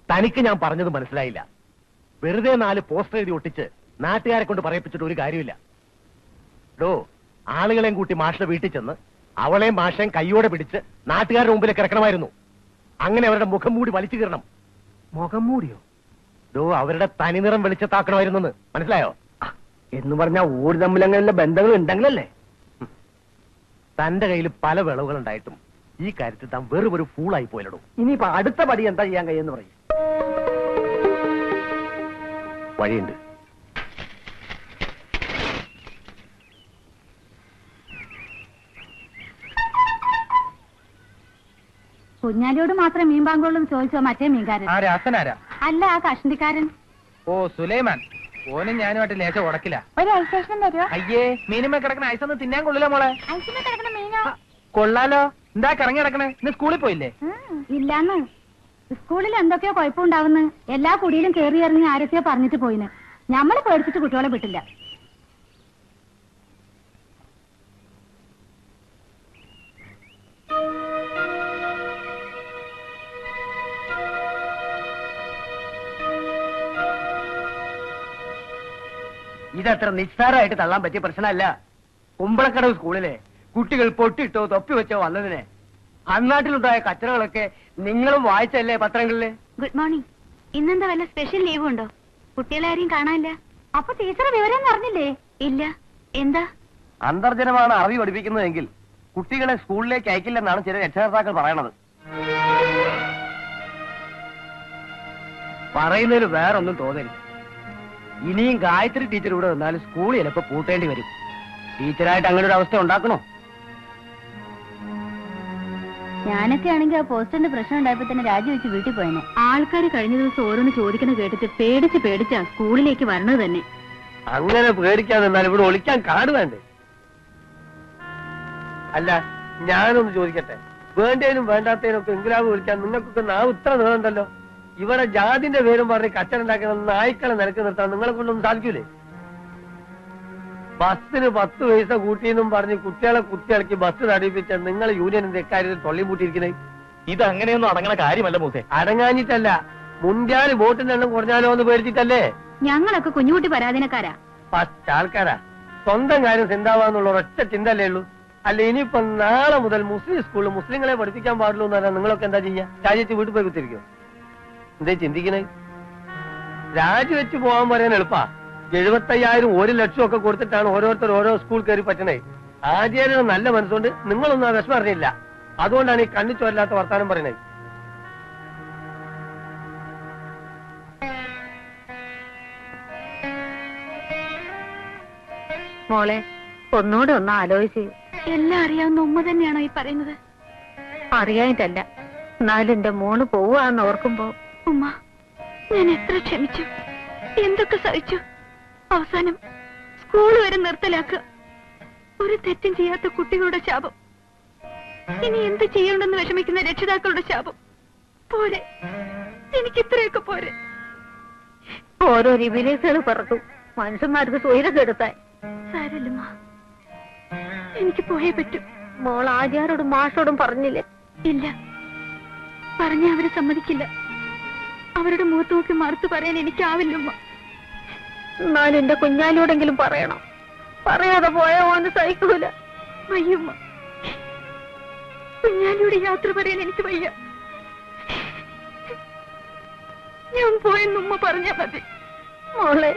തനിക്ക് ഞാൻ പറഞ്ഞത് മനസ്സിലായില്ല. വെറുതെ 4 പോസ്റ്റർ എഴുതി ഒട്ടിച്ച് നാട്ടുകാരെ കൊണ്ട് പറയിപ്പിച്ചിട്ട് ഒരു കാര്യമില്ല. ആളുകളെയും കൂട്ടി മാഷിന്റെ വീട്ടിൽ ചെന്ന് അവളെയും മാഷയും കൈയോടെ പിടിച്ച് നാട്ടുകാരുടെ മുമ്പിലേക്ക് ഇറക്കണമായിരുന്നു. അങ്ങനെ അവരുടെ മുഖം മൂടി വലിച്ചു കീറണം. മുഖം മൂടിയോ? അവരുടെ തനിനിറം വെളിച്ചത്താക്കണമായിരുന്നു. മനസ്സിലായോ? എന്ന് പറഞ്ഞാൽ ഊര് തമ്മിൽ അങ്ങനെയുള്ള ബന്ധങ്ങൾ ഉണ്ടെങ്കിലല്ലേ. തന്റെ കയ്യിൽ പല വിളവുകൾ ഉണ്ടായിട്ടും ഈ കാര്യത്തിൽ താൻ വെറും ഒരു ഫൂളായി പോയില്ലടോ. ഇനിയിപ്പോ അടുത്ത പടി എന്താ ചെയ്യാൻ കഴിയെന്ന് പറയും. വഴിയുണ്ട്. കുഞ്ഞാലിയോട് മാത്രം മീൻ ബാങ്കുള്ളൂ എന്ന് ചോദിച്ചോ മറ്റേ മീൻകാരൻ? അല്ല, ആ കഷണ്ടിക്കാരൻ. ഓ, സുലൈമാൻ. ഓനും ഞാനുമായിട്ട് ലേശം ഉടക്കില്ല. ഒരു ഐസേഷൻ തരുമോ? അയ്യേ, മീനുമേ കിടക്കണ ഐസൊന്നും തിന്നാൻ കൊള്ളില്ല മോളെ. ഐസിന് കിടക്കുന്ന മീനോ? കൊള്ളാലോ. എന്താ കറങ്ങി കിടക്കണേ? ഇന്ന് സ്കൂളിൽ പോയില്ലേ? ഇല്ലാന്ന്. സ്കൂളിൽ എന്തൊക്കെയോ കുഴപ്പമുണ്ടാവുന്നു. എല്ലാ കുടിയിലും കയറി ഇറങ്ങി ആരൊക്കെയോ പറഞ്ഞിട്ട് പോയിന്. ഞമ്മള് പേടിച്ചിട്ട് കുട്ടികളെ വിട്ടില്ല. ഇതത്ര നിസ്സാരമായിട്ട് തള്ളാൻ പറ്റിയ പ്രശ്നമല്ല. കുമ്പളക്കടവ് സ്കൂളിലെ കുട്ടികൾ പൊട്ടിട്ടോ തൊപ്പി വെച്ചോ വന്നതിന് അന്നാട്ടിലുണ്ടായ കച്ചറകളൊക്കെ നിങ്ങളും വായിച്ചല്ലേ പത്രങ്ങളില്? Good morning. ഇന്നെന്താ വല്ല സ്പെഷ്യൽ ലീവ് ഉണ്ടോ? കുട്ടികളെ ആരെയും കാണാനില്ല. അപ്പൊ ടീച്ചർ വിവരം പറഞ്ഞില്ലേ? ഇല്ല. എന്താ? അന്തർജനമാണ് അറബി പഠിപ്പിക്കുന്നതെങ്കിൽ കുട്ടികളെ സ്കൂളിലേക്ക് അയക്കില്ലെന്നാണ് ചില രക്ഷകർത്താക്കൾ പറയണത്. പറയുന്നതിൽ വേറൊന്നും തോന്നരുത്. ഇനിയും ഗായത്രി ടീച്ചർ ഇവിടെ വന്നാലും സ്കൂൾ ചിലപ്പോ പൂട്ടേണ്ടി വരും. ടീച്ചറായിട്ട് അങ്ങനെ ഒരു അവസ്ഥ ഉണ്ടാക്കണോ? ഞാനൊക്കെ ആണെങ്കിൽ ആ പോസ്റ്ററിന്റെ പ്രശ്നം ഉണ്ടായപ്പോ തന്നെ രാജിവെച്ച് വീട്ടിൽ പോയനെ. ആൾക്കാർ കഴിഞ്ഞ ദിവസം ഓരോന്ന് ചോദിക്കുന്ന കേട്ടിട്ട് പേടിച്ചാ സ്കൂളിലേക്ക് വരണത് തന്നെ. അങ്ങനെ പേടിക്കാതെ നിന്നാൽ ഇവിടെ ഒളിക്കാൻ കാട് വേണ്ടേ? അല്ല, ഞാനൊന്ന് ചോദിക്കട്ടെ, വേണ്ടതിനും വേണ്ടാത്തതിനും ഒക്കെ ഇംഗ്ലാബ് വിളിക്കാൻ നിങ്ങൾക്കൊക്കെ നാവ് ഇത്ര നീളണ്ടല്ലോ. ഇവിടെ ജാതിന്റെ പേരും പറഞ്ഞ് കച്ചറുണ്ടാക്കുന്ന നായ്ക്കളെ നിലക്ക് നിർത്താൻ നിങ്ങളെ കൊണ്ടൊന്നും സാധിക്കൂലേ? ബസ്സിന് 10 പൈസ കൂട്ടിയെന്നും പറഞ്ഞ് കുട്ടികളെ കുത്തിയിളക്കി ബസ് തടിപ്പിച്ച നിങ്ങൾ യൂണിയനിന്റെ ഇക്കാര്യത്തിൽ തൊള്ളിപൂട്ടിയിരിക്കുന്നത്. ഇത് അങ്ങനെയൊന്നും അടങ്ങണ കാര്യമല്ല മൂസേ. അടങ്ങാഞ്ഞിട്ടല്ല, മുൻകാല് വോട്ടിന്റെ എണ്ണം കുറഞ്ഞാലോ എന്ന് പേടിച്ചിട്ടല്ലേ? ഞങ്ങളൊക്കെ കുഞ്ഞുകുട്ടി പരാധീനക്കാരാ. ഫസ്റ്റ് ആൾക്കാരാ. സ്വന്തം കാര്യം ചിന്താവാന്നുള്ള ഒരൊറ്റ ചിന്തല്ലേ ഉള്ളൂ. അല്ല, ഇനിയിപ്പം നാളെ മുതൽ മുസ്ലിം സ്കൂളിൽ മുസ്ലിങ്ങളെ പഠിപ്പിക്കാൻ പാടുള്ളൂ എന്ന് പറഞ്ഞാൽ നിങ്ങളൊക്കെ എന്താ ചെയ്യാ? രാജിവെച്ച് വീട്ടിൽ പോയി കുത്തിരിക്കും. എന്തേ ചിന്തിക്കണേ? രാജിവെച്ച് പോകാൻ പറയാൻ എളുപ്പാ. 75,000 1 ലക്ഷം ഒക്കെ കൊടുത്തിട്ടാണ് ഓരോരുത്തർ ഓരോ സ്കൂൾ കയറി പറ്റണേ. ആചാര്യ നല്ല മനസ്സുകൊണ്ട് നിങ്ങളൊന്നും ആ വിഷമം അറിഞ്ഞില്ല. അതുകൊണ്ടാണ് ഈ കണ്ണു ചോരില്ലാത്ത വർത്താനം പറയണേ. മോളെ, ഒന്നുകൂടെ ഒന്ന് ആലോചിച്ച്. എല്ലാം അറിയാവുന്ന ഉമ്മ തന്നെയാണോ ഈ പറയുന്നത്? അറിയാനിട്ടല്ല, എന്നാലും എന്റെ മോള് പോവാന്ന് ഓർക്കുമ്പോ. ഉമ്മ, ഞാൻ എത്ര ക്ഷമിച്ചു, എന്തൊക്കെ സഹിച്ചു. അവസാനം സ്കൂൾ വരെ നിർത്തലാക്കുക. ഒരു തെറ്റും ചെയ്യാത്ത കുട്ടികളുടെ ശാപം. ഇനി എന്ത് ചെയ്യണ്ടെന്ന് വിഷമിക്കുന്ന രക്ഷിതാക്കളുടെ ശാപം. പോരെ, എനിക്ക് ഇത്രയൊക്കെ പോരെ. ഓരോ വിലേസുകൾ പറഞ്ഞു മനുഷ്യന്മാർക്ക് സ്വൈരം കെടുത്താൻ. സാരല്ലമ്മ, എനിക്ക് പോയേ പറ്റൂ. മോൾ ആചാരോടും മാഷോടും പറഞ്ഞില്ലേ? ഇല്ല, പറഞ്ഞ അവര് സമ്മതിക്കില്ല. അവരുടെ മുഖത്ത് നോക്കി മറുത്തു പറയാൻ എനിക്കാവില്ലമ്മ. എന്നാലും എന്റെ കുഞ്ഞാലിയോടെങ്കിലും പറയണം. പറയാതെ പോയാ ഓന് സഹിക്കൂല. വയ്യമ്മ, കുഞ്ഞാലിയുടെ യാത്ര പറയാൻ എനിക്ക് വയ്യ. ഞാൻ പോയെന്നുമ്മ പറഞ്ഞാ മതി. മോളെ,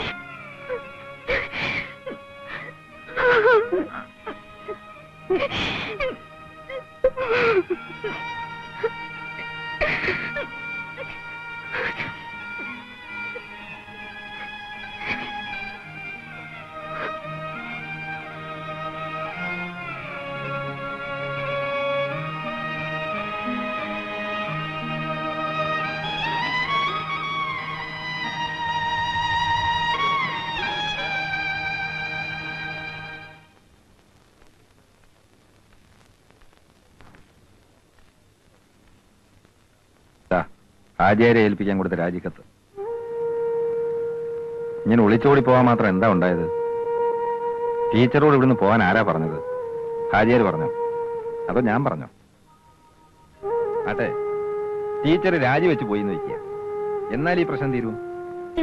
ആചാര്യ ഏൽപ്പിക്കാൻ കൊടുത്ത രാജിക്കത്ത്. ഇങ്ങനെ ഒളിച്ചോടി പോവാൻ മാത്രം എന്താ ഉണ്ടായത്? ടീച്ചറോട് ഇവിടുന്ന് പോകാൻ ആരാ പറഞ്ഞത്? ഹാജിയാർ പറഞ്ഞോ അതോ ഞാൻ പറഞ്ഞോ? ആട്ടെ, ടീച്ചർ രാജിവെച്ച് പോയി എന്ന് വയ്ക്കുക. എന്നാൽ ഈ പ്രശ്നം തീരും.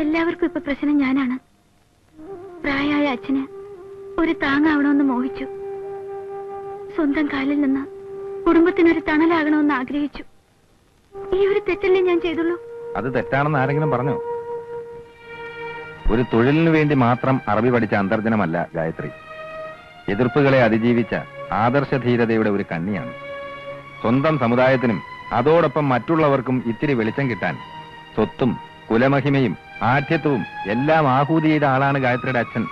എല്ലാവർക്കും ഇപ്പൊ പ്രശ്നം ഞാനാണ്. പ്രായമായ അച്ഛന് ഒരു താങ്ങാവണമെന്ന് മോഹിച്ചു. സ്വന്തം കാലിൽ നിന്ന് കുടുംബത്തിനൊരു തണലാകണമെന്ന് ആഗ്രഹിച്ചു. ഈ ഒരു തെറ്റല്ലേ ഞാൻ ചെയ്തുള്ളൂ? അത് തെറ്റാണെന്ന് ആരെങ്കിലും പറഞ്ഞോ? ഒരു തൊഴിലിനു വേണ്ടി മാത്രം അറബി പഠിച്ച അന്തർജനമല്ല ഗായത്രി. എതിർപ്പുകളെ അതിജീവിച്ച ആദർശധീരതയുടെ ഒരു കണ്ണിയാണ്. സ്വന്തം സമുദായത്തിനും അതോടൊപ്പം മറ്റുള്ളവർക്കും ഇത്തിരി വെളിച്ചം കിട്ടാൻ സ്വത്തും കുലമഹിമയും ആഠ്യത്വവും എല്ലാം ആഹൂതി ചെയ്ത ആളാണ് ഗായത്രിയുടെ അച്ഛൻ.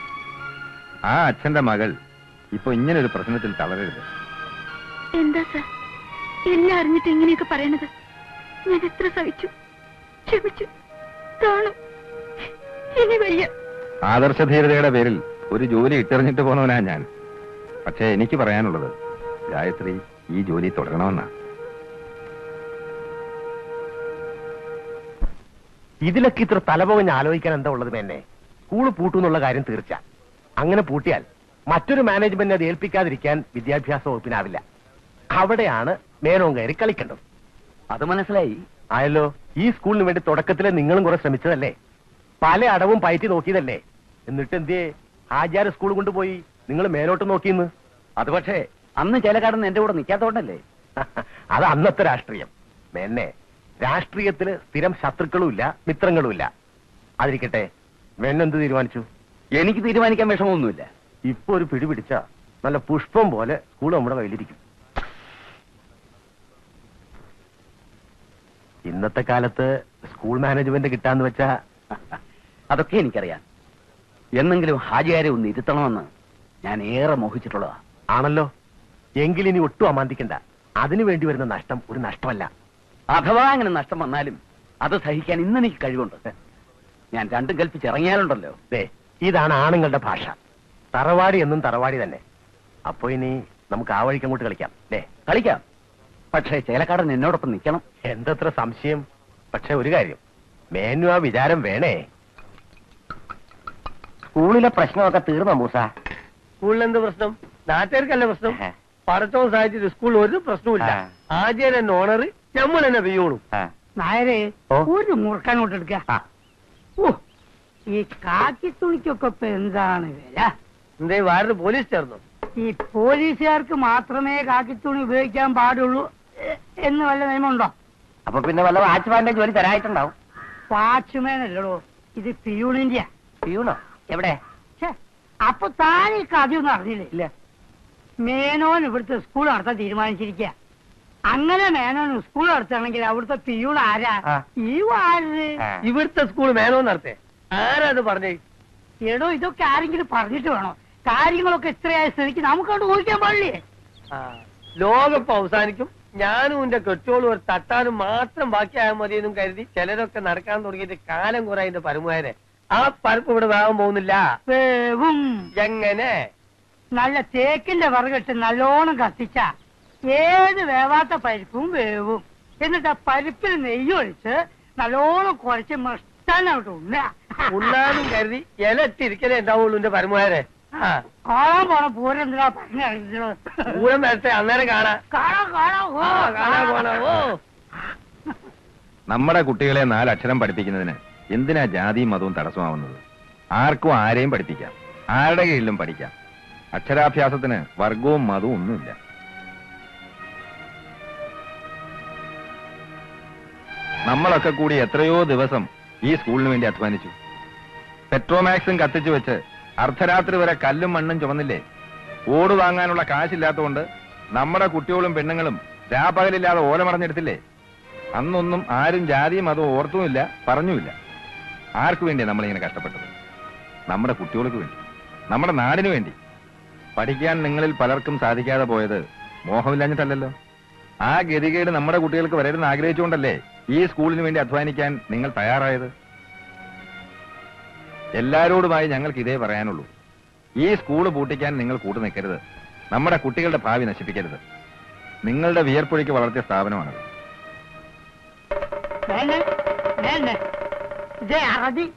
ആ അച്ഛന്റെ മകൾ ഇപ്പൊ ഇങ്ങനൊരു പ്രശ്നത്തിൽ തളരരുത്. എന്താ സർ എല്ലാം അറിഞ്ഞിട്ട് ഇങ്ങനെയൊക്കെ പറയണത്? ഞാൻ എത്ര സഹിച്ചു, ക്ഷമിച്ചു, കാണും. ഇനി വയ്യ. ആദർശധീരതയുടെ പേരിൽ ഒരു ജോലി ഇട്ടെറിഞ്ഞിട്ട് പോന്നവനാ ഞാൻ. പക്ഷേ എനിക്ക് പറയാനുള്ളത് ഗായത്രി ഈ ജോലി തുടരണമെന്നാ. ഇതിലൊക്കെ ഇത്ര തലപോകഞ്ഞ് ആലോചിക്കാൻ എന്താ ഉള്ളത് മേന്നെ? സ്കൂള് പൂട്ടുന്നുള്ള കാര്യം തീർച്ച. അങ്ങനെ പൂട്ടിയാൽ മറ്റൊരു മാനേജ്മെന്റിനെ അത് ഏൽപ്പിക്കാതിരിക്കാൻ വിദ്യാഭ്യാസ വകുപ്പിനാവില്ല. അവിടെയാണ് മേനോൻ കയറി കളിക്കേണ്ടത്. അത് മനസ്സിലായി. ആയല്ലോ. ഈ സ്കൂളിന് വേണ്ടി തുടക്കത്തിലെ നിങ്ങളും കുറെ ശ്രമിച്ചതല്ലേ? പല അടവും പയറ്റി നോക്കിയതല്ലേ? എന്നിട്ട് എന്തേ ഹാജിയാർ സ്കൂൾ കൊണ്ടുപോയി നിങ്ങൾ മേലോട്ട് നോക്കിയെന്ന്? അത് പക്ഷേ അന്ന് ചേലക്കാടൻ എന്റെ കൂടെ നിൽക്കാത്തോണ്ടല്ലേ. അത് അന്നത്തെ രാഷ്ട്രീയം. മേന്നെ, രാഷ്ട്രീയത്തില് സ്ഥിരം ശത്രുക്കളുമില്ല മിത്രങ്ങളുമില്ല. അതിരിക്കട്ടെ, മേന്നെന്ത് തീരുമാനിച്ചു? എനിക്ക് തീരുമാനിക്കാൻ വിഷമമൊന്നുമില്ല. ഇപ്പൊ ഒരു പിടി പിടിച്ച നല്ല പുഷ്പം പോലെ സ്കൂൾ നമ്മുടെ കയ്യിലിരിക്കും. ഇന്നത്തെ കാലത്ത് സ്കൂൾ മാനേജ്മെന്റ് കിട്ടാന്ന് വെച്ചാ അതൊക്കെ എനിക്കറിയാം. എന്നെങ്കിലും ഹാജിയാരെ ഒന്ന് ഇരുത്തണമെന്ന് ഞാൻ ഏറെ മോഹിച്ചിട്ടുള്ളതാ. ആണല്ലോ. എങ്കിലിനി ഒട്ടും അമാന്തിക്കണ്ട. അതിനു വേണ്ടി വരുന്ന നഷ്ടം ഒരു നഷ്ടമല്ല. അഥവാ അങ്ങനെ നഷ്ടം വന്നാലും അത് സഹിക്കാൻ ഇന്നെനിക്ക് കഴിവുണ്ട്. ഞാൻ രണ്ടും കൽപ്പിച്ചിറങ്ങിയാലുണ്ടല്ലോ. ഇതാണ് ആണുങ്ങളുടെ ഭാഷ. തറവാടി എന്നും തറവാടി തന്നെ. അപ്പൊ ഇനി നമുക്ക് ആ വഴിക്ക് അങ്ങോട്ട് കളിക്കാം അല്ലേ? കളിക്കാം. പക്ഷേ ചേലക്കാടൻ എന്നോടൊപ്പം നിൽക്കണം. എന്തത്ര സംശയം. പക്ഷെ ഒരു കാര്യം, മേനു ആ വിചാരം വേണേ. സ്കൂളിലെ പ്രശ്നമൊക്കെ തീർന്നോ മൂസ? സ്കൂളിൽ എന്ത് പ്രശ്നം? നാട്ടുകാർക്കല്ല പ്രശ്നം. പടച്ചവും സാധിച്ചിട്ട് സ്കൂളിൽ ഒരു പ്രശ്നമില്ല. ആദ്യം തന്നെ ഓണർ നമ്മൾ തന്നെ പെയ്യോളും. നായരെ ഒരു മുറുക്കാനോട്ട് എടുക്ക. ഈ കാക്കി തുണിക്കൊക്കെ ഇപ്പൊ എന്താണ് വില? എന്തേ വാരത് പോലീസ് ചേർന്നു? ഈ പോലീസുകാർക്ക് മാത്രമേ കാക്കിത്തുണി ഉപയോഗിക്കാൻ പാടുള്ളൂ എന്ന് വല്ല നിയമമുണ്ടോ? അപ്പൊ പിന്നെ വല്ല വാച്ച്മാന്റെ ജോലി തരായിട്ടുണ്ടാവും. വാച്ച്മാനല്ലോ, ഇത് പിയൂണിന്റെയാ. പിയൂണോ? എവിടെ? അപ്പൊ താൻ ഈ കഥയൊന്നും അറിഞ്ഞില്ലേ? ഇല്ല. മേനോൻ ഇവിടുത്തെ സ്കൂൾ നടത്താൻ തീരുമാനിച്ചിരിക്കുക. അങ്ങനെ മേനോൻ സ്കൂൾ നടത്തുകയാണെങ്കിൽ അവിടുത്തെ പിയൂൺ ആരാ? ഈ വാര് ഇവിടുത്തെ സ്കൂൾ മേനോൻ നടത്തേ? ആരാ അത് പറഞ്ഞേ? എടോ, ഇതൊക്കെ ആരെങ്കിലും പറഞ്ഞിട്ട് വേണോ? കാര്യങ്ങളൊക്കെ ഇത്രയായ സ്ഥിതിക്ക് നമുക്കവിടെ ഊഹിക്കാൻ പാടില്ലേ? ലോകപ്പ് അവസാനിക്കും. ഞാനും എന്റെ കെട്ടോളും ഒരു തട്ടാനും മാത്രം ബാക്കിയായാൽ മതിയെന്നും കരുതി ചിലരൊക്കെ നടക്കാൻ തുടങ്ങിയിട്ട് കാലം കുറെ അതിന്റെ പരമുകാരെ. ആ പരപ്പ് ഇവിടെ വേഗം പോകുന്നില്ല. വേവും. എങ്ങനെ? നല്ല തേക്കിന്റെ വറകിട്ട് നല്ലോണം കത്തിച്ച ഏത് വേവാത്ത പരിപ്പും വേവും. എന്നിട്ട് ആ പരിപ്പിൽ നെയ്യൊഴിച്ച് നല്ലോണം കുഴച്ച് മസ്താനോട്ട് ഉണ്ണാനും കരുതി ഇല ഇട്ടിരിക്കലേ ഉണ്ടാവുള്ളൂ എന്റെ പരമുകാരെ. കാണാൻ പോണ പൂരം എന്തിനാ പറഞ്ഞിറങ്ങിക്കണോ? പൂരം വരട്ടെ, അന്നേരം കാണാം. നമ്മുടെ കുട്ടികളെ 4 അക്ഷരം പഠിപ്പിക്കുന്നതിന് എന്തിനാ ജാതിയും മതവും തടസ്സമാവുന്നത്? ആർക്കും ആരെയും പഠിപ്പിക്കാം, ആരുടെ കീഴിലും പഠിക്കാം. അക്ഷരാഭ്യാസത്തിന് വർഗവും മതവും ഒന്നുമില്ല. നമ്മളൊക്കെ കൂടി എത്രയോ ദിവസം ഈ സ്കൂളിന് വേണ്ടി അധ്വാനിച്ചു. പെട്രോമാക്സും കത്തിച്ചു വെച്ച് അർദ്ധരാത്രി വരെ കല്ലും മണ്ണും ചുമന്നില്ലേ? ഓട് വാങ്ങാനുള്ള കാശില്ലാത്തതുകൊണ്ട് നമ്മുടെ കുട്ടികളും പെണ്ണുങ്ങളും രാപകലില്ലാതെ ഓലമടഞ്ഞെടുത്തില്ലേ? അന്നൊന്നും ആരും ജാതിയും അതോ ഓർത്തുമില്ല, പറഞ്ഞുമില്ല. ആർക്കു വേണ്ടിയാ നമ്മളിങ്ങനെ കഷ്ടപ്പെട്ടത്? നമ്മുടെ കുട്ടികൾക്ക് വേണ്ടി, നമ്മുടെ നാടിനു വേണ്ടി. പഠിക്കാൻ നിങ്ങളിൽ പലർക്കും സാധിക്കാതെ പോയത് മോഹമില്ലാഞ്ഞിട്ടല്ലല്ലോ. ആ ഗതികേട് നമ്മുടെ കുട്ടികൾക്ക് വരരുതെന്ന് ആഗ്രഹിച്ചുകൊണ്ടല്ലേ ഈ സ്കൂളിന് വേണ്ടി അധ്വാനിക്കാൻ നിങ്ങൾ തയ്യാറായത്? എല്ലാരോടുമായി ഞങ്ങൾക്ക് ഇതേ പറയാനുള്ളൂ. ഈ സ്കൂള് പൂട്ടിക്കാൻ നിങ്ങൾ കൂട്ടു നിൽക്കരുത്. നമ്മുടെ കുട്ടികളുടെ ഭാവി നശിപ്പിക്കരുത്. നിങ്ങളുടെ വിയർപ്പൊഴിക്ക് വളർത്തിയ സ്ഥാപനമാണത്.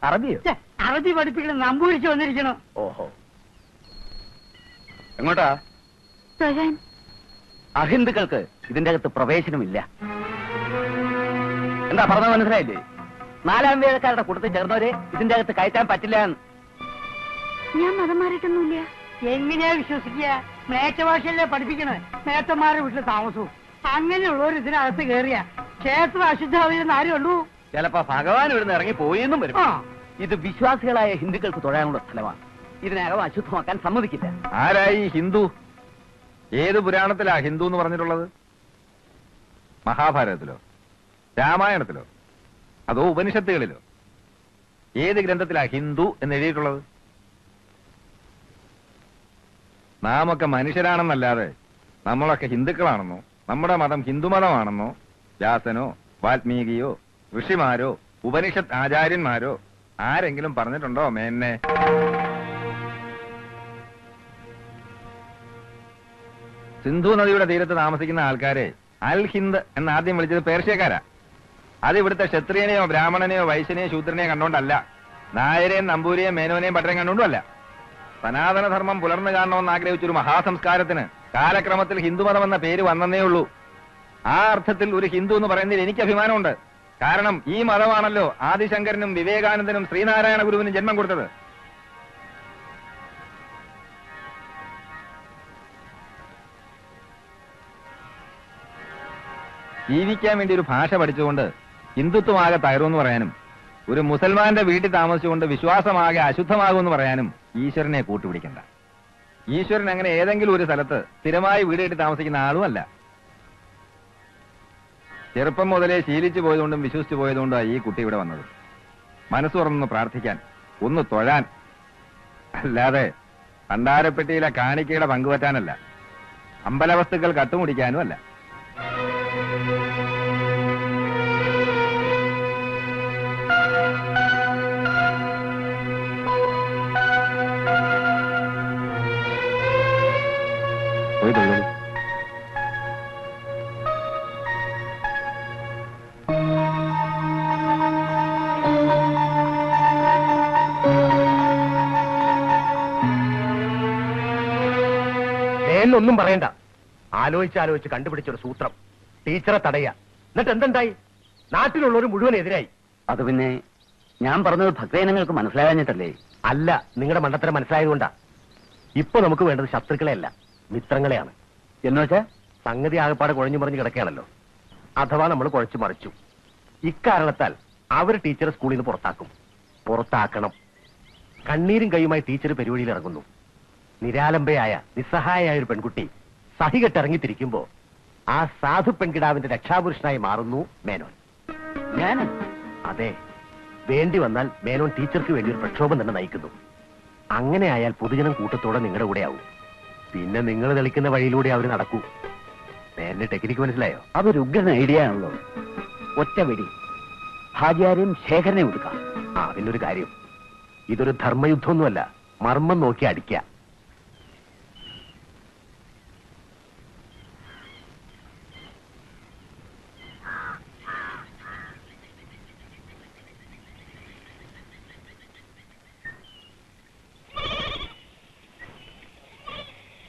അറബിയോ? അറബി പഠിപ്പിക്കണം നമ്പൂരിച്ച് വന്നിരിക്കണം. ഓഹോ, എങ്ങോട്ടാ? തൊഴാൻ. അഹിന്ദുക്കൾക്ക് ഇതിന്റെ അകത്ത് പ്രവേശനമില്ല. എന്താ പറഞ്ഞത് മനസ്സിലായില്ലേ? 4ാം വേദക്കാരുടെ കൂട്ടത്തിൽ ചേർന്നവരെ ഇതിന്റെ അകത്ത് കയറ്റാൻ പറ്റില്ല. ഞാൻ മതം മാറിയിട്ടൊന്നുമില്ല. എങ്ങനെയാ വിശ്വസിക്കുക? മേച്ചഭാഷയല്ലേ പഠിപ്പിക്കണത്. മേത്തന്മാരുടെ വീട്ടിൽ താമസവും അങ്ങനെയുള്ളവർ ഇതിനകത്ത് കയറിയ ക്ഷേത്രം അശുദ്ധാവില്ലെന്ന് ആരും ഉള്ളൂ. ചിലപ്പോ ഭഗവാൻ ഇവിടുന്ന് ഇറങ്ങി പോയെന്നും വരും. ഇത് വിശ്വാസികളായ ഹിന്ദുക്കൾക്ക് തൊഴാനുള്ള സ്ഥലമാണ്. ഇതിനകം അശുദ്ധമാക്കാൻ സമ്മതിക്കില്ല. ആരായി ഹിന്ദു? ഏത് പുരാണത്തിലാ ഹിന്ദു എന്ന് പറഞ്ഞിട്ടുള്ളത്? മഹാഭാരതത്തിലോ രാമായണത്തിലോ അതോ ഉപനിഷത്തുകളിലോ? ഏത് ഗ്രന്ഥത്തിലാ ഹിന്ദു എന്ന് എഴുതിയിട്ടുള്ളത്? നാമൊക്കെ മനുഷ്യരാണെന്നല്ലാതെ നമ്മളൊക്കെ ഹിന്ദുക്കളാണെന്നോ നമ്മുടെ മതം ഹിന്ദുമതമാണെന്നോ വ്യാസനോ വാൽമീകിയോ ഋഷിമാരോ ഉപനിഷത്ത് ആചാര്യന്മാരോ ആരെങ്കിലും പറഞ്ഞിട്ടുണ്ടോ മേന്നെ? സിന്ധു നദിയുടെ തീരത്ത് താമസിക്കുന്ന ആൾക്കാരെ അൽ ഹിന്ദ് എന്ന് ആദ്യം വിളിച്ചത് പേർഷ്യക്കാരാ. അത് ഇവിടുത്തെ ക്ഷത്രിയനെയോ ബ്രാഹ്മണനെയോ വൈശ്യനെയോ ശൂദ്രനെയോ കണ്ടോണ്ടല്ല, നായരെയും നമ്പൂരിയെയും മേനോനെയും പട്ടരെയും കണ്ടുകൊണ്ടുമല്ല. സനാതനധർമ്മം പുലർന്നു കാണണമെന്ന് ആഗ്രഹിച്ചൊരു മഹാസംസ്കാരത്തിന് കാലക്രമത്തിൽ ഹിന്ദുമതം എന്ന പേര് വന്നേ ഉള്ളൂ. ആ അർത്ഥത്തിൽ ഒരു ഹിന്ദു എന്ന് പറയുന്നതിൽ എനിക്ക് അഭിമാനമുണ്ട്. കാരണം ഈ മതമാണല്ലോ ആദിശങ്കരനും വിവേകാനന്ദനും ശ്രീനാരായണ ഗുരുവിനും ജന്മം കൊടുത്തത്. ജീവിക്കാൻ വേണ്ടി ഒരു ഭാഷ പഠിച്ചുകൊണ്ട് ഹിന്ദുത്വമാകെ തകരുമെന്ന് പറയാനും ഒരു മുസൽമാന്റെ വീട്ടിൽ താമസിച്ചുകൊണ്ട് വിശ്വാസമാകെ അശുദ്ധമാകുമെന്ന് പറയാനും ഈശ്വരനെ കൂട്ടുപിടിക്കണ്ട. ഈശ്വരൻ അങ്ങനെ ഏതെങ്കിലും ഒരു സ്ഥലത്ത് സ്ഥിരമായി വീട് കെട്ടി താമസിക്കുന്ന ആളുമല്ല. ചെറുപ്പം മുതലേ ശീലിച്ചു പോയതുകൊണ്ടും വിശ്വസിച്ചു പോയതുകൊണ്ടാണ് ഈ കുട്ടി ഇവിടെ വന്നത്. മനസ്സ് തുറന്ന് പ്രാർത്ഥിക്കാൻ, ഒന്ന് തൊഴാൻ, അല്ലാതെ ഭണ്ഡാരപ്പെട്ടിയിലെ കാണിക്കയുടെ പങ്കുപറ്റാനല്ല, അമ്പലവസ്തുക്കൾ കട്ടുമുടിക്കാനും അല്ല. ഒന്നും പറയണ്ട. ആലോചിച്ച് കണ്ടുപിടിച്ചൊരു സൂത്രം. ടീച്ചറെ തടയുക. എന്നിട്ട് എന്തുണ്ടായി? നാട്ടിലുള്ളവർ മുഴുവൻ എതിരായി. അത് പിന്നെ ഞാൻ പറഞ്ഞത് ഭക്തജനങ്ങൾക്ക് മനസ്സിലാകാഞ്ഞിട്ടല്ലേ? അല്ല, നിങ്ങളുടെ മണ്ടത്തരം മനസ്സിലായതുകൊണ്ടാ. ഇപ്പൊ നമുക്ക് വേണ്ടത് ശത്രുക്കളെയല്ല, മിത്രങ്ങളെയാണ്. എന്നുവെച്ചാ സംഗതി ആകപ്പാടെ കുഴഞ്ഞു മറിഞ്ഞു കിടക്കുകയാണല്ലോ. അഥവാ നമ്മൾ കുഴച്ചു മറിച്ചു. ഇക്കാരണത്താൽ അവർ ടീച്ചറെ സ്കൂളിൽ നിന്ന് പുറത്താക്കണം. കണ്ണീരും കൈയുമായി ടീച്ചർ പെരുവഴിയിൽ ഇറങ്ങുന്നു. നിരാലംബയായ നിസ്സഹായായ ഒരു പെൺകുട്ടി സഹികെട്ടിറങ്ങിത്തിരിക്കുമ്പോ ആ സാധു പെൺകിടാവിന്റെ രക്ഷാപുരുഷനായി മാറുന്നു മേനോൻ. ഞാൻ അതെ, വേണ്ടി വന്നാൽ മേനോൻ ടീച്ചർക്ക് വേണ്ടി ഒരു പ്രക്ഷോഭം തന്നെ നയിക്കുന്നു. അങ്ങനെ ആയാൽ പൊതുജനം കൂട്ടത്തോടെ നിങ്ങളുടെ കൂടെ ആവും. പിന്നെ നിങ്ങൾ തെളിക്കുന്ന വഴിയിലൂടെ അവർ നടക്കൂ. നേരിന്റെ ടെക്നിക്ക് മനസ്സിലായോ? അതൊരു ഉഗ്രൻ ഐഡിയ ആണല്ലോ. ഒറ്റ വെടി ഹാജിയാരെയും ശേഖരനെ ഒതുക്കാം. അതിനൊരു കാര്യം, ഇതൊരു ധർമ്മയുദ്ധമൊന്നുമല്ല, മർമ്മം നോക്കി അടിക്കുക.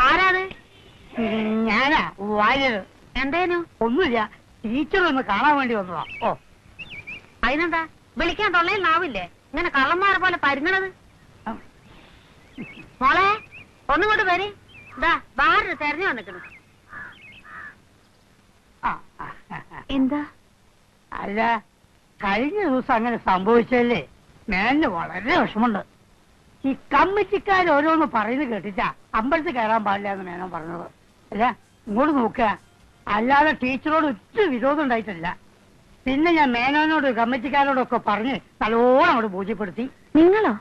ആരാണ്? ഞാനാ വാര്യർ. എന്തേനു? ഒന്നുമില്ല, ടീച്ചർ ഒന്ന് കാണാൻ വേണ്ടി വന്നതാ. ഓ, അതിനെന്താ വിളിക്കാൻ തൊള്ളയിൽ നാവില്ലേ ഇങ്ങനെ കള്ളന്മാരെ പോലെ പരുങ്ങണത്? മോളെ ഒന്നുകൊണ്ട് വരി. ഇതാ ബാറിന് തെരഞ്ഞു വന്നിക്കണു. എന്താ? അല്ല, കഴിഞ്ഞ ദിവസം അങ്ങനെ സംഭവിച്ചല്ലേ മേലിന് വളരെ വിഷമുണ്ട്. ഈ കമ്മിറ്റിക്കാർ ഓരോന്ന് പറയുന്നത് കേട്ടിട്ടാ അമ്പലത്തിൽ കയറാൻ പാടില്ല എന്ന് മേനോൻ പറഞ്ഞത്. അല്ല, ഇങ്ങോട്ട് നോക്കുക, അല്ലാതെ ടീച്ചറോട് ഒത്തിരി വിരോധം ഉണ്ടായിട്ടില്ല. പിന്നെ ഞാൻ മേനോനോട് കമ്മിറ്റിക്കാരോടൊക്കെ പറഞ്ഞ് നല്ലോണം അങ്ങോട്ട് ബോധ്യപ്പെടുത്തി. നിങ്ങളോ?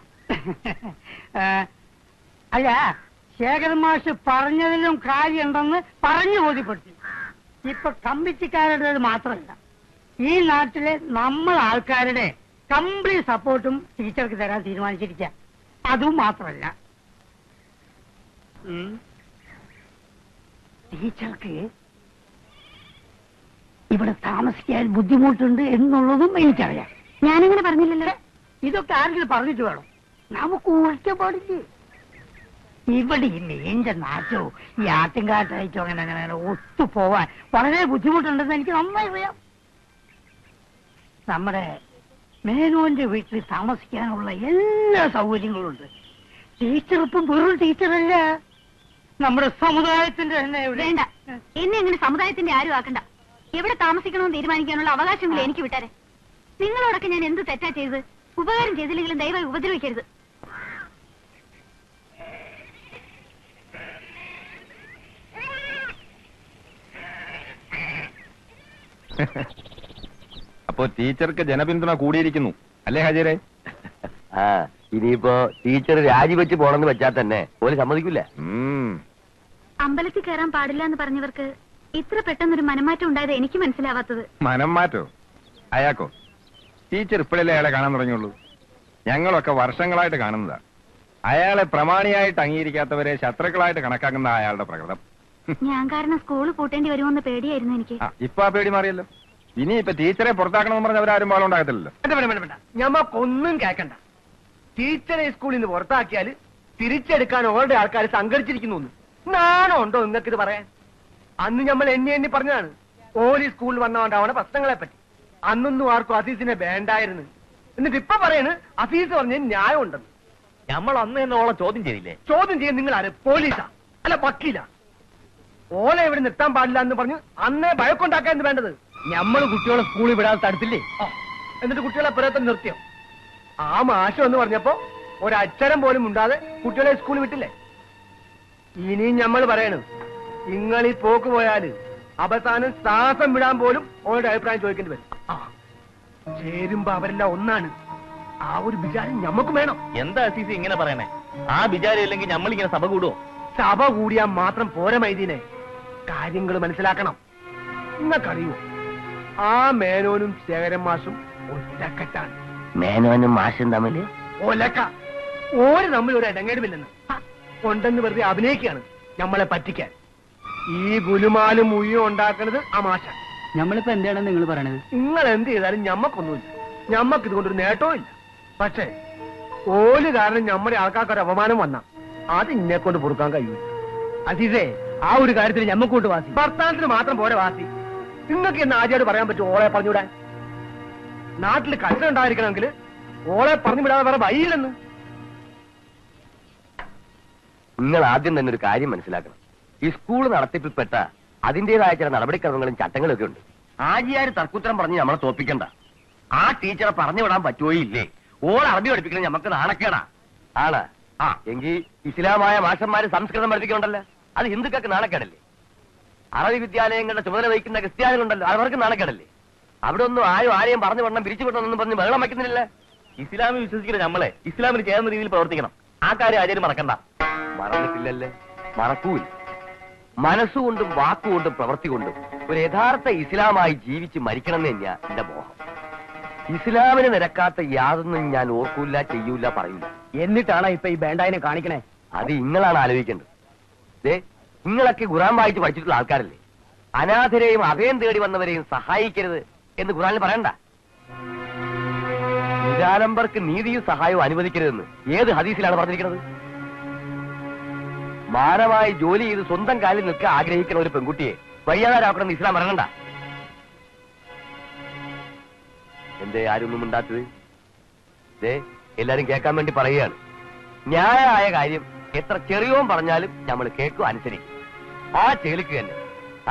അല്ല, ശേഖരൻ മാഷ് പറഞ്ഞതിലും കാര്യമുണ്ടെന്ന് പറഞ്ഞു ബോധ്യപ്പെടുത്തി. ഇപ്പൊ കമ്മിറ്റിക്കാരുടേത് മാത്രമല്ല, ഈ നാട്ടിലെ നമ്മൾ ആൾക്കാരുടെ കംപ്ലീറ്റ് സപ്പോർട്ടും ടീച്ചർക്ക് തരാൻ തീരുമാനിച്ചിരിക്കുക. അതും മാത്രമല്ല, ടീച്ചർക്ക് ഇവിടെ താമസിക്കാൻ ബുദ്ധിമുട്ടുണ്ട് എന്നുള്ളതും എനിക്കറിയാം. ഞാനങ്ങനെ പറഞ്ഞില്ലല്ലോ. ഇതൊക്കെ ആരെങ്കിലും പറഞ്ഞിട്ട് വേണം. നമുക്ക് ഊഹിക്കാൻ പാടില്ലേ? ഇവിടെ ഈ മീൻ്റെ നാറ്റോ ഈ ആട്ടിൻകാട്ടയച്ചോ അങ്ങനെ അങ്ങനെ ഒത്തുപോവാൻ വളരെ ബുദ്ധിമുട്ടുണ്ടെന്ന് എനിക്ക് നന്നായി അറിയാം. നമ്മുടെ മേനോന്റെ വീട്ടിൽ താമസിക്കാനുള്ള എല്ലാ സൗകര്യങ്ങളും ഉണ്ട്. ടീച്ചർ ഇപ്പം വെറും ടീച്ചറല്ല, നമ്മുടെ സമുദായത്തിന്റെ തന്നെ. വേണ്ട, എന്നെ അങ്ങനെ സമുദായത്തിന്റെ ആരും ആക്കണ്ട. എവിടെ താമസിക്കണമെന്ന് തീരുമാനിക്കാനുള്ള അവകാശങ്ങൾ എനിക്ക് വിട്ടാരെ. നിങ്ങളോടൊക്കെ ഞാൻ എന്ത് തെറ്റാ ചെയ്തത്? ഉപകാരം ചെയ്തില്ലെങ്കിലും ദയവായി ഉപദ്രവിക്കരുത്. അപ്പോ ടീച്ചർക്ക് ജനപിന്തുണ കൂടിയിരിക്കുന്നു അല്ലേ ഹാജിരെ? ആ, ഇനിയിപ്പോ ടീച്ചർ രാജിവെച്ച് പോണെന്ന് വെച്ചാൽ തന്നെ ഓല് സമ്മതിക്കില്ല. അമ്പലത്തിൽ കയറാൻ പാടില്ല എന്ന് പറഞ്ഞവർക്ക് ഇത്ര പെട്ടെന്നൊരു മനംമാറ്റം ഉണ്ടായത് എനിക്ക് മനസ്സിലാവാത്തത്. മനം മാറ്റോ? അയാൾക്കോ? ടീച്ചർ ഇപ്പോഴല്ലേ അയാളെ കാണാൻ തുടങ്ങിയുള്ളൂ. ഞങ്ങളൊക്കെ വർഷങ്ങളായിട്ട് കാണുന്നതാ. അയാളെ പ്രമാണിയായിട്ട് അംഗീകരിക്കാത്തവരെ ശത്രുക്കളായിട്ട് കണക്കാക്കുന്ന അയാളുടെ പ്രകൃതം. ഞാൻ കാരണം സ്കൂള് പൂട്ടേണ്ടി വരുമെന്ന് പേടിയായിരുന്നു എനിക്ക്. ഇപ്പൊ ആ പേടി മാറിയല്ലോ. ഇനി ഇപ്പൊ ടീച്ചറെ പുറത്താക്കണമെന്ന് പറഞ്ഞ അവരാരും പാളം ഉണ്ടാകത്തില്ലല്ലോ. ഞമ്മക്കൊന്നും കേക്കണ്ട. ടീച്ചറെ സ്കൂളിൽ നിന്ന് പുറത്താക്കിയാല് തിരിച്ചെടുക്കാൻ ഓൾറെഡി ആൾക്കാർ സംഘടിച്ചിരിക്കുന്നു. നാണോ ഉണ്ടോ നിങ്ങൾക്കിത് പറയാൻ? അന്ന് നമ്മൾ എണ്ണി പറഞ്ഞതാണ് ഓലി സ്കൂളിൽ വന്നോണ്ടാവണ പ്രശ്നങ്ങളെ പറ്റി. അന്നൊന്നും ആർക്കും അസീസിനെ വേണ്ടായിരുന്നു. എന്നിട്ട് ഇപ്പൊ പറയണ് അസീസ് പറഞ്ഞ ന്യായം ഉണ്ടെന്ന്. നമ്മൾ അന്ന് തന്നെ ഓളെ ചോദ്യം ചെയ്തില്ലേ? ചോദ്യം ചെയ്യാൻ നിങ്ങൾ ആര്? പോലീസാ അല്ല വക്കീലാ? ഓലെ ഇവിടെ നിർത്താൻ പാടില്ല എന്ന് പറഞ്ഞ് അന്നേ ഭയക്കൊണ്ടാക്കാൻ വേണ്ടത്. നമ്മൾ കുട്ടികളെ സ്കൂളിൽ വിടാതെ തടുത്തില്ലേ? എന്നിട്ട് കുട്ടികളെ പുറത്ത് നിർത്തിയോ? ആ മാഷം എന്ന് പറഞ്ഞപ്പോ ഒരക്ഷരം പോലും ഉണ്ടാതെ കുട്ടികളെ സ്കൂളിൽ വിട്ടില്ലേ? ഇനിയും നമ്മൾ പറയണു, നിങ്ങൾ ഈ പോക്ക് പോയാല് അവസാനം ശ്വാസം വിടാൻ പോലും ഓരുടെ അഭിപ്രായം ചോദിക്കേണ്ടി വരും. ചേരുമ്പോ അവരെല്ലാം ഒന്നാണ്. ആ ഒരു വിചാരം ഞമ്മക്കും വേണം. എന്താ അസീസി ഇങ്ങനെ പറയണേ? ആ വിചാരം ഇല്ലെങ്കിൽ നമ്മളിങ്ങനെ സഭ കൂടുവോ? സഭ കൂടിയാൽ മാത്രം പോര മൈദീനെ, കാര്യങ്ങൾ മനസ്സിലാക്കണം. നിങ്ങൾക്കറിയോ, ആ മേനോനും ശേഖരൻ മാഷും ഒറ്റക്കെട്ടാണ്. മേനോനും മാഷും തമ്മില് ഒലക്ക. ഓര് തമ്മിൽ ഒരു ഇടങ്ങേടുമില്ലെന്ന് ഉണ്ടെന്ന് വെറുതെ അഭിനയിക്കുകയാണ് നമ്മളെ പറ്റിക്കാൻ. ഈ ഗുലുമാലും മുയ്യും ഉണ്ടാക്കുന്നത് ആ മാഷ. നമ്മളിപ്പോ എന്താണ് നിങ്ങൾ പറയണത്? നിങ്ങൾ എന്ത് ചെയ്താലും ഞമ്മക്കൊന്നുമില്ല. ഞമ്മക്ക് ഇതുകൊണ്ടൊരു നേട്ടവും ഇല്ല. പക്ഷേ ഓല് കാരണം നമ്മുടെ ആൾക്കാർക്കൊരു അപമാനം വന്ന അത് ഇന്നെ കൊണ്ട് പൊറുക്കാൻ കഴിയൂല. അസീസേ, ആ ഒരു കാര്യത്തിൽ ഞമ്മക്കൂട്ട് വാസി. ഭർത്താനത്തിന് മാത്രം പോലെ വാസി. നിങ്ങൾക്ക് എന്ന് ആദ്യമായിട്ട് പറയാൻ പറ്റും ഓളെ പറഞ്ഞുവിടാൻ? നാട്ടിൽ കരുത ഉണ്ടായിരിക്കണമെങ്കിൽ ഓളെ പറഞ്ഞു വിടാതെ വേറെ വഴിയില്ലെന്ന്. നിങ്ങൾ ആദ്യം തന്നെ ഒരു കാര്യം മനസ്സിലാക്കണം. ഈ സ്കൂൾ നടത്തിപ്പിൽപ്പെട്ട അതിന്റേതായ ചില നടപടിക്രമങ്ങളും ചട്ടങ്ങളും ഒക്കെ ഉണ്ട്. ആജിയാര് തർക്കുത്തരം പറഞ്ഞ് നമ്മളെ തോപ്പിക്കണ്ട. ആ ടീച്ചറെ പറഞ്ഞു വിടാൻ പറ്റുമോ ഇല്ലേ? ഓൾ അറബി പഠിപ്പിക്കണം നമുക്ക് നാണക്കേടാ. ആണ്. ആ എങ്കിൽ ഇസ്ലാമായ മാഷന്മാര് സംസ്കൃതം പഠിപ്പിക്കണ്ടല്ലോ, അത് ഹിന്ദുക്കൾക്ക് നാണക്കേടല്ലേ? അറബി വിദ്യാലയങ്ങളുടെ ചുമതല വഹിക്കുന്ന ക്രിസ്ത്യാനികളുണ്ടല്ലോ, അവർക്ക് നാണക്കേടല്ലേ? അവിടെ ഒന്നും ആരെയും പറഞ്ഞു വിടണം പിരിച്ചു വിടണമെന്നും പറഞ്ഞ് വെള്ളം വയ്ക്കുന്നില്ല. ഇസ്ലാമിൽ വിശ്വസിക്കുന്ന നമ്മളെ ഇസ്ലാമിന് ചേർന്ന രീതിയിൽ പ്രവർത്തിക്കണം. ആ കാര്യം ആചാര്യം മറക്കണ്ട. മറന്നിട്ടില്ലല്ലേ? മറക്കൂല. മനസ്സുകൊണ്ടും വാക്കുകൊണ്ടും പ്രവൃത്തി കൊണ്ടും ഒരു യഥാർത്ഥ ഇസ്ലാമായി ജീവിച്ച് മരിക്കണം എന്ന് തന്നെയാ എന്റെ മോഹം. ഇസ്ലാമിന് നിരക്കാത്ത യാതൊന്നും ഞാൻ ഓർക്കൂല, ചെയ്യൂല, പറയൂല. എന്നിട്ടാണ് ഇപ്പൊ ഈ ബേണ്ടായിനെ കാണിക്കണേ? അത് നിങ്ങളാണ് ആലോചിക്കേണ്ടത്. ദേ, നിങ്ങളൊക്കെ ഖുർആൻ വായിച്ച് പഠിച്ചിട്ടുള്ള ആൾക്കാരല്ലേ? അനാഥരെയും അഭയം തേടി വന്നവരെയും സഹായിക്കരുത് എന്ന് ഖുർആനിൽ പറയണ്ട. നിരാലംബർക്ക് നീതിയും സഹായവും അനുവദിക്കരുതെന്ന് ഏത് ഹദീസിലാണ് പറഞ്ഞിരിക്കുന്നത്? മാനമായി ജോലി ചെയ്ത് സ്വന്തം കാലിൽ നിൽക്കാൻ ആഗ്രഹിക്കുന്ന ഒരു പെൺകുട്ടിയെ വയ്യാതാരാക്കണമെന്ന് ഇസ്ലാം പറയണ്ട. എന്തേ ആരൊന്നും ഉണ്ടാത്തത്? ദേ, എല്ലാരും കേൾക്കാൻ വേണ്ടി പറയുകയാണ്. ന്യായമായ കാര്യം എത്ര ചെറിയോൻ പറഞ്ഞാലും നമ്മൾ കേൾക്കും, അനുസരിക്കും. ആ ചേലിക്ക് തന്നെ.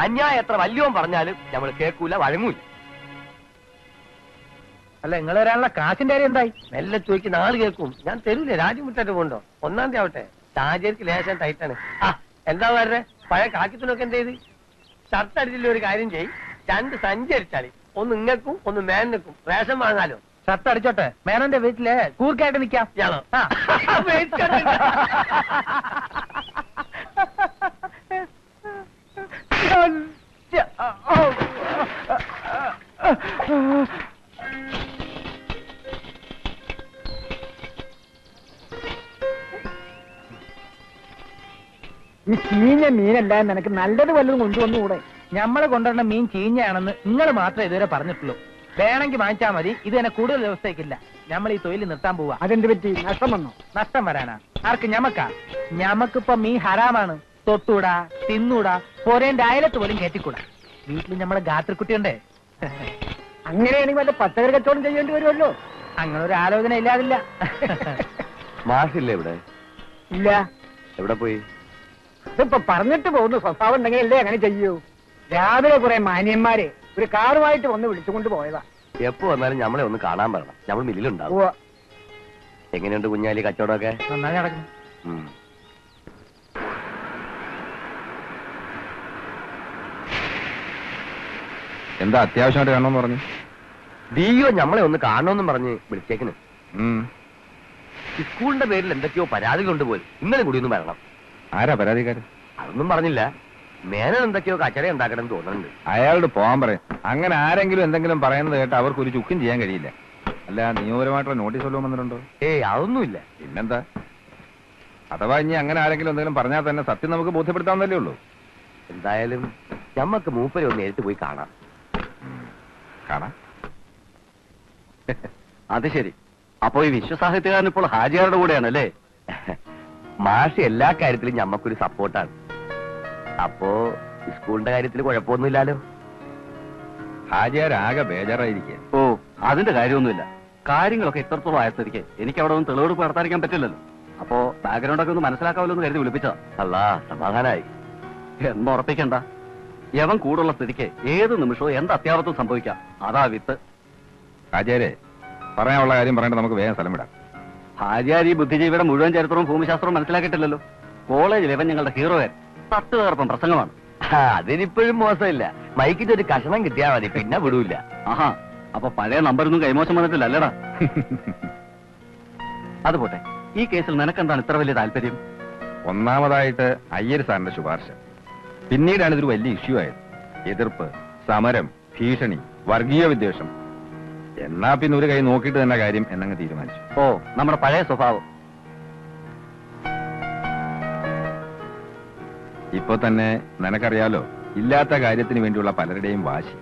അന്യായം എത്ര വലിയോൻ പറഞ്ഞാലും നമ്മൾ കേൾക്കൂല, വഴങ്ങൂല. അല്ല, നിങ്ങൾ വരാനുള്ള കാശിന്റെ കാര്യം എന്തായി? മെല്ലെ ചോദിക്ക്, നാളെ കേൾക്കും. ഞാൻ തരൂലേ, രാജ്യം വിട്ടിട്ട് പോകണ്ടോ? 1-ാം തീയതി ആവട്ടെ. സാഹചര്യക്ക് ലേശം ടൈറ്റാണ്. എന്താ പറയുന്നത്? പഴയ കാക്കിത്തിനൊക്കെ എന്ത് ചെയ്ത്? ഷർട്ട് അടിച്ചില്ല, ഒരു കാര്യം ചെയ്യും, 2 സഞ്ചി അടിച്ചാളി. ഒന്ന് ഇങ്ങക്കും ഒന്ന് മേനക്കും. റേഷൻ വാങ്ങാലോ. ഷർട്ട് അടിച്ചോട്ടെ, മേനന്റെ വീട്ടില് കൂർക്കായിട്ട് നിക്കാം. ഞാനോ? ഈ ചീഞ്ഞ മീനല്ല, നിനക്ക് നല്ലത് വല്ലതും കൊണ്ടുവന്നുകൂടെ? ഞമ്മളെ കൊണ്ടുവരുന്ന മീൻ ചീഞ്ഞയാണെന്ന് നിങ്ങൾ മാത്രമേ ഇതുവരെ പറഞ്ഞിട്ടുള്ളൂ. വേണമെങ്കിൽ വാങ്ങിച്ചാൽ മതി, ഇത് തന്നെ കൂടുതൽ ദിവസത്തേക്കില്ല. നമ്മൾ ഈ തൊഴിൽ നിർത്താൻ പോവാ. അതെന്ത് പറ്റി? നഷ്ടം വന്നോ? നഷ്ടം വരാനാ? ആർക്ക്? ഞമ്മക്കാ? ഞമ്മക്കിപ്പൊ മീൻ ഹറാമാണ്. തൊട്ടൂടാ, തിന്നൂടാ, പോരേന്റെ അയലത്ത് പോലും കയറ്റിക്കൂടാ. വീട്ടിൽ നമ്മളെ ഗാത്രക്കുട്ടിയുണ്ടേ. അങ്ങനെയാണെങ്കിൽ വല്ല പച്ചക്കറി കച്ചവടം ചെയ്യേണ്ടി വരുമല്ലോ. അങ്ങനെ ഒരു ആലോചന ഇല്ലാതില്ല. മാഷില്ലേ ഇവിടെ? ഇല്ല. എവിടെ പോയി? ഇതിപ്പോ പറഞ്ഞിട്ട് പോകുന്ന സ്വഭാവം ഉണ്ടെങ്കിൽ അല്ലേ അങ്ങനെ ചെയ്യൂ. രാവിലെ കുറെ മാന്യന്മാരെ ഒരു കാറുമായിട്ട് വന്ന് വിളിച്ചുകൊണ്ട് പോയതാ. എപ്പോ വന്നാലും നമ്മളെ ഒന്ന് കാണാൻ പറയണം. നമ്മൾ മില്ലിലുണ്ടാവും. ഉവ്വ. എങ്ങനെയുണ്ട് കുഞ്ഞാലി കച്ചവടമൊക്കെ? നന്നായി നടക്കുന്നു. എന്താ അത്യാവശ്യമായിട്ട് കാണണമെന്ന് പറഞ്ഞു? ഡിയോ നമ്മളെ ഒന്ന് കാണണമെന്നും പറഞ്ഞ് വിളിച്ചേക്കിന്. സ്കൂളിന്റെ പേരിൽ എന്തൊക്കെയോ പരാതികളുണ്ട് പോലും. ഇന്നലെ കൂടി ഒന്ന് വരണം. ആരാ പരാതിക്കാരൻ? അതൊന്നും പറഞ്ഞില്ല. മേനൻ എന്തൊക്കെയോ കച്ചട ഉണ്ടാക്കണം തോന്നുന്നുണ്ട്. അയാളോട് പോകാൻ പറയും. അങ്ങനെ ആരെങ്കിലും എന്തെങ്കിലും പറയുന്നത് കേട്ട് അവർക്ക് ഒരു ചുക്കും ചെയ്യാൻ കഴിയില്ല. അല്ല, നിയമപരമായിട്ടുള്ള നോട്ടീസ് വല്ലതും വന്നിട്ടുണ്ടോ? അതൊന്നുമില്ല. പിന്നെന്താ? അഥവാ ഇനി അങ്ങനെ ആരെങ്കിലും എന്തെങ്കിലും പറഞ്ഞാൽ തന്നെ സത്യം നമുക്ക് ബോധ്യപ്പെടുത്താവുന്നല്ലേ ഉള്ളൂ. എന്തായാലും ഞമ്മക്ക് മൂപ്പരെ ഒന്ന് നേരിട്ട് പോയി കാണാം. കാണാം. അത് ശരി. അപ്പോ ഈ വിശ്വസാഹിത്യകാരൻ ഇപ്പോൾ ഹാജിയാരുടെ കൂടെയാണല്ലേ? മാഷ് എല്ലാ കാര്യത്തിലും ഞമ്മക്കൊരു സപ്പോർട്ടാണ്. അപ്പോ സ്കൂളിന്റെ കാര്യത്തിൽ കുഴപ്പമൊന്നുമില്ലല്ലോ. ഹാജിയാരാകെ ബേജാറായിരിക്കുക. ഓ, അതിന്റെ കാര്യമൊന്നുമില്ല. കാര്യങ്ങളൊക്കെ ഇത്രത്തോളം ആയ സ്ഥിതിക്ക് എനിക്ക് അവിടെ ഒന്ന് തെളിവെടുപ്പ് നടത്താതിരിക്കാൻ പറ്റില്ലല്ലോ. അപ്പോ ബാക്ക്ഗ്രൗണ്ടൊക്കെ ഒന്ന് മനസ്സിലാക്കാമല്ലോ എന്ന് കരുതി വിളിപ്പിച്ചതാ. അല്ലാ, സമാധാനായി. എന്നുറപ്പിക്കണ്ട. യവൻ കൂടുള്ള സ്ഥിതിക്ക് ഏത് നിമിഷവും എന്ത് അത്യാവത്തും സംഭവിക്കാം. അതാ വിത്ത്. ഹാജിയാരെ, പറയാനുള്ള കാര്യം പറയേണ്ട, നമുക്ക് വേഗം സ്ഥലം വിടാം. ഹാജിയാർ ഈ ബുദ്ധിജീവിയുടെ മുഴുവൻ ചരിത്രവും ഭൂമിശാസ്ത്രവും മനസ്സിലാക്കിയിട്ടില്ലല്ലോ. കോളേജിൽ ഇവൻ ഞങ്ങളുടെ ഹീറോയൻ. 10 തകർപ്പം പ്രസംഗമാണ്. അതിനിപ്പോഴും മോശമില്ല. മൈക്കിന്റെ ഒരു കഷണം കിട്ടിയാ മതി, പിന്നെ വിടൂല. ആഹാ, അപ്പൊ പഴയ നമ്പറൊന്നും കൈമോശം വന്നിട്ടില്ലല്ലടാ. അതുപോട്ടെ, ഈ കേസിൽ നിനക്കെന്താണ് ഇത്ര വലിയ താല്പര്യം? ഒന്നാമതായിട്ട് അയ്യർ സാറിന്റെ ശുപാർശ. പിന്നീടാണ് ഇതൊരു വലിയ ഇഷ്യൂ ആയത്. എതിർപ്പ്, സമരം, ഭീഷണി, വർഗീയ വിദ്വേഷം. എന്നാ പിന്നെ ഒരു കൈ നോക്കിയിട്ട് തന്നെ കാര്യം എന്നങ്ങ് തീരുമാനിച്ചു. ഓ, നമ്മുടെ പഴയ സ്വഭാവം. ഇപ്പൊ തന്നെ നിനക്കറിയാലോ, ഇല്ലാത്ത കാര്യത്തിന് വേണ്ടിയുള്ള പലരുടെയും വാശി.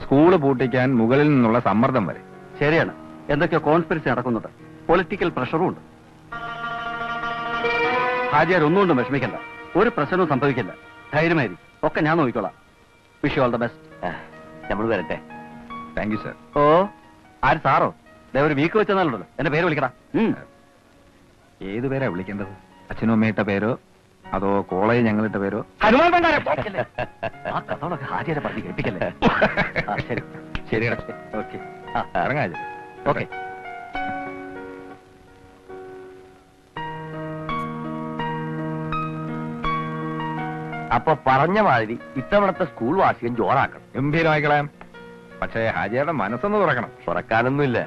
സ്കൂള് പൂട്ടിക്കാൻ മുകളിൽ നിന്നുള്ള സമ്മർദ്ദം വരെ. ശരിയാണ്, എന്തൊക്കെയോ കോൺസ്പിറസി നടക്കുന്നുണ്ട്. പൊളിറ്റിക്കൽ പ്രഷറും ഉണ്ട്. ഹാജിയാർ ഒന്നുകൊണ്ടും വിഷമിക്കണ്ട. ഒരു പ്രശ്നവും സംഭവിക്കില്ല. ധൈര്യമായിരിക്കും. ഒക്കെ ഞാൻ നോക്കിക്കോളാം. Wish you all the best. നമ്മൾ വരട്ടെ. Thank you sir. ഓ, ആര് സാറോ? ഒരു വീക്ക് വെച്ചെന്നാലുണ്ടല്ലോ. എന്റെ പേര് വിളിക്കടാ. ഏത് പേരാ വിളിക്കേണ്ടത്? അച്ഛനും അമ്മയിട്ട പേരോ അതോ കോളേജ് ഞങ്ങളിട്ട പേരോ? ഹനുമാൻ ഭണ്ഡാരം. ആ കഥകളൊക്കെ ഹാജിയാരെ പറഞ്ഞ് കേൾപ്പിക്കല്ലേ. ശരി ശരി. ഓക്കെ, ഇറങ്ങാ. ഓക്കെ. അപ്പൊ പറഞ്ഞ മാതിരി ഇത്തവണത്തെ സ്കൂൾ വാർഷികം ജോറാക്കണം. ഗംഭീരമായിക്കളയാം. പക്ഷേ ഹാജിയുടെ മനസ്സൊന്ന് തുറക്കണം. തുറക്കാനൊന്നുമില്ല.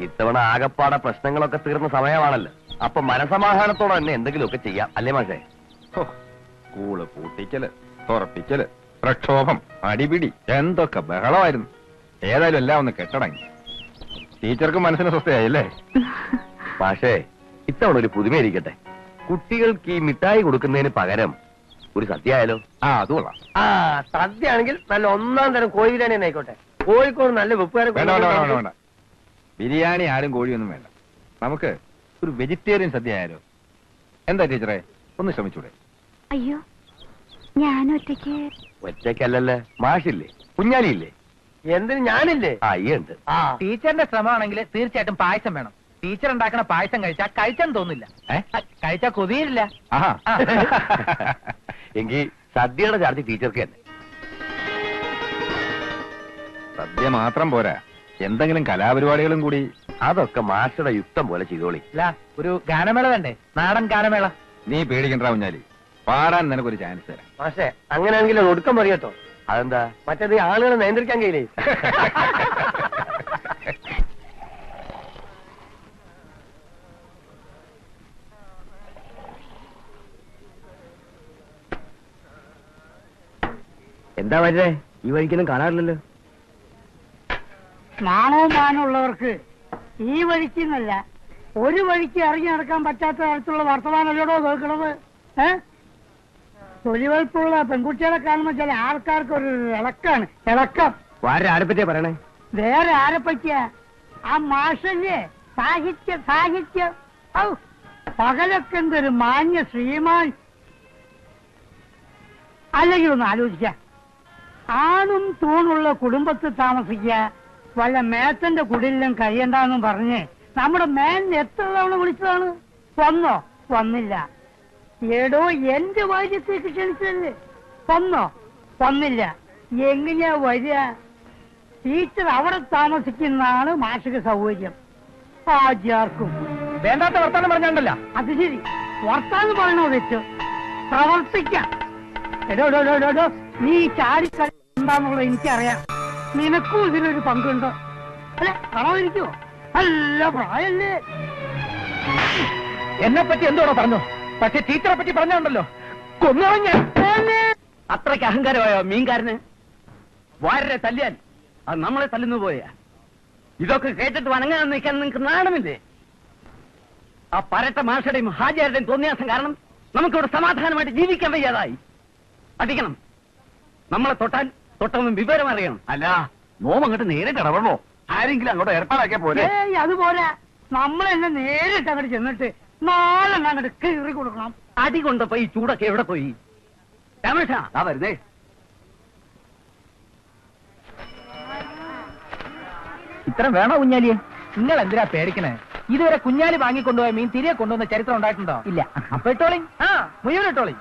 ഇത്തവണ ആകപ്പാടെ പ്രശ്നങ്ങളൊക്കെ തീർന്ന സമയമാണല്ലോ. അപ്പൊ മനസമാധാനത്തോടെ തന്നെ എന്തെങ്കിലുമൊക്കെ ചെയ്യാം, അല്ലേ മാഷേ? സ്കൂള് പൂട്ടിക്കല്, തുറപ്പിക്കല്, പ്രക്ഷോഭം, അടിപിടി, എന്തൊക്കെ ബഹളമായിരുന്നു. ഏതായാലും എല്ലാം ഒന്ന് കെട്ടടങ്ങി. ടീച്ചർക്ക് മനസ്സിന് സ്വസ്ഥയായില്ലേ? മാഷേ, ഇത്തവണ ഒരു പുതുമയിരിക്കട്ടെ. കുട്ടികൾക്ക് ഈ മിഠായി കൊടുക്കുന്നതിന് പകരം ഒരു സദ്യ ആയാലോ? അത് കൊള്ളാം. സദ്യ ആണെങ്കിൽ നല്ല 1-ാം തരം കോഴി ബിരിയാണി തന്നെ ആയിക്കോട്ടെ. കോഴിക്കോട് നല്ല വേണ്ട. ബിരിയാണി ആരും കോഴിയൊന്നും വേണ്ട. നമുക്ക് ഒരു വെജിറ്റേറിയൻ സദ്യ ആയാലോ? എന്താ ടീച്ചറെ, ഒന്ന് ശ്രമിച്ചൂടെ? അയ്യോ, ഞാൻ ഒറ്റയ്ക്ക്. ഒറ്റയ്ക്കല്ലല്ലേ, മാഷില്ലേ, കുഞ്ഞാലിയില്ലേ, എന്തിന് ഞാനില്ലേ? അയ്യുണ്ട്. ടീച്ചറിന്റെ ശ്രമമാണെങ്കിൽ തീർച്ചയായിട്ടും പായസം വേണം. ടീച്ചർ ഉണ്ടാക്കണ പായസം കഴിച്ചാൽ തോന്നില്ല. കഴിച്ചാൽ കൊതിയില്ല. എങ്കിൽ സദ്യയുടെ ചാർജ് ടീച്ചർക്ക് തന്നെ. സദ്യ മാത്രം പോരാ, എന്തെങ്കിലും കലാപരിപാടികളും കൂടി. അതൊക്കെ മാഷയുടെ യുക്തം പോലെ ചെയ്തോളി. ഒരു ഗാനമേള വേണ്ടേ? നാടൻ ഗാനമേള. നീ പേടിക്കണ്ട കുഞ്ഞാലി, പാടാൻ നിനക്കൊരു ചാൻസ് തരാം. മാഷേ, അങ്ങനെയാണെങ്കിൽ ഒടുക്കം പറയട്ടോ. അതെന്താ? മറ്റേത് ആളുകളെ നിയന്ത്രിക്കാൻ കഴിയില്ലേ? എന്താ വരേ, ഈ വഴിക്കൊന്നും കാണാറില്ലല്ലോ. നാണവും മാനമുള്ളവർക്ക് ഈ വഴിക്കെന്നല്ല ഒരു വഴിക്ക് ഇറങ്ങി നടക്കാൻ പറ്റാത്ത തരത്തിലുള്ള വർത്തമാനമല്ലടോ കേൾക്കണത്. തൊലിവെൽപ്പുള്ള പെൺകുട്ടികളെ കാണുമ്പോൾ ചില ആൾക്കാർക്ക് ഒരു ഇളക്കം. ആരെ പറ്റിയാ പറയണേ? വേറെ ആരെ പറ്റിയാ? ആ മാഷല്ലേ സാഹിത്യം ഔ പകലൊക്കെ എന്തൊരു മാന്യ ശ്രീമാൻ. അല്ലെങ്കിൽ ഒന്ന് ആലോചിക്ക, ആണും തൂണുള്ള കുടുംബത്തിൽ താമസിക്കുക, വല്ല മേത്തന്റെ കുടിലും കഴിയണ്ടെന്നും പറഞ്ഞ് നമ്മുടെ മേൻ എത്ര തവണ വിളിച്ചതാണ്? വന്നോ? വന്നില്ല. ഏടോ എന്റെ വാര്യത്തേക്ക് ക്ഷണിച്ചല്ലേ? വന്നോ? വന്നില്ല. എങ്ങനെയാ വരിക? ടീച്ചർ അവിടെ താമസിക്കുന്നതാണ് മാഷിക സൗകര്യം. ആചാർക്കും വേണ്ടാത്ത വർത്താനം പറഞ്ഞാണ്ടല്ല. അത് ശരി, വർത്താനം പറയണോ വെച്ചു പ്രവർത്തിക്കാം. എടോ നീ ചാടിക്കളി എന്താന്നുള്ളത് എനിക്കറിയാം. നിനക്കും ഇതിലൊരു പങ്കുണ്ടോ? അല്ലെ കാണാതിരിക്കുവോ? നല്ല പ്രായല്ലേ? എന്നെ പറ്റി എന്തോടോ പറഞ്ഞോ? പക്ഷെ ടീച്ചറെ പറ്റി പറഞ്ഞുണ്ടല്ലോ, കൊന്നുകളഞ്ഞ. അത്രയ്ക്ക് അഹങ്കാരമായോ മീൻകാരന്? വാരരെ തല്ലിയാൽ അത് നമ്മളെ തല്ലുന്നു പോയാ. ഇതൊക്കെ കേട്ടിട്ട് വണങ്ങാൻ നിൽക്കാൻ നിങ്ങൾക്ക് നാണമില്ലേ? ആ പരട്ട മാഷയുടെയും ഹാജിയാരുടെയും തോന്നിയാസം കാരണം നമുക്കിവിടെ സമാധാനമായിട്ട് ജീവിക്കാൻ വയ്യാതായി. അടിക്കണം. നമ്മളെ തൊട്ടൊന്നും വിവരം അറിയണം. അല്ല നോം അങ്ങോട്ട് നേരിട്ട് ഇടപെടണോ? ആരെങ്കിലും അങ്ങോട്ട് ഏർപ്പാടാക്കിയ പോലെ. അതുപോലെ നമ്മളെന്നെ നേരിട്ട് അങ്ങോട്ട് ചെന്നിട്ട് നാലെണ്ണം അങ്ങോട്ട് കീറി കൊടുക്കണം. അടി കൊണ്ടപ്പോ ഈ ചൂടൊക്കെ എവിടെ പോയി? രമേശ വരുന്നേ. ഇത്ര വേണോ കുഞ്ഞാലിയെ? നിങ്ങൾ എന്തിനാ പേടിക്കണേ? ഇതുവരെ കുഞ്ഞാലി വാങ്ങിക്കൊണ്ടുപോയ മീൻ തിരികെ കൊണ്ടുവന്ന ചരിത്രം ഉണ്ടായിട്ടുണ്ടോ? ഇല്ല. അപ്പൊ ഇട്ടോളി. മുഴുവൻ ഇട്ടോളി.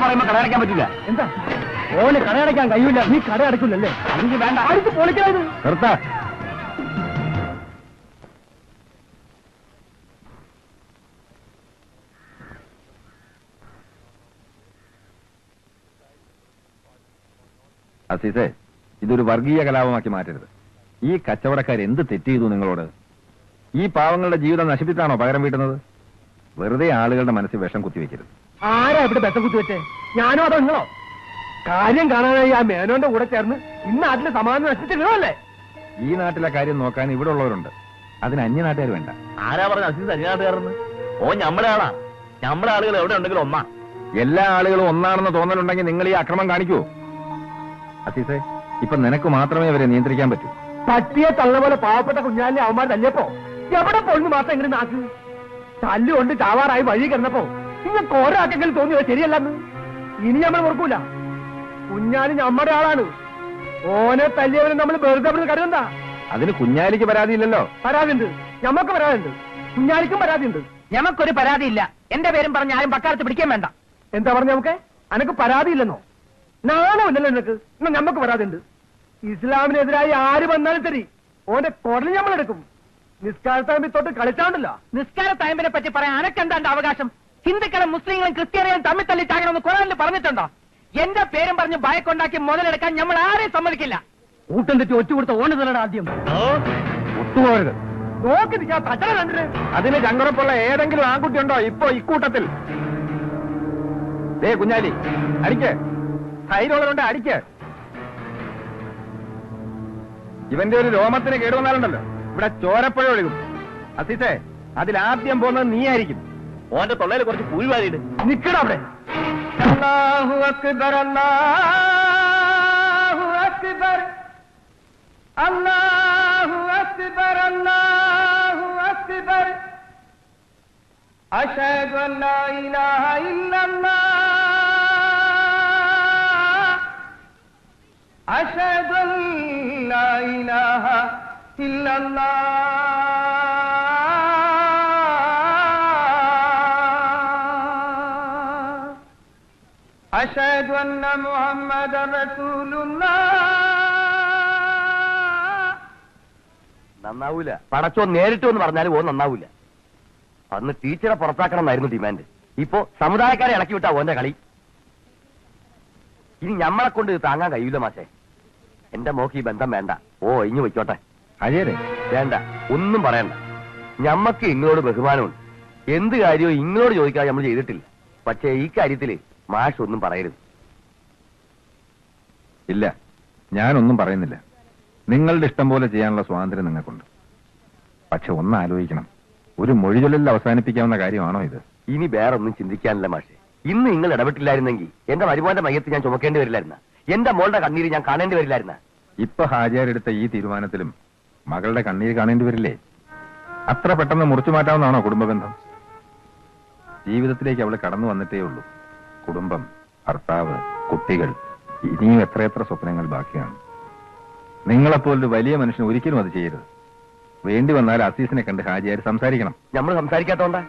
പറയുമ്പോ കടയടയ്ക്കാൻ പറ്റില്ല. എന്താ ഓന് കടയടയ്ക്കാൻ കഴിയില്ല? നീ കട അടയ്ക്കില്ലല്ലേ? എനിക്ക് വേണ്ട. അടുത്ത് പൊളിക്കരുത്. നിർത്താ. അസീസേ, ഇതൊരു വർഗീയ കലാപമാക്കി മാറ്റരുത്. ഈ കച്ചവടക്കാർ എന്ത് തെറ്റ് ചെയ്തു നിങ്ങളോട്? ഈ പാവങ്ങളുടെ ജീവിതം നശിപ്പിച്ചാണോ പകരം വീട്ടുന്നത്? വെറുതെ ആളുകളുടെ മനസ്സിൽ വിഷം കുത്തിവെക്കരുത്. ആരാ ഇവിടെ ബെത്ത കുത്തി വെച്ചേ? ഞാനോ അതോ നിങ്ങളോ? കാര്യം കാണാനായി ആ മേനോന്റെ കൂടെ ചേർന്ന് ഇന്ന് നാട്ടിലെ സമാധാനം നശിച്ചിട്ടുള്ളതല്ലേ? ഈ നാട്ടിലെ കാര്യം നോക്കാൻ ഇവിടെ ഉള്ളവരുണ്ട്, അതിന് അന്യനാട്ടുകാർ വേണ്ട. ആരാ പറഞ്ഞ അസീസ് അന്യനാട്ടുകാരെന്ന്? ഓ ഞമ്മടെ ആളാ. ഞമ്മടെ ആളുകൾ എവിടെ ഉണ്ടെങ്കിലും ഒന്നാ. എല്ലാ ആളുകളും ഒന്നാണെന്ന് തോന്നലുണ്ടെങ്കിൽ നിങ്ങൾ ഈ അക്രമം കാണിക്കൂ. അസീസേ, ഇപ്പൊ നിനക്ക് മാത്രമേ അവരെ നിയന്ത്രിക്കാൻ പറ്റൂ. പട്ടിയെ തള്ള പോലെ പാവപ്പെട്ട കുഞ്ഞാലിനെ അവന്മാർ തല്ലിയപ്പോ എവിടെ പോണെന്ന് മാത്രം എങ്ങനെ നാക്ക് തല്ലുകൊണ്ട് ചാവാറായി വഴി കിടന്നപ്പോ നിങ്ങൾക്ക് ഒരാക്കെങ്കിലും തോന്നിയോ ശരിയല്ലെന്ന്? ഇനി നമ്മൾ ഓർക്കൂല. കുഞ്ഞാലി നമ്മുടെ ആളാണ്. ഓനെ തല്ലിയവനെ നമ്മൾ വെറുതെ കരുതണ്ട. അതിന് കുഞ്ഞാലിക്ക് പരാതിയില്ലല്ലോ. പരാതിയുണ്ട്, ഞമ്മക്ക് പരാതിയുണ്ട്, കുഞ്ഞാലിക്കും പരാതിയുണ്ട്. ഞമ്മക്കൊരു പരാതിയില്ല. എന്റെ പേരും പറഞ്ഞ് ആരും പക്കാലത്ത് പിടിക്കാൻ വേണ്ട. എന്താ പറഞ്ഞ നമുക്ക്? അനക്ക് പരാതിയില്ലെന്നോ? നാണമില്ലല്ലോ നിനക്ക്? എന്നാ ഞമ്മക്ക് പരാതിയുണ്ട്. ഇസ്ലാമിനെതിരായി ആര് വന്നാലും ശരി ഓന്റെ കുടൽ ഞമ്മളെടുക്കും. നിസ്കാരത്തായ്മ തൊട്ട് കളിച്ചാണ്ടല്ലോ. നിസ്കാര തയമ്പിനെ പറ്റി പറയാൻ അനക്കെന്താണ്ട് അവകാശം? ഹിന്ദുക്കളും മുസ്ലിങ്ങളും ക്രിസ്ത്യാനികളും തമ്മിൽ തല്ലി ചാകണമെന്ന് ഖുർആനിൽ പറഞ്ഞിട്ടുണ്ടോ? എന്റെ പേരും പറഞ്ഞ് ഭയക്കൊണ്ടാക്കി മുതലെടുക്കാൻ നമ്മൾ ആരെയും സമ്മതിക്കില്ല. കൂട്ടം തെറ്റി ഒറ്റ കൊടുത്ത ഓണ് തലയുടെ ആദ്യം ഒത്തുപോകരുത്. നോക്കി നിൽക്കാൻ തച്ചട കണ്ടിട്ട് അതിന് ചങ്കുറപ്പുള്ള ഏതെങ്കിലും ആൺകുട്ടി ഉണ്ടോ ഇപ്പൊ ഇക്കൂട്ടത്തിൽ? ദേ കുഞ്ഞാലി, അടിക്ക്. ധൈര്യമുള്ളതുകൊണ്ട് അടിക്ക്. ഇവന്റെ ഒരു രോമത്തിന് കേടുവന്നാലുണ്ടല്ലോ ഇവിടെ ചോരപ്പുഴ ഒഴുകും. അസീസേ, അതിലാദ്യം പോകുന്നത് നീ ആയിരിക്കും. ഓന്റെ തൊള്ളയിൽ കുറച്ച് പുഴുവാരിയിട്ട് നിക്കട അവിടെ. അല്ലാഹു അക്ബർ, അല്ലാഹു അക്ബർ, അല്ലാഹു അക്ബർ, അല്ലാഹു അക്ബർ. അശ്ഹദു അൻ ലാ ഇലാഹ ഇല്ലല്ലാഹ്, അശ്ഹദു അൻ ലാ ഇലാഹ ഇല്ലല്ലാഹ്. അശ്ഹദു അന്ന മുഹമ്മദൻ റസൂലുള്ളാഹ്. നന്നാവൂല. പടച്ചോ നേരിട്ട് എന്ന് പറഞ്ഞാലും ഓൻ നന്നാവൂല. അന്ന് ടീച്ചറെ പുറത്താക്കണം എന്നായിരുന്നു ഡിമാൻഡ്. ഇപ്പോ സമുദായക്കാരെ ഇളക്കി വിട്ടാ ഓന്റെ കളി. ഇനി ഞമ്മളെ കൊണ്ട് ഇത് താങ്ങാൻ കഴിയൂല മാഷേ. എന്റെ മോക്ക് ഈ ബന്ധം വേണ്ട. ഓ ഇഞ്ഞു വെച്ചോട്ടെ. അജയരെ വേണ്ട, ഒന്നും പറയണ്ട. ഞമ്മക്ക് ഇങ്ങളോട് ബഹുമാനമുണ്ട്. എന്ത് കാര്യവും ഇങ്ങളോട് ചോദിക്കാതെ നമ്മൾ ചെയ്തിട്ടില്ല. പക്ഷേ ഈ കാര്യത്തില് മാഷ് ഒന്നും പറയരുത്. ഇല്ല, ഞാനൊന്നും പറയുന്നില്ല. നിങ്ങളുടെ ഇഷ്ടം പോലെ ചെയ്യാനുള്ള സ്വാതന്ത്ര്യം നിങ്ങൾക്കുണ്ട്. പക്ഷെ ഒന്ന് ആലോചിക്കണം, ഒരു മൊഴിചൊല്ലിൽ അവസാനിപ്പിക്കാവുന്ന കാര്യമാണോ ഇത്? ഇനി വേറൊന്നും ചിന്തിക്കാനില്ല മാഷെ. ഇന്ന് നിങ്ങൾ ഇടപെട്ടില്ലായിരുന്നെങ്കിൽ എന്റെ വരുമാന്റെ മയ്യത്ത് ഞാൻ ചുമക്കേണ്ടി വരില്ലായിരുന്ന, എന്റെ മോളുടെ കണ്ണീര് ഞാൻ കാണേണ്ടി വരില്ലായിരുന്ന. ഇപ്പൊ ഹാജിയാരെടുത്ത ഈ തീരുമാനത്തിലും മകളുടെ കണ്ണീര് കാണേണ്ടി വരില്ലേ? അത്ര പെട്ടെന്ന് മുറിച്ചു മാറ്റാവുന്നതാണോ കുടുംബബന്ധം? ജീവിതത്തിലേക്ക് അവള് കടന്നു വന്നിട്ടേ ഉള്ളൂ. കുടുംബം, ഭർത്താവ്, കുട്ടികൾ, ഇനിയും എത്രയെത്ര സ്വപ്നങ്ങൾ ബാക്കിയാണ്. നിങ്ങളെപ്പോലൊരു വലിയ മനുഷ്യൻ ഒരിക്കലും അത് ചെയ്യരുത്. വേണ്ടി വന്നാൽ അസീസിനെ കണ്ട് ഹാജിയാർ സംസാരിക്കണം. നമ്മൾ സംസാരിക്കാത്തോണ്ടാ?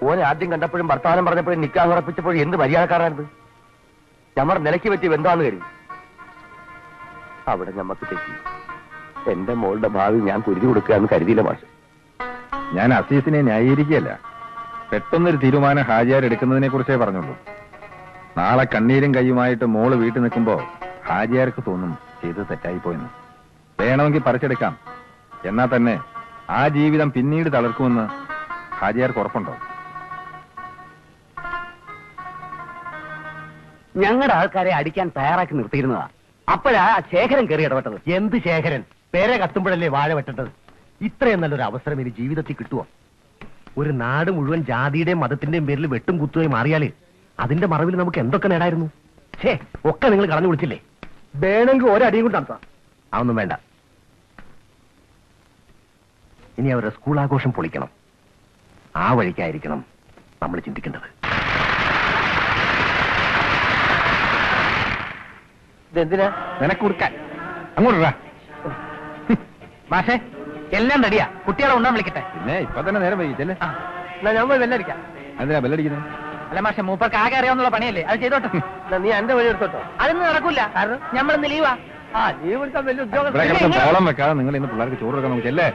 ഓനെ ആദ്യം കണ്ടപ്പോഴും വർത്തമാനം പറഞ്ഞപ്പോഴും നിക്കാഹ് ഉറപ്പിച്ചപ്പോഴും എന്ത് മര്യാദക്കാരാണിത്? നമ്മുടെ നിലയ്ക്ക് പറ്റിയ ബന്ധമാണെന്ന് കരുതി. അവിടെ ഞമ്മക്ക് തെറ്റി. എന്റെ മോളുടെ ഭാവി ഞാൻ കുരുതി കൊടുക്കുക എന്ന് കരുതിയില്ല മാഷ്. ഞാൻ അസീസിനെ ന്യായീകരിക്കുകയല്ല. പെട്ടെന്നൊരു തീരുമാനം ഹാജിയാർ എടുക്കുന്നതിനെ കുറിച്ചേ പറഞ്ഞുള്ളൂ. നാളെ കണ്ണീരും കൈയുമായിട്ട് മോള് വീട്ടിൽ നിൽക്കുമ്പോ ഹാജിയാർക്ക് തോന്നും ചെയ്ത് തെറ്റായിപ്പോയെന്ന്. വേണമെങ്കിൽ പറിച്ചെടുക്കാം. എന്നാ തന്നെ ആ ജീവിതം പിന്നീട് തളർക്കുമെന്ന് ഹാജിയാർക്ക് ഉറപ്പുണ്ടോ? ഞങ്ങളുടെ ആൾക്കാരെ അടിക്കാൻ തയ്യാറാക്കി നിർത്തിയിരുന്നതാ. അപ്പോഴാ ശേഖരൻ കയറി ഇടപെട്ടത്. എന്ത് ശേഖരൻ? പേരെ കത്തുമ്പോഴല്ലേ വാഴ വെട്ടേണ്ടത്. ഇത്രയും നല്ലൊരു അവസരം ഇനി ജീവിതത്തിൽ കിട്ടുമോ? ഒരു നാട് മുഴുവൻ ജാതിയുടെയും മതത്തിന്റെയും പേരിൽ വെട്ടും കുത്തുകയും മാറിയാല് അതിന്റെ മറവിൽ നമുക്ക് എന്തൊക്കെ നേടായിരുന്നു. ഛേ, ഒക്കെ നിങ്ങൾ കളഞ്ഞു വിളിച്ചില്ലേ? വേണമെങ്കിൽ ഒരടിയും കൊണ്ട് നടത്താം. അതൊന്നും വേണ്ട. ഇനി അവരുടെ സ്കൂൾ ആഘോഷം പൊളിക്കണം. ആ വഴിക്കായിരിക്കണം നമ്മൾ ചിന്തിക്കേണ്ടത്. ഇതെന്തിനാ? നിനക്ക് കൊടുക്കാൻ അങ്ങോട്ടാ. മാഷേ, എല്ലാം റെഡിയാ. കുട്ടികളെ ഉണ്ടാൻ വിളിക്കട്ടെ. പിന്നെ ഇപ്പൊ തന്നെ നേരം വൈകിച്ചല്ലേ? എന്നാ ഞാൻ പോയി ബെല്ലടിക്കാം. എന്തിനാ ബെല്ലടിക്കുന്നത്? അല്ല മാഷെ, മൂപ്പർക്ക് ആകെ അറിയാവുന്ന പണിയല്ലേ, അത് ചെയ്തോട്ടെ. നീ എന്റെ വഴി എടുത്തോട്ടോ. അതൊന്നും നടക്കൂല. കാരണം ഞമ്മളിന്ന് ലീവാ. ലീവ് എടുത്താൽ വലിയ ഇവിടെ ഉദ്യോഗം. കിടന്ന് തോളം വെക്കാതെ നിങ്ങൾ ഇന്ന് പിള്ളേർക്ക് ചോറ് എടുക്കാൻ നോക്കി അല്ലേ?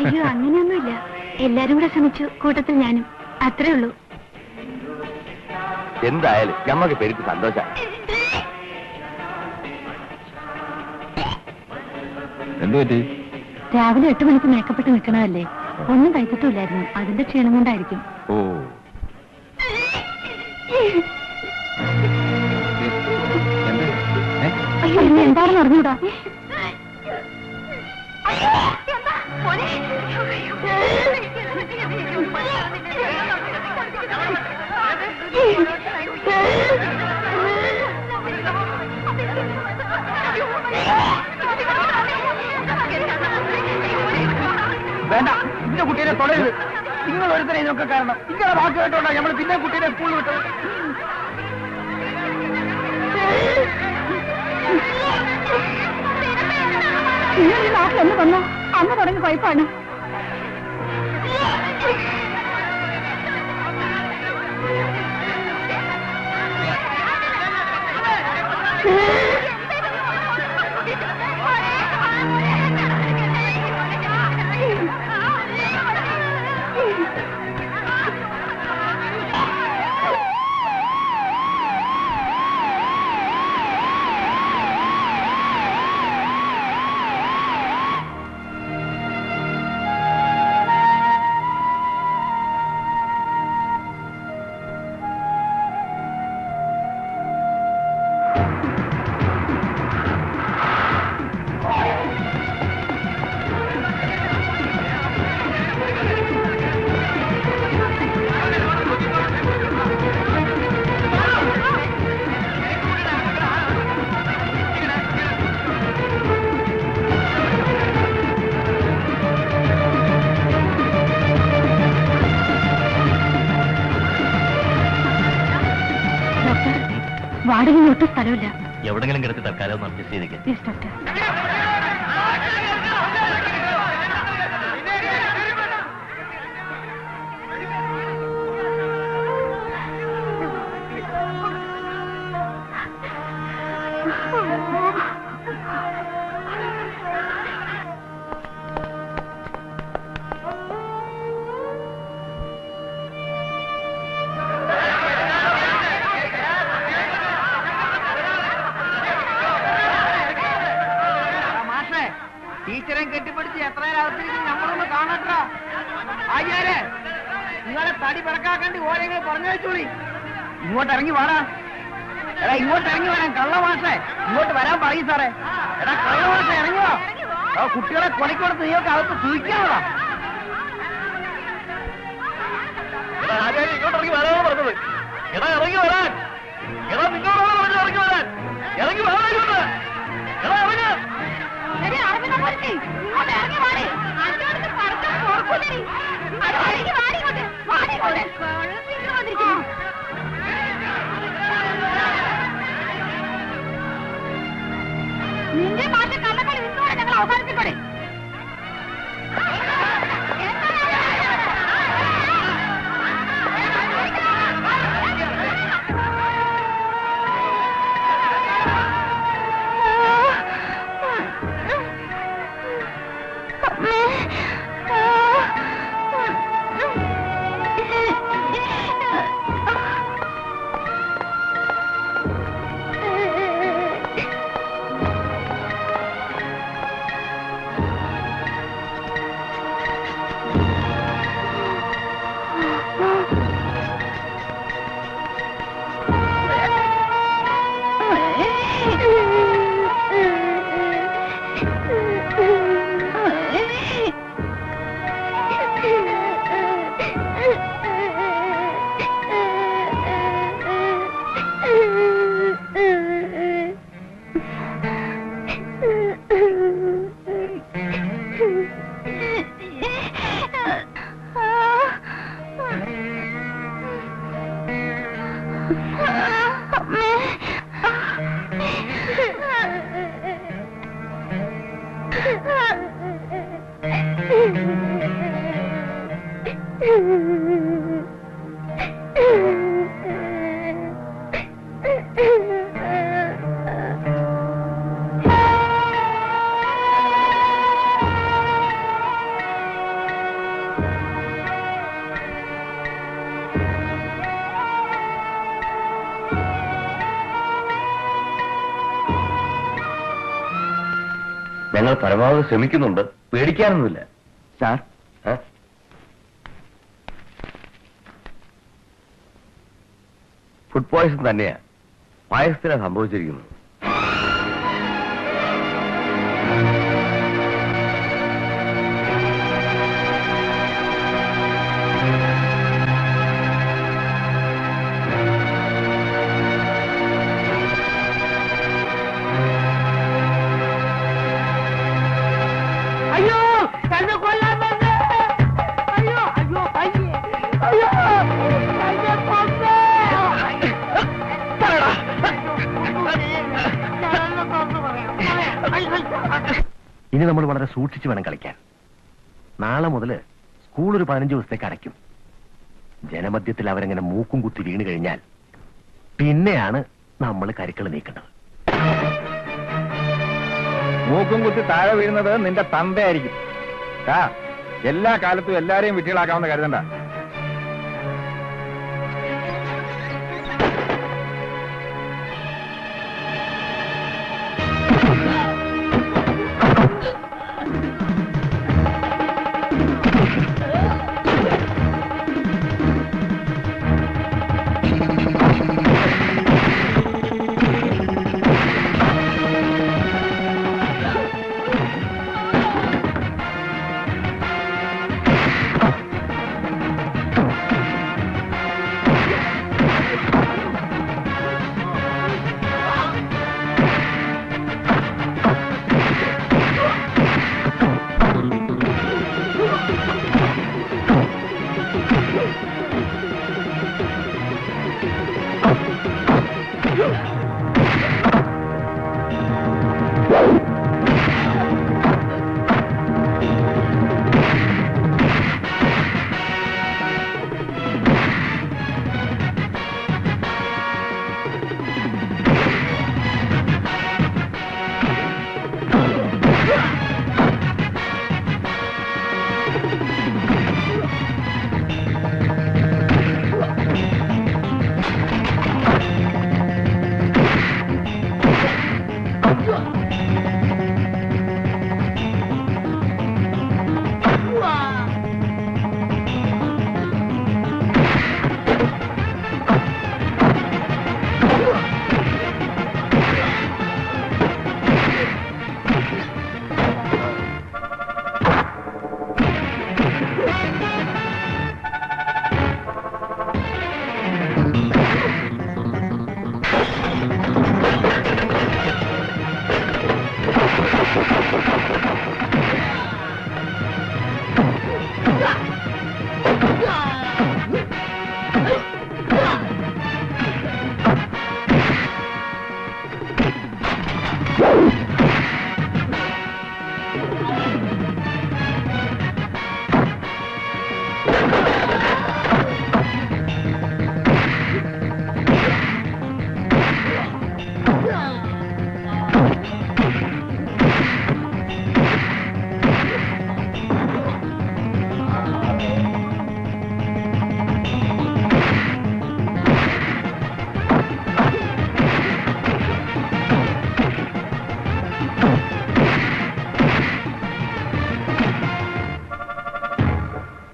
അയ്യോ അങ്ങനെയൊന്നുമില്ല. എല്ലാരും കൂടെ ശ്രമിച്ചു, കൂട്ടത്തിൽ ഞാനും. അത്രേ ഉള്ളൂ. എന്തായാലും ഞമ്മക്ക് പെരുത്ത് സന്തോഷം. എന്തു പറ്റി? രാവിലെ 8 മണിക്ക് മേക്കപ്പെട്ട് നിൽക്കണമല്ലേ, ഒന്നും കഴിച്ചിട്ടില്ലായിരുന്നു. അതിന്റെ ക്ഷീണം കൊണ്ടായിരിക്കും. ഓ അയ്യോ എന്നെ എന്താണെന്ന് അറിഞ്ഞൂടാ. വേണ്ട, ഇന്റെ കുട്ടീനെ തൊടരുത്. നിങ്ങൾ ഒരുത്തനെ ഇതൊക്കെ കാരണം. ഇങ്ങനെ വാക്ക് കേട്ടോണ്ടാ നമ്മൾ പിന്നെ കുട്ടീനെ സ്കൂളിൽ വിട്ടത്. നിങ്ങൾ ഈ നാട്ടിൽ എന്ന് വന്നോ അന്ന് തുടങ്ങി കുഴപ്പമാണ്. വാടകയിൽ ഒട്ടും സ്ഥലമില്ല. എവിടെങ്കിലും കിടത്തി തൽക്കാലം ഒന്ന് അഡ്ജസ്റ്റ് ചെയ്തേക്ക്. Yes doctor. ടീച്ചറെ കെട്ടിപ്പിടിച്ച് എത്ര നേരത്തിരിക്കും നമ്മളൊന്ന് കാണട്ടോ. ആര്യാരെ നിങ്ങളെ തടി പിറക്കാക്കണ്ടി ഓരോ പറഞ്ഞു വെച്ചോളി. ഇങ്ങോട്ട് ഇറങ്ങി വാടാ. എടാ ഇങ്ങോട്ട് ഇറങ്ങി വരാൻ. കള്ള മാഷേ ഇങ്ങോട്ട് വരാൻ പറയും സാറേ. എടാ കള്ള മാഷേ ഇറങ്ങിയോ. കുട്ടികളെ കൊലക്കൊടുത്ത് നീയൊക്കെ അകത്ത് സൂക്ഷിക്കാനോടാ. ഇങ്ങോട്ട് ഇറങ്ങി വരാനാണ് പറഞ്ഞത്. എടാ ഇറങ്ങി വരാൻ. എടാ നിങ്ങളോടാണ് പറഞ്ഞത് ഇറങ്ങി വരാൻ. ഇറങ്ങി വരാൻ. എടാ ഇറങ്ങി. നിന്റെ മാറ്റം കള്ളക്കളി ഇന്നോടെ ഞങ്ങൾ അവസാനിപ്പിക്കോടെ. ഞങ്ങൾ പരമാവധി ശ്രമിക്കുന്നുണ്ട്, പേടിക്കാനൊന്നുമില്ല. സാർ, ഫുഡ് പോയ്സൺ തന്നെയാ, പായസത്തിലാണ് സംഭവിച്ചിരിക്കുന്നത്. അയ്യോ തന്നെ കൊല്ലാൻ വന്നേ! അയ്യോ അയ്യോ അയ്യേ അയ്യോ തന്നെ കൊന്നേ! ഇനി നമ്മൾ വളരെ സൂക്ഷിച്ചു വേണം കളിക്കാൻ. നാളെ മുതൽ സ്കൂൾ ഒരു 15 ദിവസത്തേക്ക് അടയ്ക്കും. ജനമധ്യത്തിൽ അവരെങ്ങനെ മൂക്കും കുത്തി വീണ് കഴിഞ്ഞാൽ പിന്നെയാണ് നമ്മൾ കരുക്കൾ നീക്കേണ്ടത്. മൂക്കും കുത്തി താഴെ വീഴുന്നത് നിന്റെ തന്തയായിരിക്കും. എല്ലാ കാലത്തും എല്ലാരെയും വിട്ടികളാക്കാമെന്ന് കരുതണ്ട.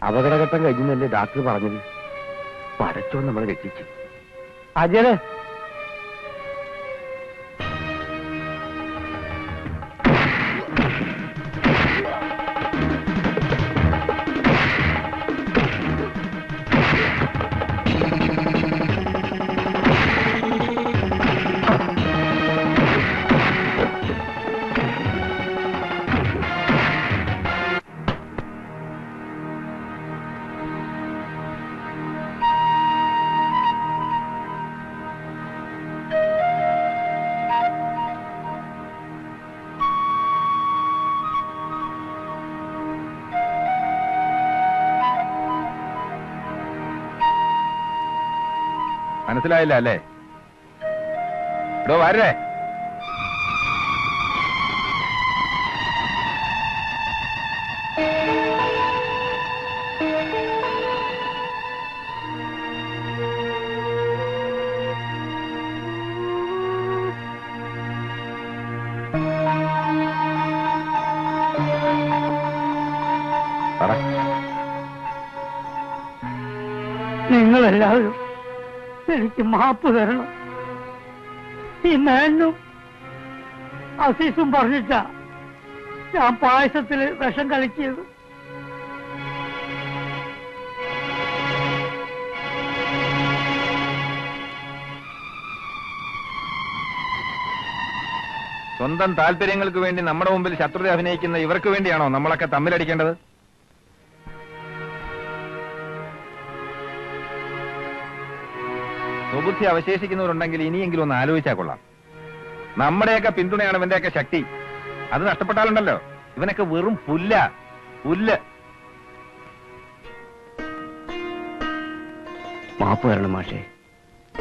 അപകടഘട്ടം കഴിഞ്ഞല്ലേ ഡാക്ടർ പറഞ്ഞത്. പടച്ചോ നമ്മളെ രക്ഷിച്ചു. അജയ്, മനസ്സിലായില്ല അല്ലേ? ഇടോ വരേ. എല്ലാവരും എനിക്ക് മാപ്പ് തരണം. ഈ മേനും അസീസും പറഞ്ഞിട്ടാ ഞാൻ പായസത്തില് വിഷം കളിക്കിയത്. സ്വന്തം താല്പര്യങ്ങൾക്ക് വേണ്ടി നമ്മുടെ മുമ്പിൽ ശത്രുത അഭിനയിക്കുന്ന ഇവർക്ക് വേണ്ടിയാണോ നമ്മളൊക്കെ തമ്മിലടിക്കേണ്ടത്? സ്വബുദ്ധി അവശേഷിക്കുന്നവരുണ്ടെങ്കിൽ ഇനിയെങ്കിലും ഒന്ന് ആലോചിച്ചാൽ കൊള്ളാം. നമ്മുടെയൊക്കെ പിന്തുണയാണ് ഇവന്റെയൊക്കെ ശക്തി. അത് നഷ്ടപ്പെട്ടാലുണ്ടല്ലോ ഇവനൊക്കെ വെറും പുല്ല്. മാപ്പ് തരണം മാഷേ.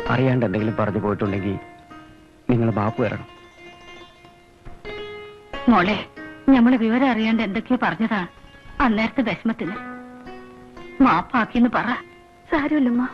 അറിയാണ്ട് എന്തെങ്കിലും പറഞ്ഞു പോയിട്ടുണ്ടെങ്കിൽ നിങ്ങൾ മാപ്പ് തരണം. മോളെ, ഞമ്മള് വിവരം അറിയാണ്ട് എന്തൊക്കെയോ പറഞ്ഞതാ. അന്നേരത്തെ വിഷമത്തിന് മാപ്പാക്കിന്ന് പറ. സാരമില്ലമ്മ.